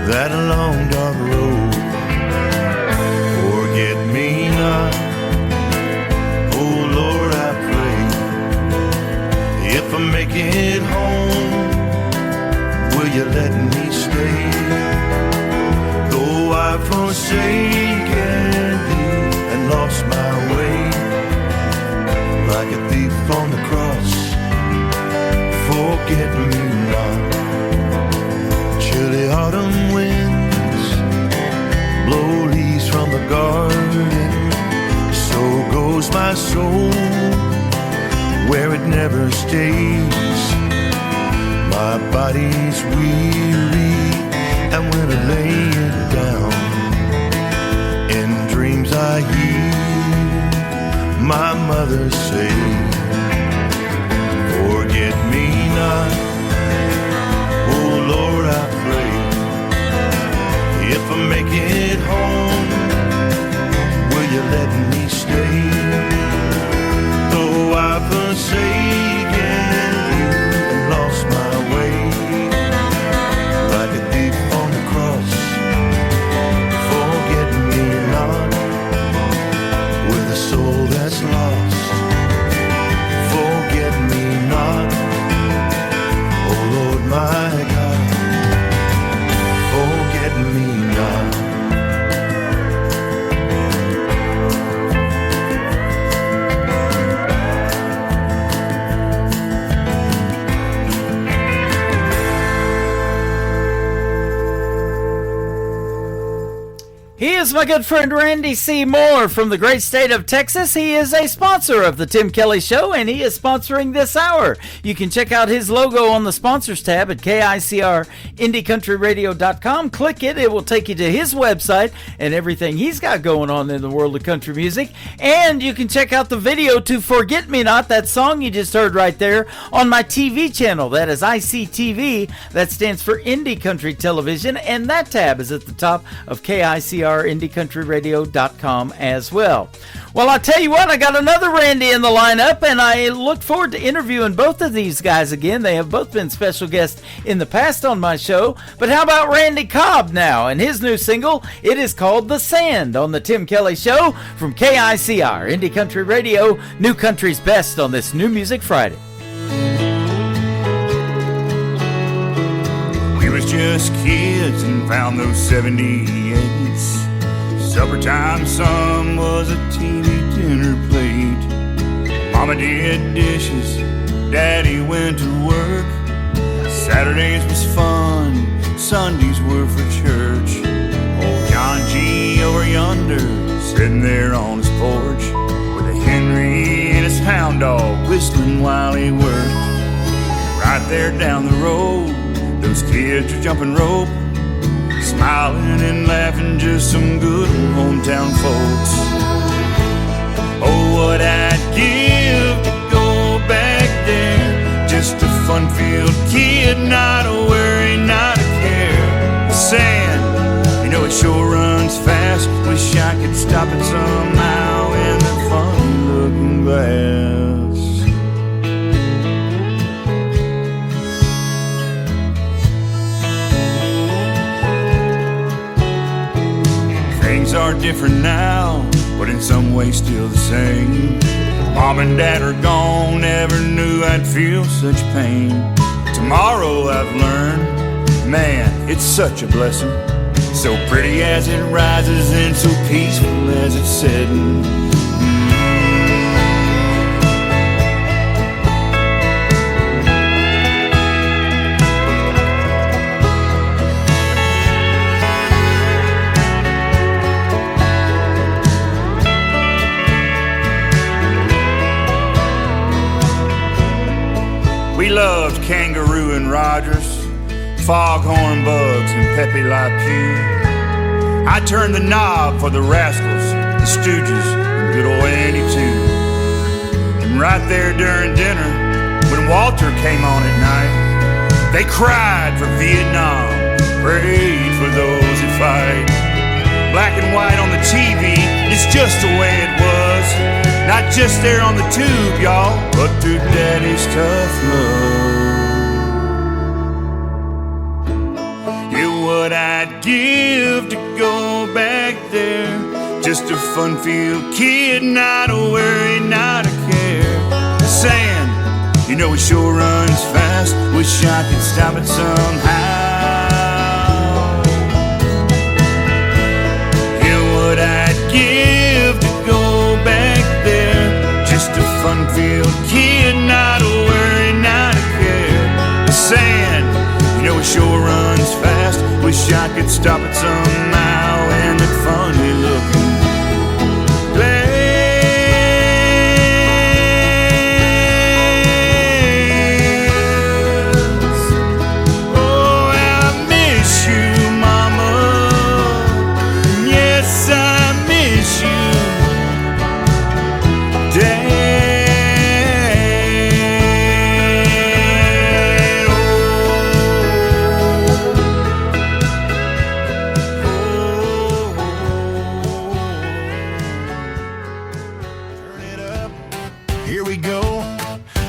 that long dark road. Forget me not, oh Lord, I pray. If I make it home, will you let me stay? Though I've forsaken thee and lost my way, like a thief on the cross, forget me not. Chilly autumn winds blow leaves from the garden, so goes my soul where it never stays. My body's weary, and when I lay it down, in dreams I hear my mother say, forget me not, oh Lord, I pray. If I make it home, will you let me stay? Though I've forsaken you and lost my way, like a thief on the cross, forget me not. With a soul that's lost, forget me not. Oh Lord my God, forget me not. He is my good friend Randy C. Moore from the great state of Texas. He is a sponsor of the Tim Kelly Show, and he is sponsoring this hour. You can check out his logo on the sponsors tab at KICRIndieCountryRadio.com. Click it. It will take you to his website and everything he's got going on in the world of country music. And you can check out the video to Forget Me Not, that song you just heard right there, on my TV channel. That is ICTV. That stands for Indie Country Television, and that tab is at the top of KICRIndieCountryRadio.com as well. Well, I tell you what, I got another Randy in the lineup, and I look forward to interviewing both of these guys again. They have both been special guests in the past on my show. But how about Randy Cobb now and his new single? It is called The Sand on the Tim Kelly Show from KICR, Indie Country Radio, New Country's Best on this New Music Friday. We was just kids and found those 78s. Suppertime sun was a TV dinner plate. Mama did dishes, Daddy went to work. Saturdays was fun, Sundays were for church. Old John G. over yonder, sitting there on his porch, with a Henry and his hound dog whistling while he worked. Right there down the road, those kids are jumping rope, smiling and laughing, just some good hometown folks. Oh, what I'd give to go back there, just a fun-filled kid, not a worry, not a care. The sand, you know it sure runs fast. Wish I could stop it somehow in the fun-looking glass. Things are different now, but in some ways still the same. Mom and Dad are gone, never knew I'd feel such pain. Tomorrow I've learned, man, it's such a blessing. So pretty as it rises and so peaceful as it's setting. We loved Kangaroo and Rogers, Foghorn Bugs and Pepe Le Pew. I turned the knob for the Rascals, the Stooges, and good old Andy too. And right there during dinner, when Walter came on at night, they cried for Vietnam, prayed for those that fight. Black and white on the TV, it's just the way it was. Not just there on the tube, y'all, but through Daddy's tough love. Yeah, what I'd give to go back there. Just a fun-filled kid, not a worry, not a care. Saying, you know it sure runs fast, wish I could stop it somehow. What I'd give to go back there. Just a fun-filled kid, not a worry, not a care. Saying, you know it sure runs fast, wish I could stop it somehow. And that funny looking place. Oh, I miss you, Mama. Yes, I miss you, Dad. Turn it up. Here we go.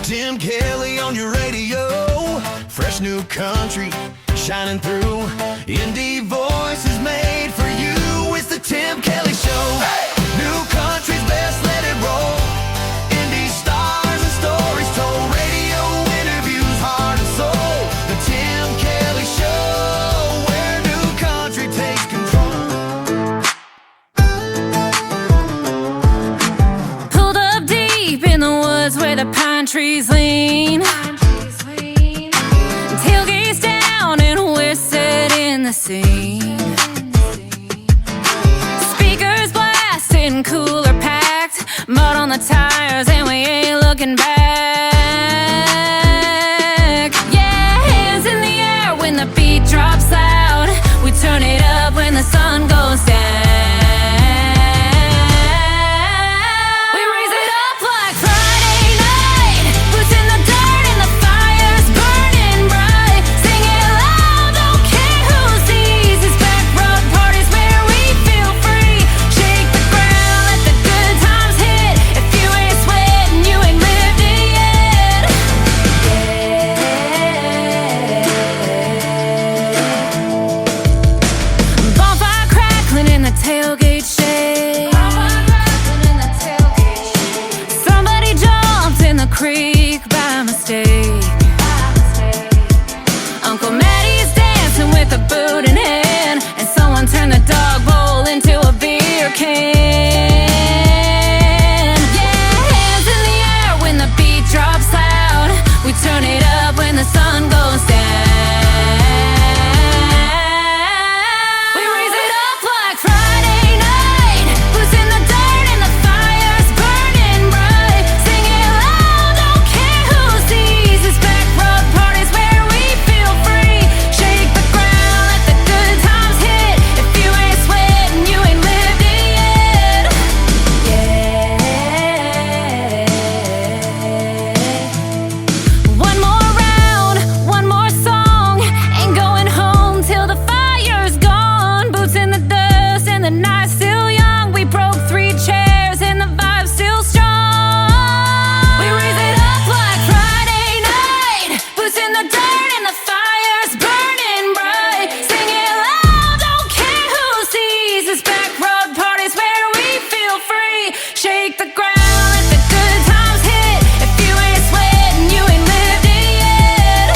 Tim Kelly on your radio. Fresh new country shining through. Indie voices made for you. It's the Tim Kelly Show. Hey! New country's best, let it roll. Indie stars and stories told. Radio interviews, heart and soul. The Tim Kelly Show, where new country takes control. Pulled up deep in the woods where the pine trees lean. Tailgates down and we're set in the scene. Speakers blasting, cooler packed, mud on the tires and we ain't looking back. Yeah, hands in the air when the beat drops loud. We turn it up when the sun goes down. We raise it up like Friday night. Boots in the dirt and the fire's burning bright. Sing it loud, don't care who sees. These back road parties where we feel free. Shake the ground, let the good times hit. If you ain't sweating, you ain't lived it yet. Bonfire crackling in the tailgate shade. Somebody jumped in the creek by mistake. Uncle Maddie's dancing with a boot in hand, and someone turned the dog bowl into a beer can. Yeah, hands in the air when the beat drops loud. We turn it up when the sun goes down. We raise it up like Friday night. Boots in the dirt and the fire's burning bright. Sing it loud, don't care who sees. These back road parties where we feel free. Shake the ground, let the good times hit. If you ain't sweating, you ain't lived it yet. One more round, one more song. Ain't going home till the fire's gone. Boots in the dust and the night's still young. We broke 3 chairs and the vibe's still strong. We raise it up like Friday night. Boots in the dirt and the fire's burning bright. Sing it loud, don't care who sees. This back road parties where we feel free. Shake the ground, let the good times hit. If you ain't sweating, you ain't lived it yet.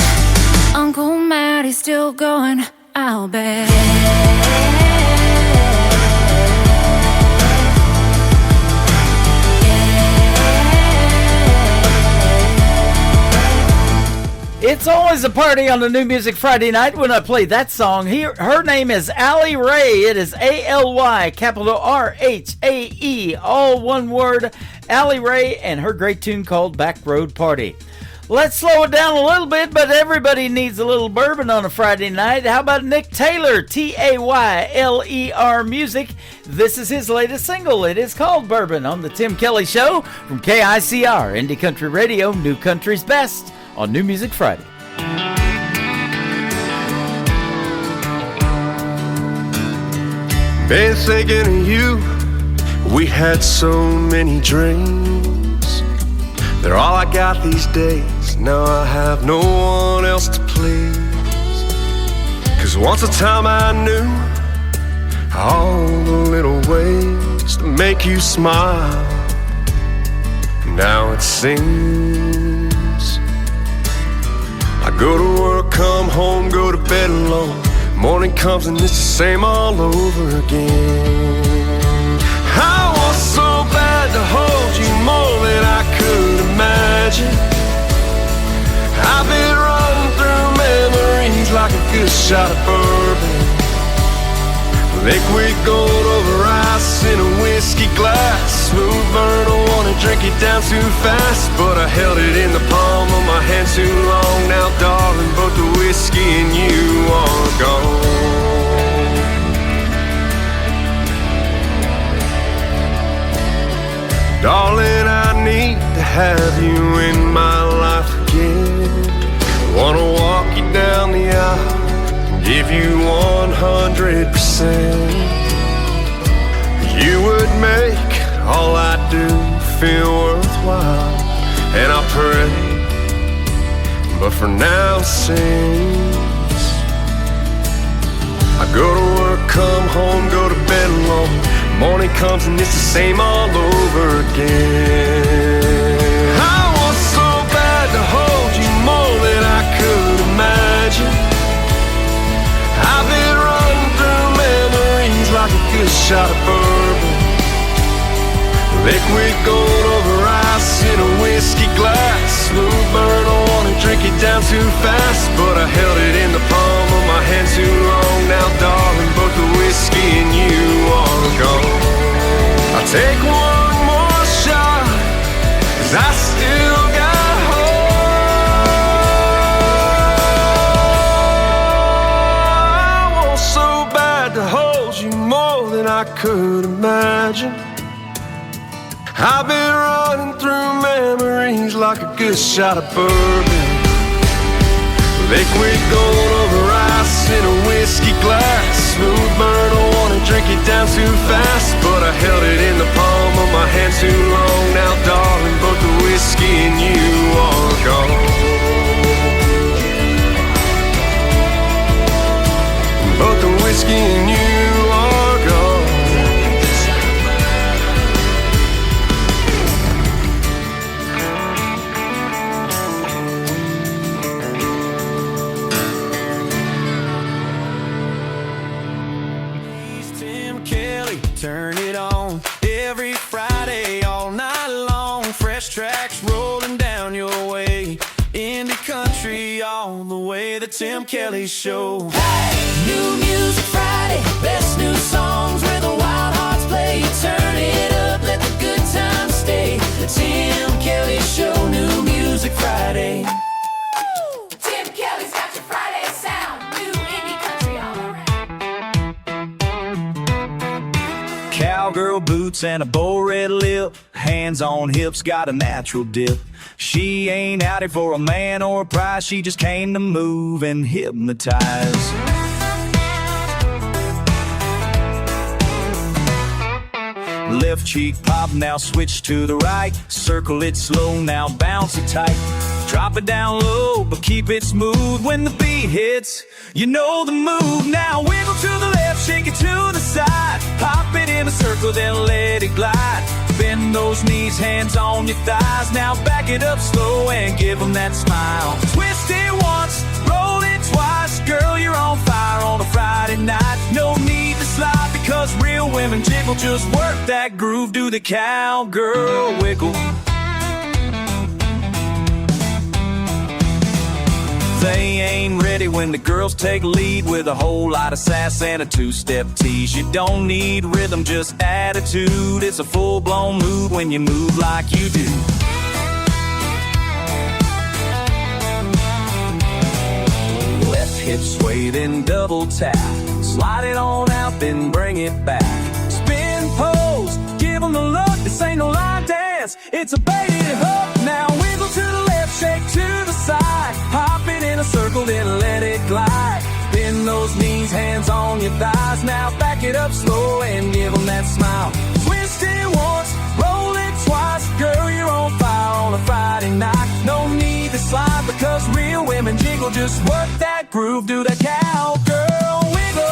Uncle Maddie's still going, I'll bet. It's always a party on the New Music Friday night when I play that song. Her name is Allie Rae. It is A-L-Y, capital R-H-A-E, all one word. Allie Rae and her great tune called Back Road Party. Let's slow it down a little bit, but everybody needs a little bourbon on a Friday night. How about Nick Taylor, Tayler Music? This is his latest single. It is called Bourbon on the Tim Kelly Show from KICR, Indie Country Radio, New Country's Best on New Music Friday. Been thinking of you. We had so many dreams. They're all I got these days. Now I have no one else to please. 'Cause once a time I knew all the little ways to make you smile. Now it seems I go to work, come home, go to bed alone. Morning comes and it's the same all over again. I want so bad to hold you more than I could imagine. I've been running through memories like a good shot of bourbon. Liquid gold over ice in a whiskey glass. Smooth burn, I wanna drink it down too fast, but I held it in the palm of my hand too long. Now darling, both the whiskey and you are gone. Darling, I need to have you in my life again. I wanna walk you down the aisle, give you 100%. You would make all I do feel worthwhile, and I pray, but for now since I go to work, come home, go to bed alone. Morning comes and it's the same all over again. I want so bad to hold you more than I could imagine. I've been running through memories like a good shot of bourbon. Liquid gold over ice in a whiskey glass. Smooth burn, I wanna drink it down too fast, but I held it in the palm of my hand too long. Now darling, both the whiskey and you are gone. I'll take one more shot, 'cause I still got hope. I want so bad to hold you more than I could imagine. I've been running through memories like a good shot of bourbon. Liquid gold over ice in a whiskey glass. Smooth burn, I wanna drink it down too fast, but I held it in the palm of my hand too long. Now darling, both the whiskey and you are gone. Both the whiskey and you are gone. Turn it on every Friday, all night long. Fresh tracks rolling down your way. Indie country all the way. The Tim Kelly Show. Hey! New Music Friday, best new songs where the wild hearts play. You turn it up, let the good times stay. The Tim Kelly Show, New Music Friday. Tim Kelly's got your Friday sound. New indie country all around. Cowgirl boots and a bow red lip, hands on hips, got a natural dip. She ain't out here for a man or a prize, she just came to move and hypnotize. Left cheek pop, now switch to the right. Circle it slow, now bounce it tight. Drop it down low, but keep it smooth. When the beat hits, you know the move. Now wiggle to the left, shake it to the side. Pop it in a circle, then let it glide. Bend those knees, hands on your thighs. Now back it up slow and give them that smile. Twist it once, roll it twice. Girl, you're on fire on a Friday night. No need to slide, because real women jiggle. Just work that groove, do the cowgirl wiggle. They ain't ready when the girls take lead with a whole lot of sass and a two-step tease. You don't need rhythm, just attitude. It's a full-blown mood when you move like you do. hips, sway, then double tap. Slide it on out, then bring it back. Spin, pose, give them the look. This ain't no line dance, it's a baited hook. Now wiggle to the left, shake to the side. Hop it in a circle, then let it glide. Bend those knees, hands on your thighs. Now back it up slow and give them that smile. Twist it once, roll it twice. Girl, you're on fire on a Friday night. No need to slide because real women jiggle. Just work that groove, do that cowgirl wiggle.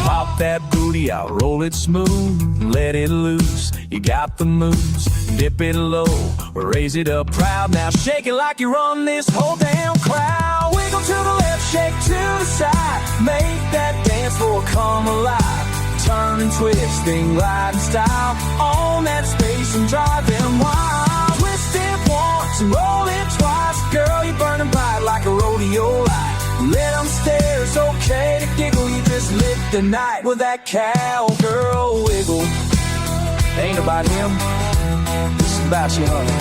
Pop that booty out, roll it smooth, let it loose. You got the moves, dip it low, raise it up proud. Now shake it like you run this whole damn crowd. Wiggle to the left, shake to the side. Make that dance floor come alive. Turn and twist, then glide in style. On that space and drive them wild. Twist it once and roll it twice. Girl, you're burning bright like a rodeo light. Let them stare, it's okay to giggle. You just lit the night with that cowgirl wiggle. Ain't about him, this is about you, honey.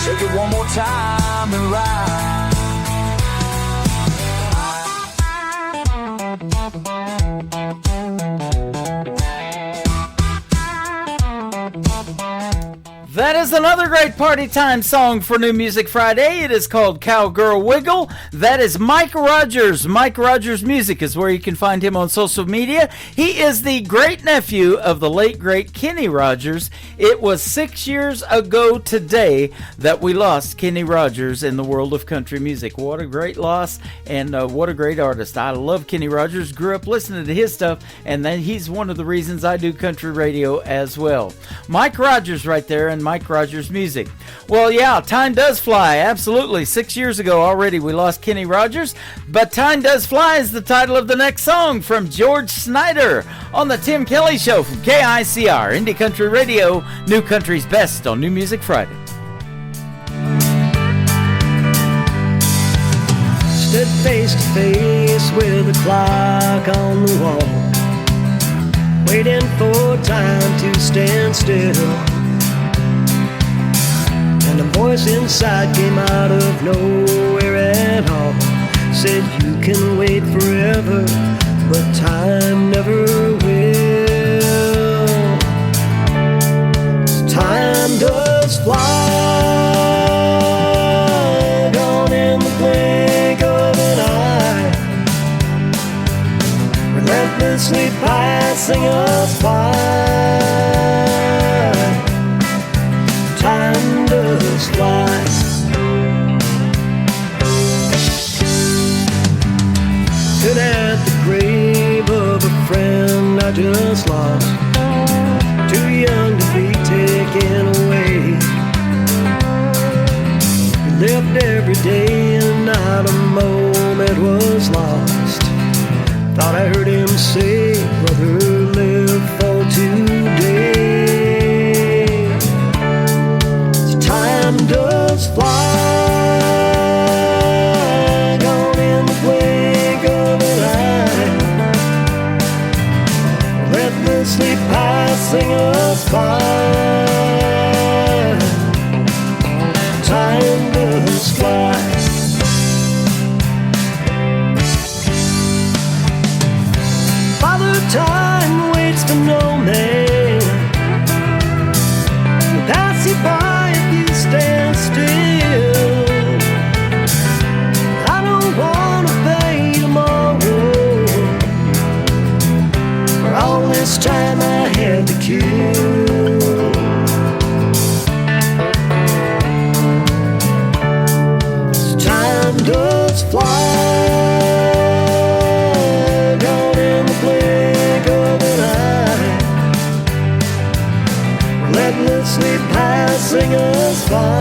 Shake it one more time and ride. That is another great party time song for New Music Friday. It is called Cowgirl Wiggle. That is Mike Rogers. Mike Rogers Music is where you can find him on social media. He is the great nephew of the late, great Kenny Rogers. It was 6 years ago today that we lost Kenny Rogers in the world of country music. What a great loss, and what a great artist. I love Kenny Rogers. Grew up listening to his stuff, and then he's one of the reasons I do country radio as well. Mike Rogers right there, and Mike Rogers Music. Well, yeah, time does fly. Absolutely. 6 years ago already we lost Kenny Rogers, but Time Does Fly is the title of the next song from George Snyder on the Tim Kelly Show from KICR, Indie Country Radio, New Country's Best on New Music Friday. Stood face to face with a clock on the wall, waiting for time to stand still. And a voice inside came out of nowhere at all. Said you can wait forever, but time never will. Time does fly, gone in the blink of an eye, relentlessly passing us by. Time does fly. Stood at the grave of a friend I just lost, too young to be taken away. He lived every day and not a moment was lost. Thought I heard him say, brother, live for today. Time does fly, gone in the blink of an eye, relentlessly passing us by. Time does fly. Father Time waits for no man to pass you by. Stand still. I don't wanna pay tomorrow for all this time I had to kill. Time does fly, gone in the blink of an eye, relentlessly passing us by.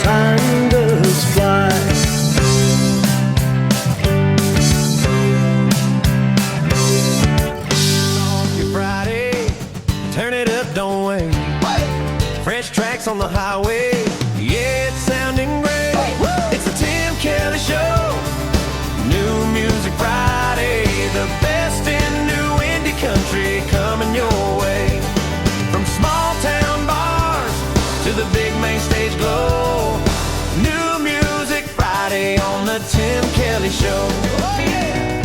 Time does fly. Friday, turn it up, don't wait. Fresh tracks on the highway, yeah, it's sounding great. It's the Tim Kelly Show, New Music Friday, the best. The Tim Kelly Show. Oh, yeah.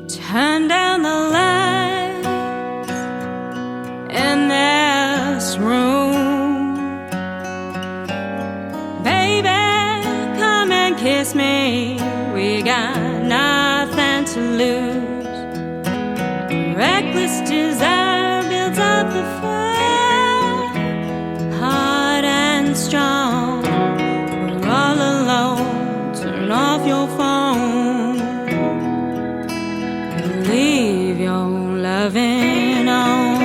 Turn down the lights in this room. Baby, come and kiss me. We got nothing to lose. Reckless desire builds up the fire, hard and strong. We're all alone. Turn off your phone. Leave your loving on.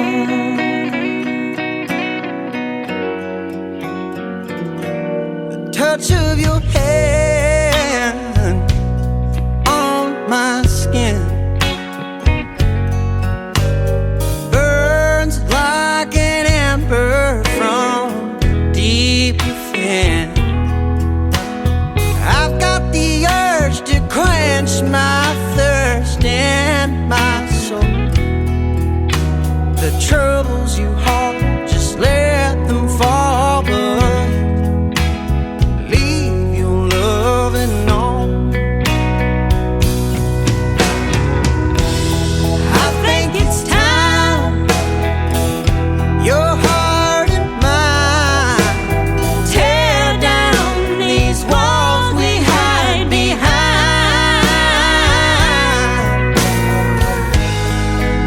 The touch of your hand on my skin burns like an ember from deep within. I've got the urge to quench my thirst and my soul. The troubles you hold, just let them fall, but leave your loving on. I think it's time your heart and mine tear down these walls we hide behind.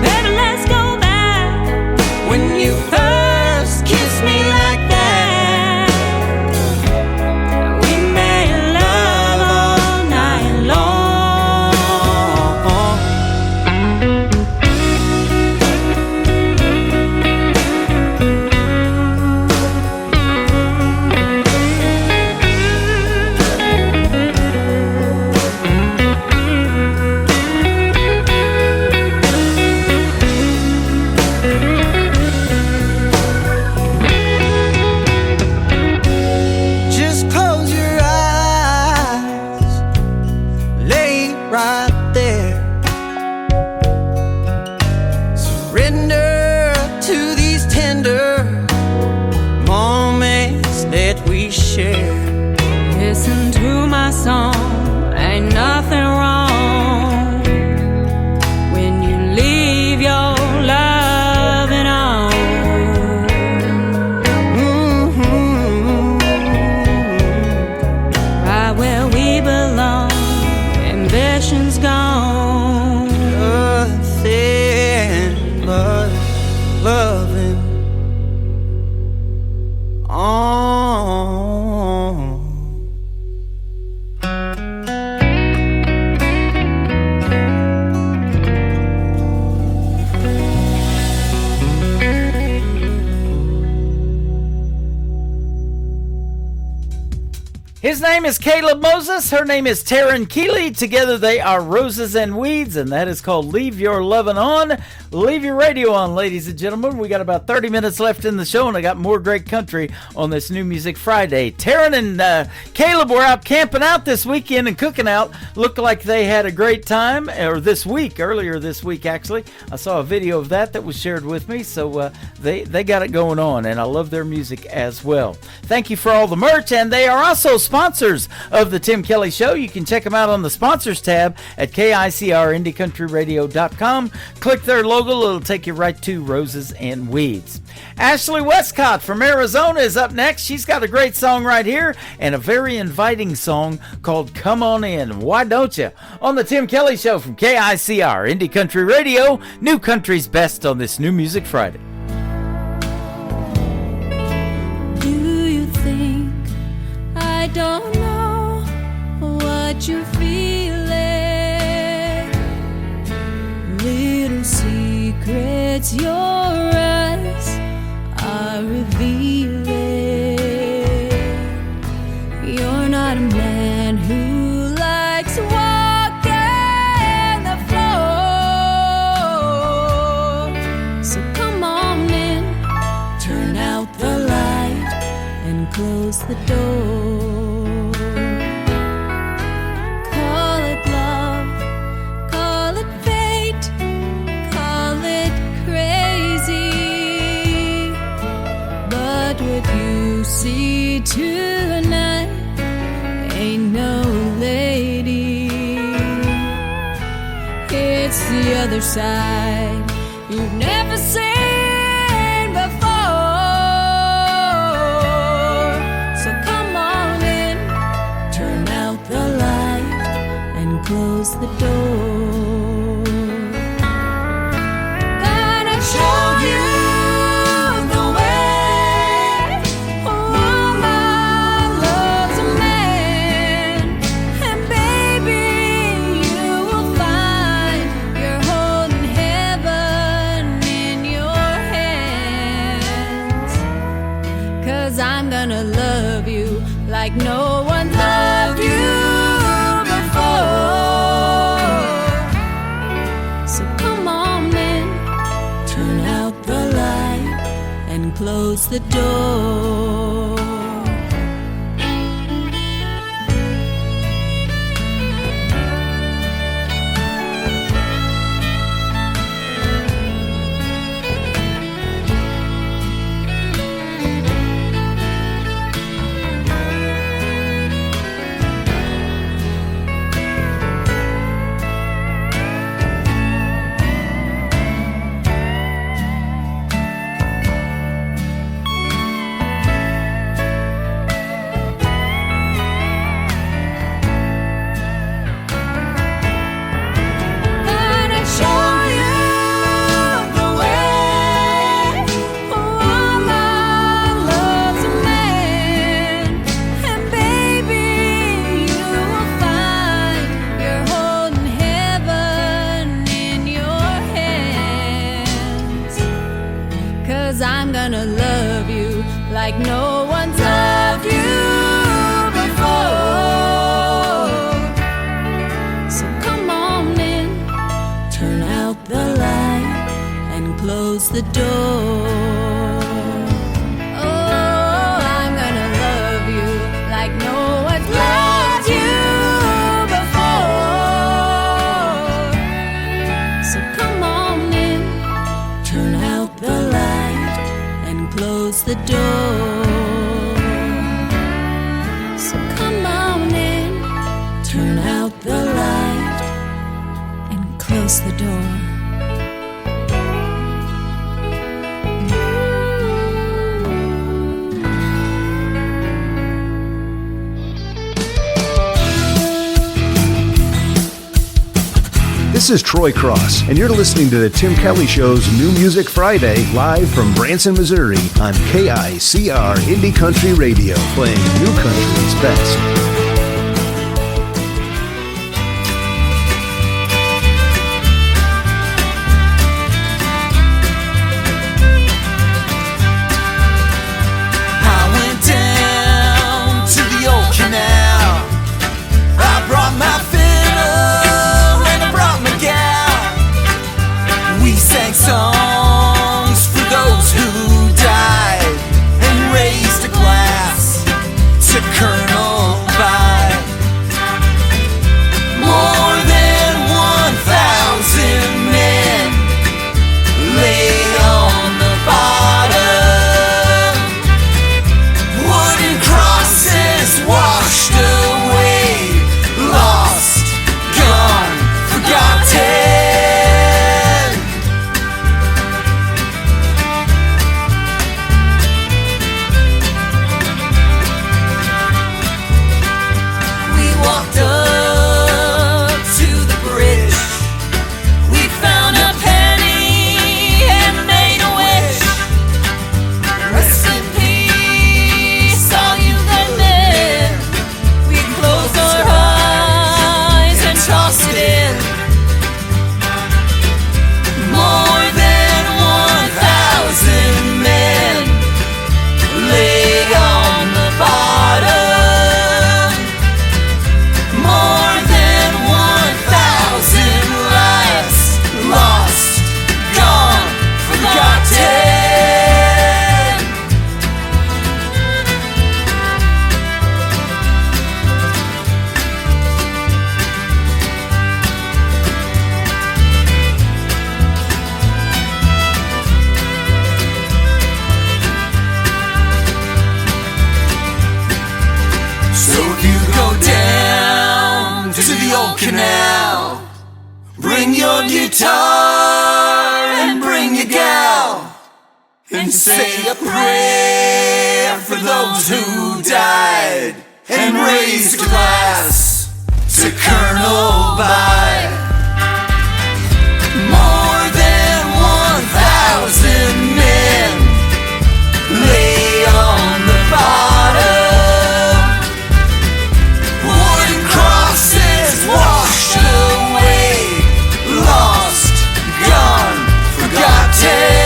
Baby, let's go back When you first kissed me like that, we made love all night long. just close your eyes, lay right there. Surrender to these tender moments that we share. Listen to my song, ain't nothing wrong when you leave your loving on. Right where we belong, ambition's gone. Nothing but loving on. His name is Caleb Moses. Her name is Taryn Keeley. Together they are Roses and Weeds, and that is called Leave Your Lovin' On. Leave your radio on, ladies and gentlemen. We got about 30 minutes left in the show, and I got more great country on this New Music Friday. Taryn and Caleb were out camping out this weekend and cooking out. Looked like they had a great time, or earlier this week actually. I saw a video of that was shared with me, so they got it going on, and I love their music as well. Thank you for all the merch, and they are also sponsors of the Tim Kelly Show. You can check them out on the sponsors tab at KICRIndieCountryRadio.com. Click their logo, it'll take you right to Roses and Weeds. Ashley Westcott from Arizona is up next. She's got a great song right here and a very inviting song called Come On In. Why don't you? On the Tim Kelly Show from KICR Indie Country Radio, New Country's best on this New Music Friday. Do you think I don't know what you're feeling? Little secrets your eyes are revealing. You're not a man who likes walking the floor. So come on in, turn out the light and close the door. Call it love, call it fate, call it crazy. what you see tonight ain't no lady. It's the other side you've never seen before. So come on in, turn out the light and close the door. Gonna show you the way a woman loves a man. And baby, you will find you're holding heaven in your hands. 'Cause I'm gonna love you like no one loved you before. So come on in, turn out the light and close the door. Gonna show you the way a woman loves a man. And baby, you will find you're holding heaven in your hands. 'Cause I'm gonna love you like no one's loved you before. So come on in, turn out the light and close the door. Oh, I'm gonna love you like no one's loved you before. So come on in, turn out the light and close the door. So come on in, turn out the light and close the door. This is Troy Cross, and you're listening to the Tim Kelly Show's New Music Friday, live from Branson, Missouri, on KICR Indie Country Radio, playing new country's best. I went down to the old canal. I brought my fiddle and I brought my gal. We sang songs for those who died and raised a glass to Colonel Biden. canal. Bring your guitar and bring your gal, and say a prayer for those who died, and raise a glass to Colonel By. More than 1,000 men lay on the bottom, wooden crosses washed away, lost, gone, forgotten.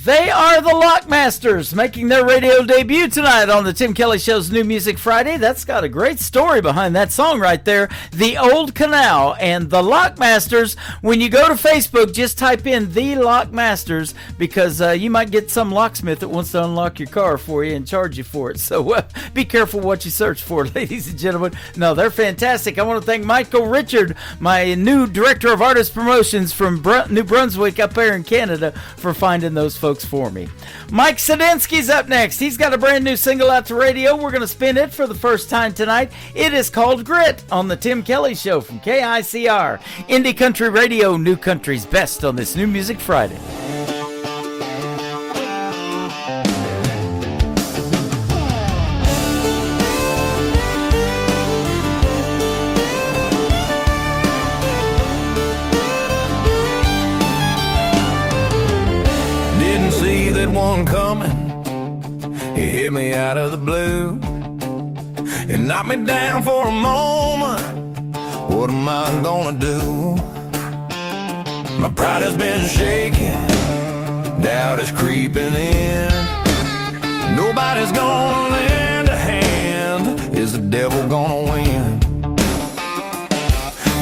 They are the Lockmasters, making their radio debut tonight on the Tim Kelly Show's New Music Friday. That's got a great story behind that song right there, The Old Canal. And the Lockmasters, when you go to Facebook, just type in The Lockmasters, because you might get some locksmith that wants to unlock your car for you and charge you for it. So be careful what you search for, ladies and gentlemen. No, they're fantastic. I want to thank Michael Richard, my new Director of Artist Promotions from New Brunswick up there in Canada, for finding those folks for me. Mike Sadinsky's up next. He's got a brand new single out to radio. We're going to spin it for the first time tonight. It is called Grit on the Tim Kelly Show from KICR. Indie Country Radio, New Country's best on this New Music Friday. One coming, he hit me out of the blue and knocked me down for a moment. What am I gonna do? My pride has been shaken, doubt is creeping in. Nobody's gonna lend a hand. Is the devil gonna win?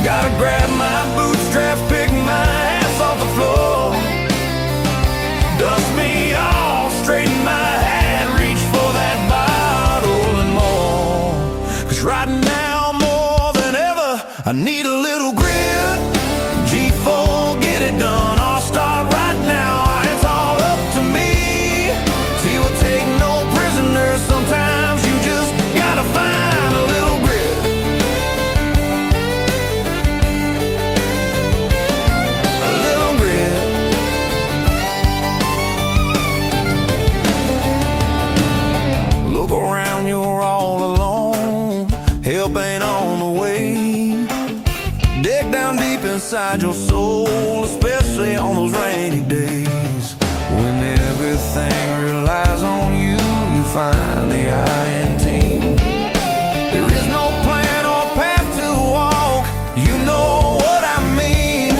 Gotta grab my bootstraps, pick my ass off the floor, dust me off, straighten my hat, reach for that bottle and more. 'Cause right now, more than ever, I need a little grit. G4, get it done, I'll start right now. It's all up to me. See, we'll take no prisoners. Sometimes you just gotta find a little grit. A little grit. Look around, you're all alone. Help ain't on the way. Dig down deep inside your soul, especially on those rainy days. When everything relies on you, you find the I in team. There is no plan or path to walk, you know what I mean.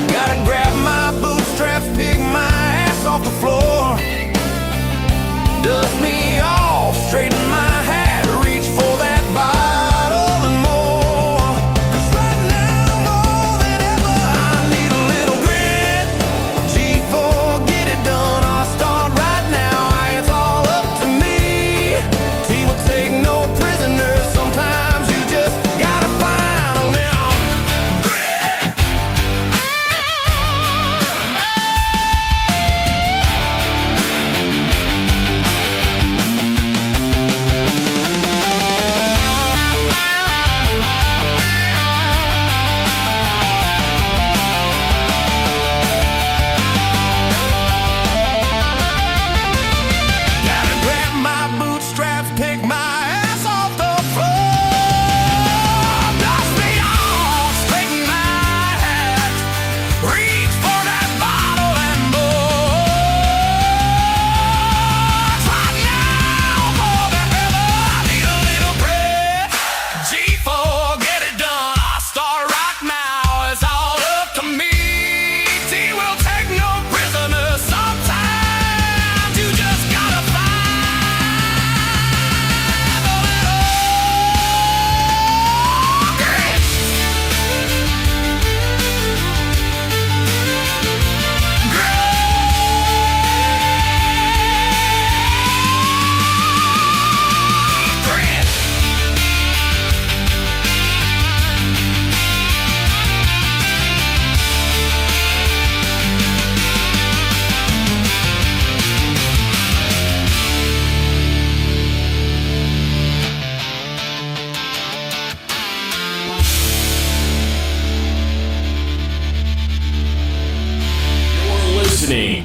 Gotta grab my bootstraps, pick my ass off the floor, dust me off, straighten my hat, reach for that bottle and more. 'Cause right now, more than ever, I need a little grit. G4, get it done, I'll start right now. It's all up to me. See what's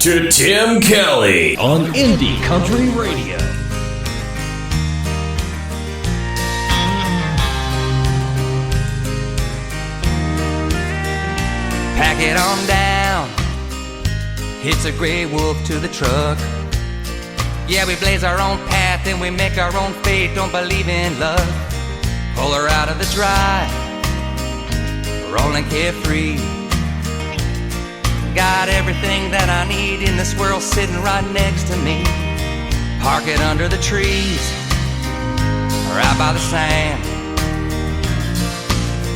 to Tim Kelly on Indie Country Radio. Pack it on down. It's a gray wolf to the truck. Yeah, we blaze our own path and we make our own fate. Don't believe in luck. Pull her out of the dry, rolling carefree. Got everything that I need in this world sitting right next to me. Park it under the trees, or out by the sand.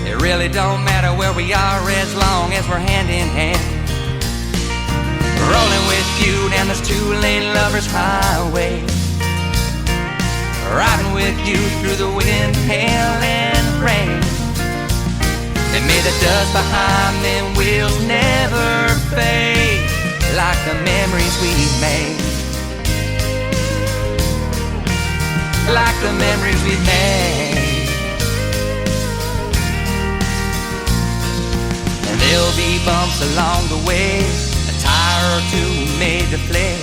It really don't matter where we are as long as we're hand in hand. Rolling with you down this two-lane lover's highway. Riding with you through the wind, hail, and rain. And may the dust behind them wheels never fade, like the memories we made. Like the memories we made. And there'll be bumps along the way, a tire or two made to play.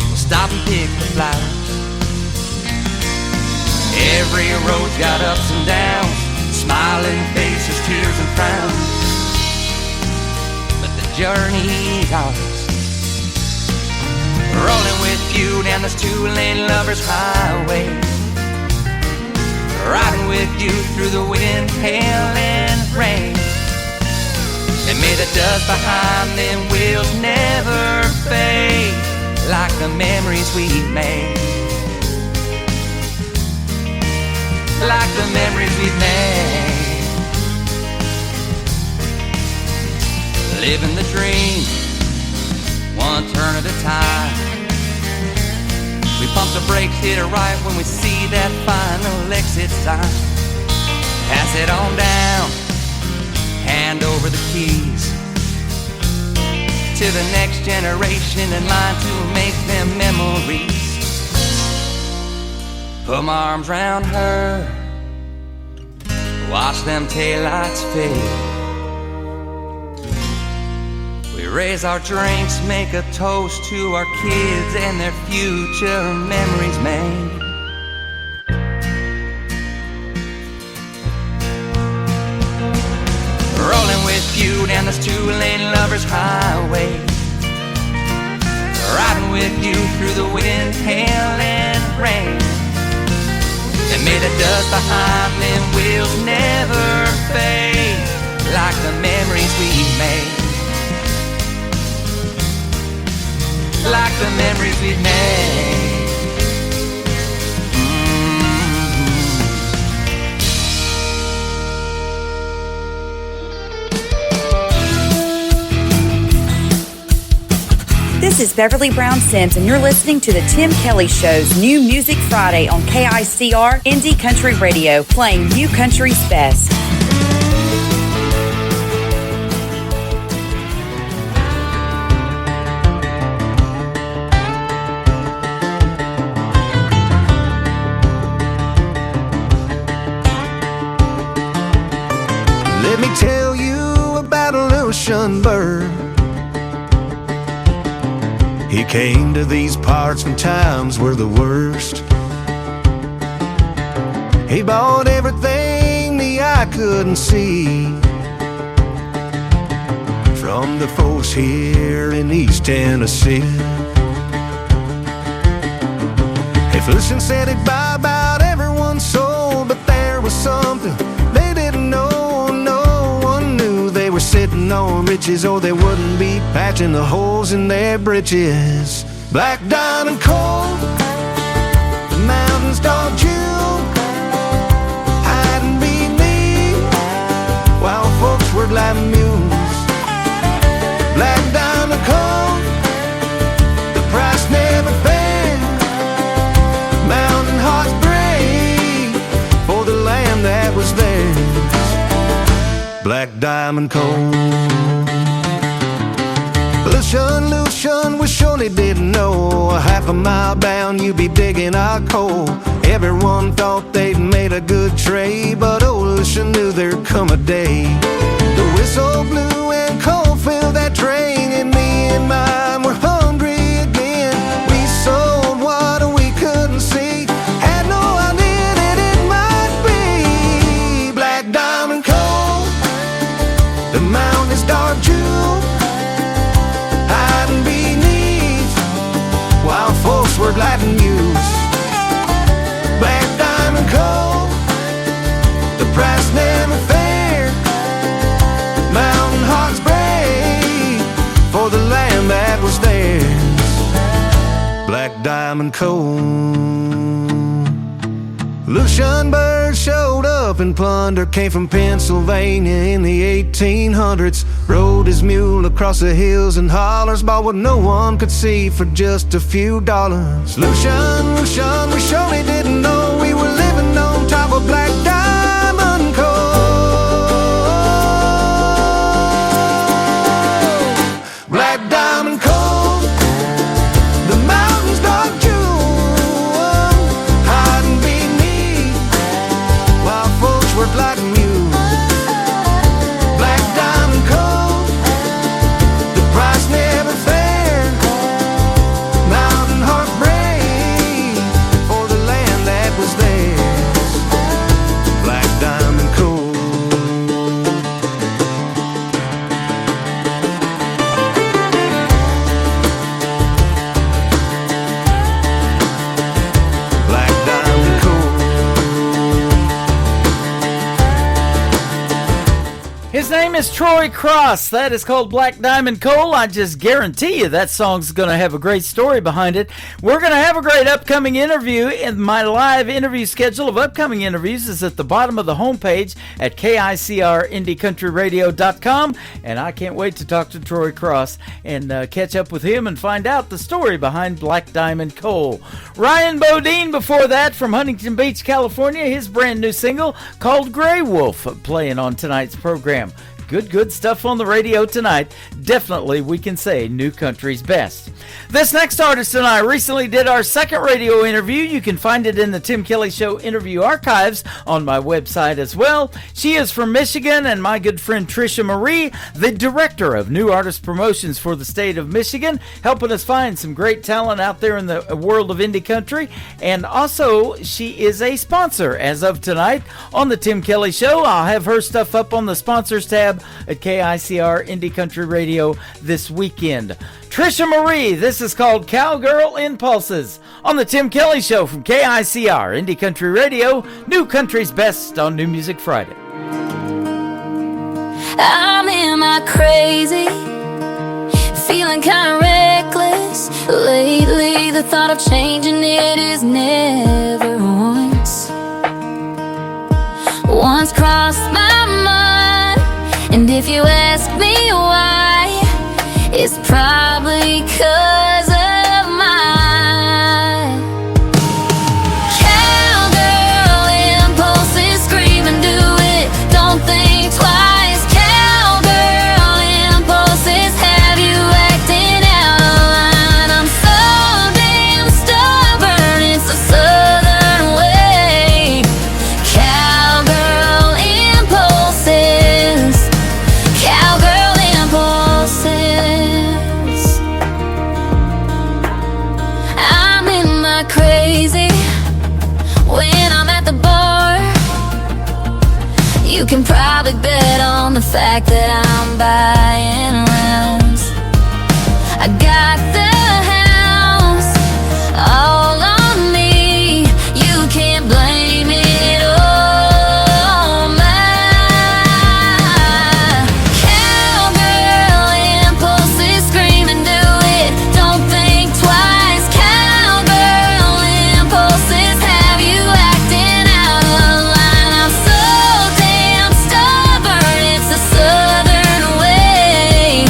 We'll stop and pick the flowers. Every road's got ups and downs, smiling faces, tears and frowns. But the journey's ours. Rolling with you down this two-lane lover's highway. Riding with you through the wind, hail, and rain. And may the dust behind them wheels never fade, like the memories we made. Like the memories we've made. Living the dream, one turn at a time. We pump the brakes, hit it right when we see that final exit sign. Pass it on down, hand over the keys to the next generation in line to make them memories. Put my arms around her, watch them taillights fade. We raise our drinks, make a toast to our kids and their future memories made. Rolling with you down this two-lane lover's highway. Riding with you through the wind, hail, and rain. And may the dust behind them wheels never fade, like the memories we made. Like the memories we've made. This is Beverly Brown Sims, and you're listening to the Tim Kelly Show's New Music Friday on KICR Indie Country Radio, playing New Country's best. Let me tell you about a little sunbird. He came to these parts when times were the worst. He bought everything the eye couldn't see from the folks here in East Tennessee. Hey, Flushing said he'd buy about everyone's soul, but there was something they didn't know. No one knew they were sitting on riches, or they wouldn't be patching the holes in their britches. Black diamond coal, the mountains dark jewel, hiding beneath while folks were like mules. Black diamond coal, the price never failed. Mountain hearts brave for the land that was theirs. Black diamond coal. Lucian, we surely didn't know. A half a mile down, you'd be digging our coal. Everyone thought they'd made a good trade, but old Lucian knew there'd come a day. The whistle blew and coal filled that train, and me and mine were hungry again. We sold what we couldn't see, had no idea that it might be black diamond coal. The mountain's dark jewel, hiding beneath, while folks were lighting use. Black diamond coal, the price never fair. Mountain hearts break for the land that was theirs. Black diamond coal. Lucian Bird showed up and plunder, came from Pennsylvania in the 1800s. Rode his mule across the hills and hollers, bought what no one could see for just a few dollars. Lucian, Lucian, we surely didn't know we were living on top of black diamond coal. Black diamond coal, the mountain's dark jewel, hiding beneath, while folks were lighting you. Black diamond coal, the price never fair. Mountain heart break for the land that was theirs. Black diamond coal. Black diamond coal. His name is Troy Cross. That is called Black Diamond Coal. I just guarantee you that song's going to have a great story behind it. We're going to have a great upcoming interview, and my live interview schedule of upcoming interviews is at the bottom of the homepage at KICRIndieCountryRadio.com, and I can't wait to talk to Troy Cross and catch up with him and find out the story behind Black Diamond Coal. Ryan Bodine before that from Huntington Beach, California, his brand new single called Grey Wolf playing on tonight's program. Good stuff on the radio tonight. Definitely, we can say new country's best. This next artist and I recently did our second radio interview. You can find it in the Tim Kelly Show interview archives on my website as well. She is from Michigan, and my good friend Trisha Marie, the director of new artist promotions for the state of Michigan, helping us find some great talent out there in the world of indie country. And also, she is a sponsor as of tonight on the Tim Kelly Show. I'll have her stuff up on the sponsors tab at KICR Indie Country Radio this weekend. Trisha Marie, this is called Cowgirl Impulses on the Tim Kelly Show from KICR Indie Country Radio, new country's best on New Music Friday. I'm in my crazy, feeling kinda reckless. Lately the thought of changing it is never once crossed my mind. And if you ask me why, it's probably 'cause of my cowgirl impulses. Scream and do it, don't think twice. Cowgirl impulses have you acting out of line. I'm so damn stubborn, it's a southern way. Cowgirl impulses, cowgirl impulses. I'm in my crazy when I'm at the bar. You can probably bet on the fact that I'm buying rounds. I got the house all on me. You can't blame it on my cowgirl impulses. Scream and do it, don't think twice. Cowgirl impulses have you acting out of line. I'm so damn stubborn, it's a southern way.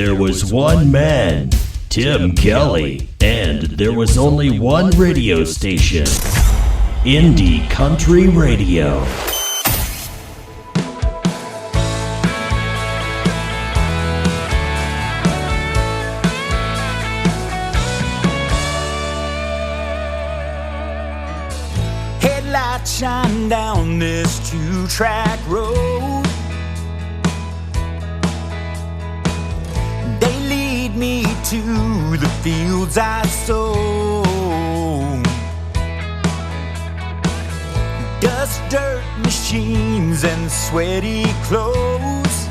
There was one man, Tim Kelly, and there was only one radio station, Indie Country Radio. Headlights shine down this 2-track road. They lead me to the fields I sown. Dust, dirt machines and sweaty clothes.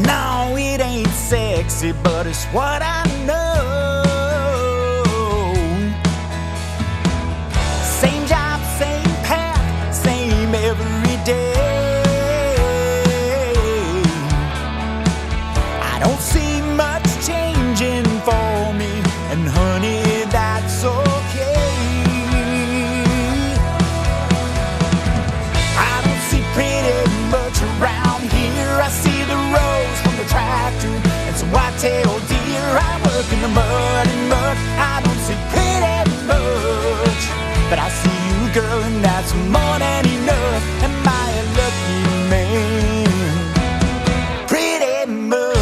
No, it ain't sexy, but it's what I know. Same job, same path, same every day. I don't see much changing for me, and honey, that's okay. I don't see pretty much around here. I see the rose from the tractor and some white-tailed deer. I work in the mud and mud. I don't see pretty much, but I see you, girl, and that's more than enough. Am I a lucky man? Pretty much,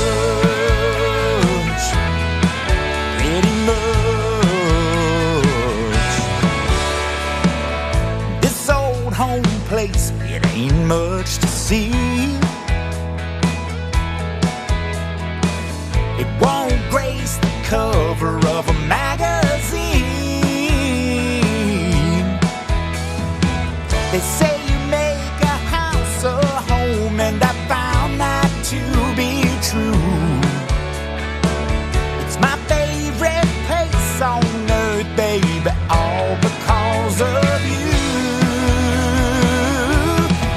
pretty much. This old home place, it ain't much to see. It won't grace the cover of a magazine. They say you make a house a home, and I found that to be true. It's my favorite place on earth, baby, all because of you.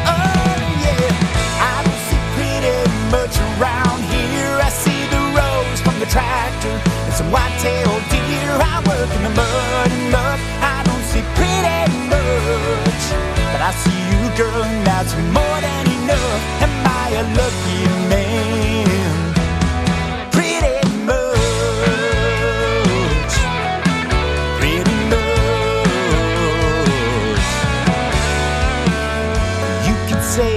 Oh yeah, I don't see pretty much around here. I see the rose from the tractor and some white-tailed deer. I work in the mud and mud. I don't see pretty much, but I see you, girl, and that's more than enough. Am I a lucky man? Pretty much, pretty much. You can say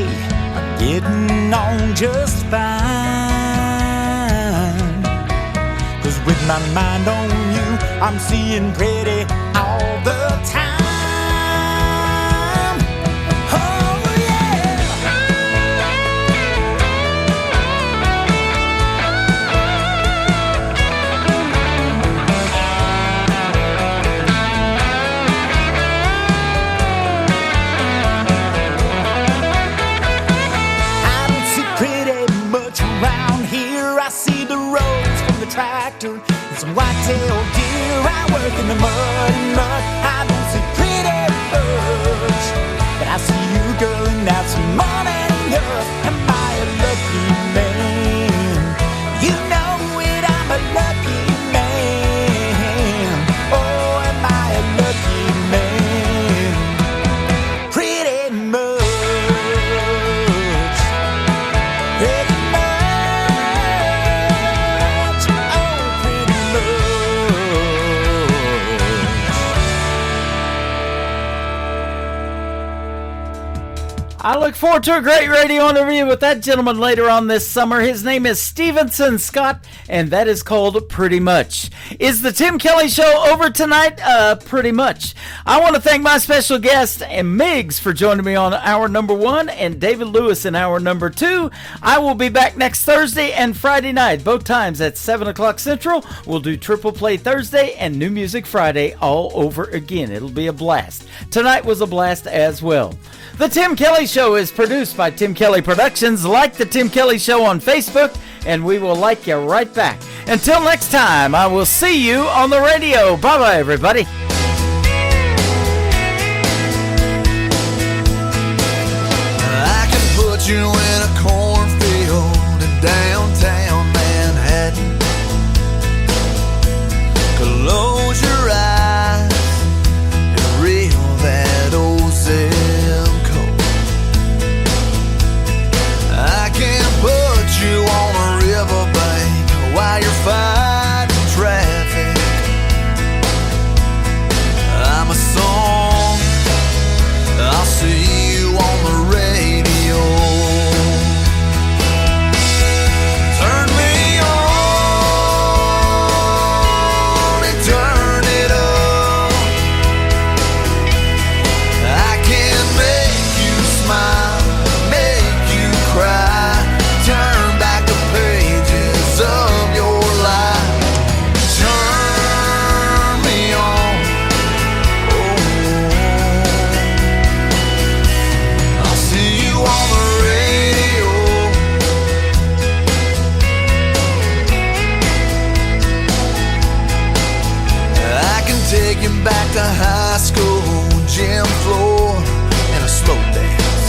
I'm getting on just fine, 'cause with my mind on you, I'm seeing pretty all the time. Tractor and some white-tailed deer. I work in the mud and mud. I don't see pretty much, but I see you, girl, and that's more than enough. Am I a lucky man? You know it, I'm a lucky man. Oh, am I a lucky man? Pretty much, pretty I look forward to a great radio interview with that gentleman later on this summer. His name is Stevenson Scott, and that is called Pretty Much. Is the Tim Kelly Show over tonight? Pretty much. I want to thank my special guest, Miggs, for joining me on hour number 1, and David Lewis in hour number 2. I will be back next Thursday and Friday night, both times at 7 o'clock Central. We'll do Triple Play Thursday and New Music Friday all over again. It'll be a blast. Tonight was a blast as well. The Tim Kelly Show is produced by Tim Kelly Productions. Like the Tim Kelly Show on Facebook, and we will like you right back. Until next time, I will see you on the radio. Bye-bye, everybody. I can put you in a cornfield in downtown Manhattan. Close your eyes and reel that old zip code. I can take you back to high school, gym floor, and a slow dance.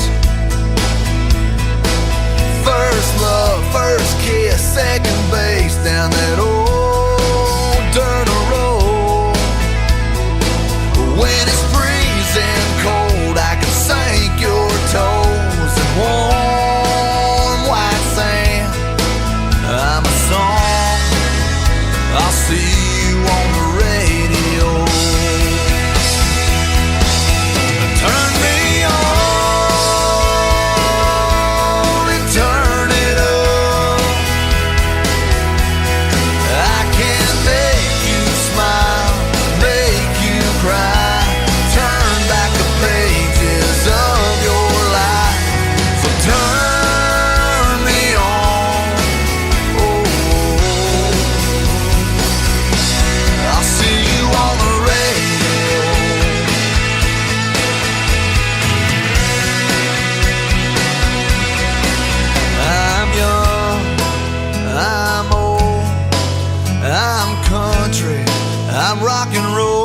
First love, first kiss, second base down that old dirt road. When it's freezing cold, I can sink your toes in warm white sand. I'm a song, I'll see you on the radio. Turn me on and turn it up. I can make you smile, make you cry, turn back the pages of your life. So turn me on. Oh, I'll see you on the radio. I'm young, I'm old, I'm country, I'm rock and roll.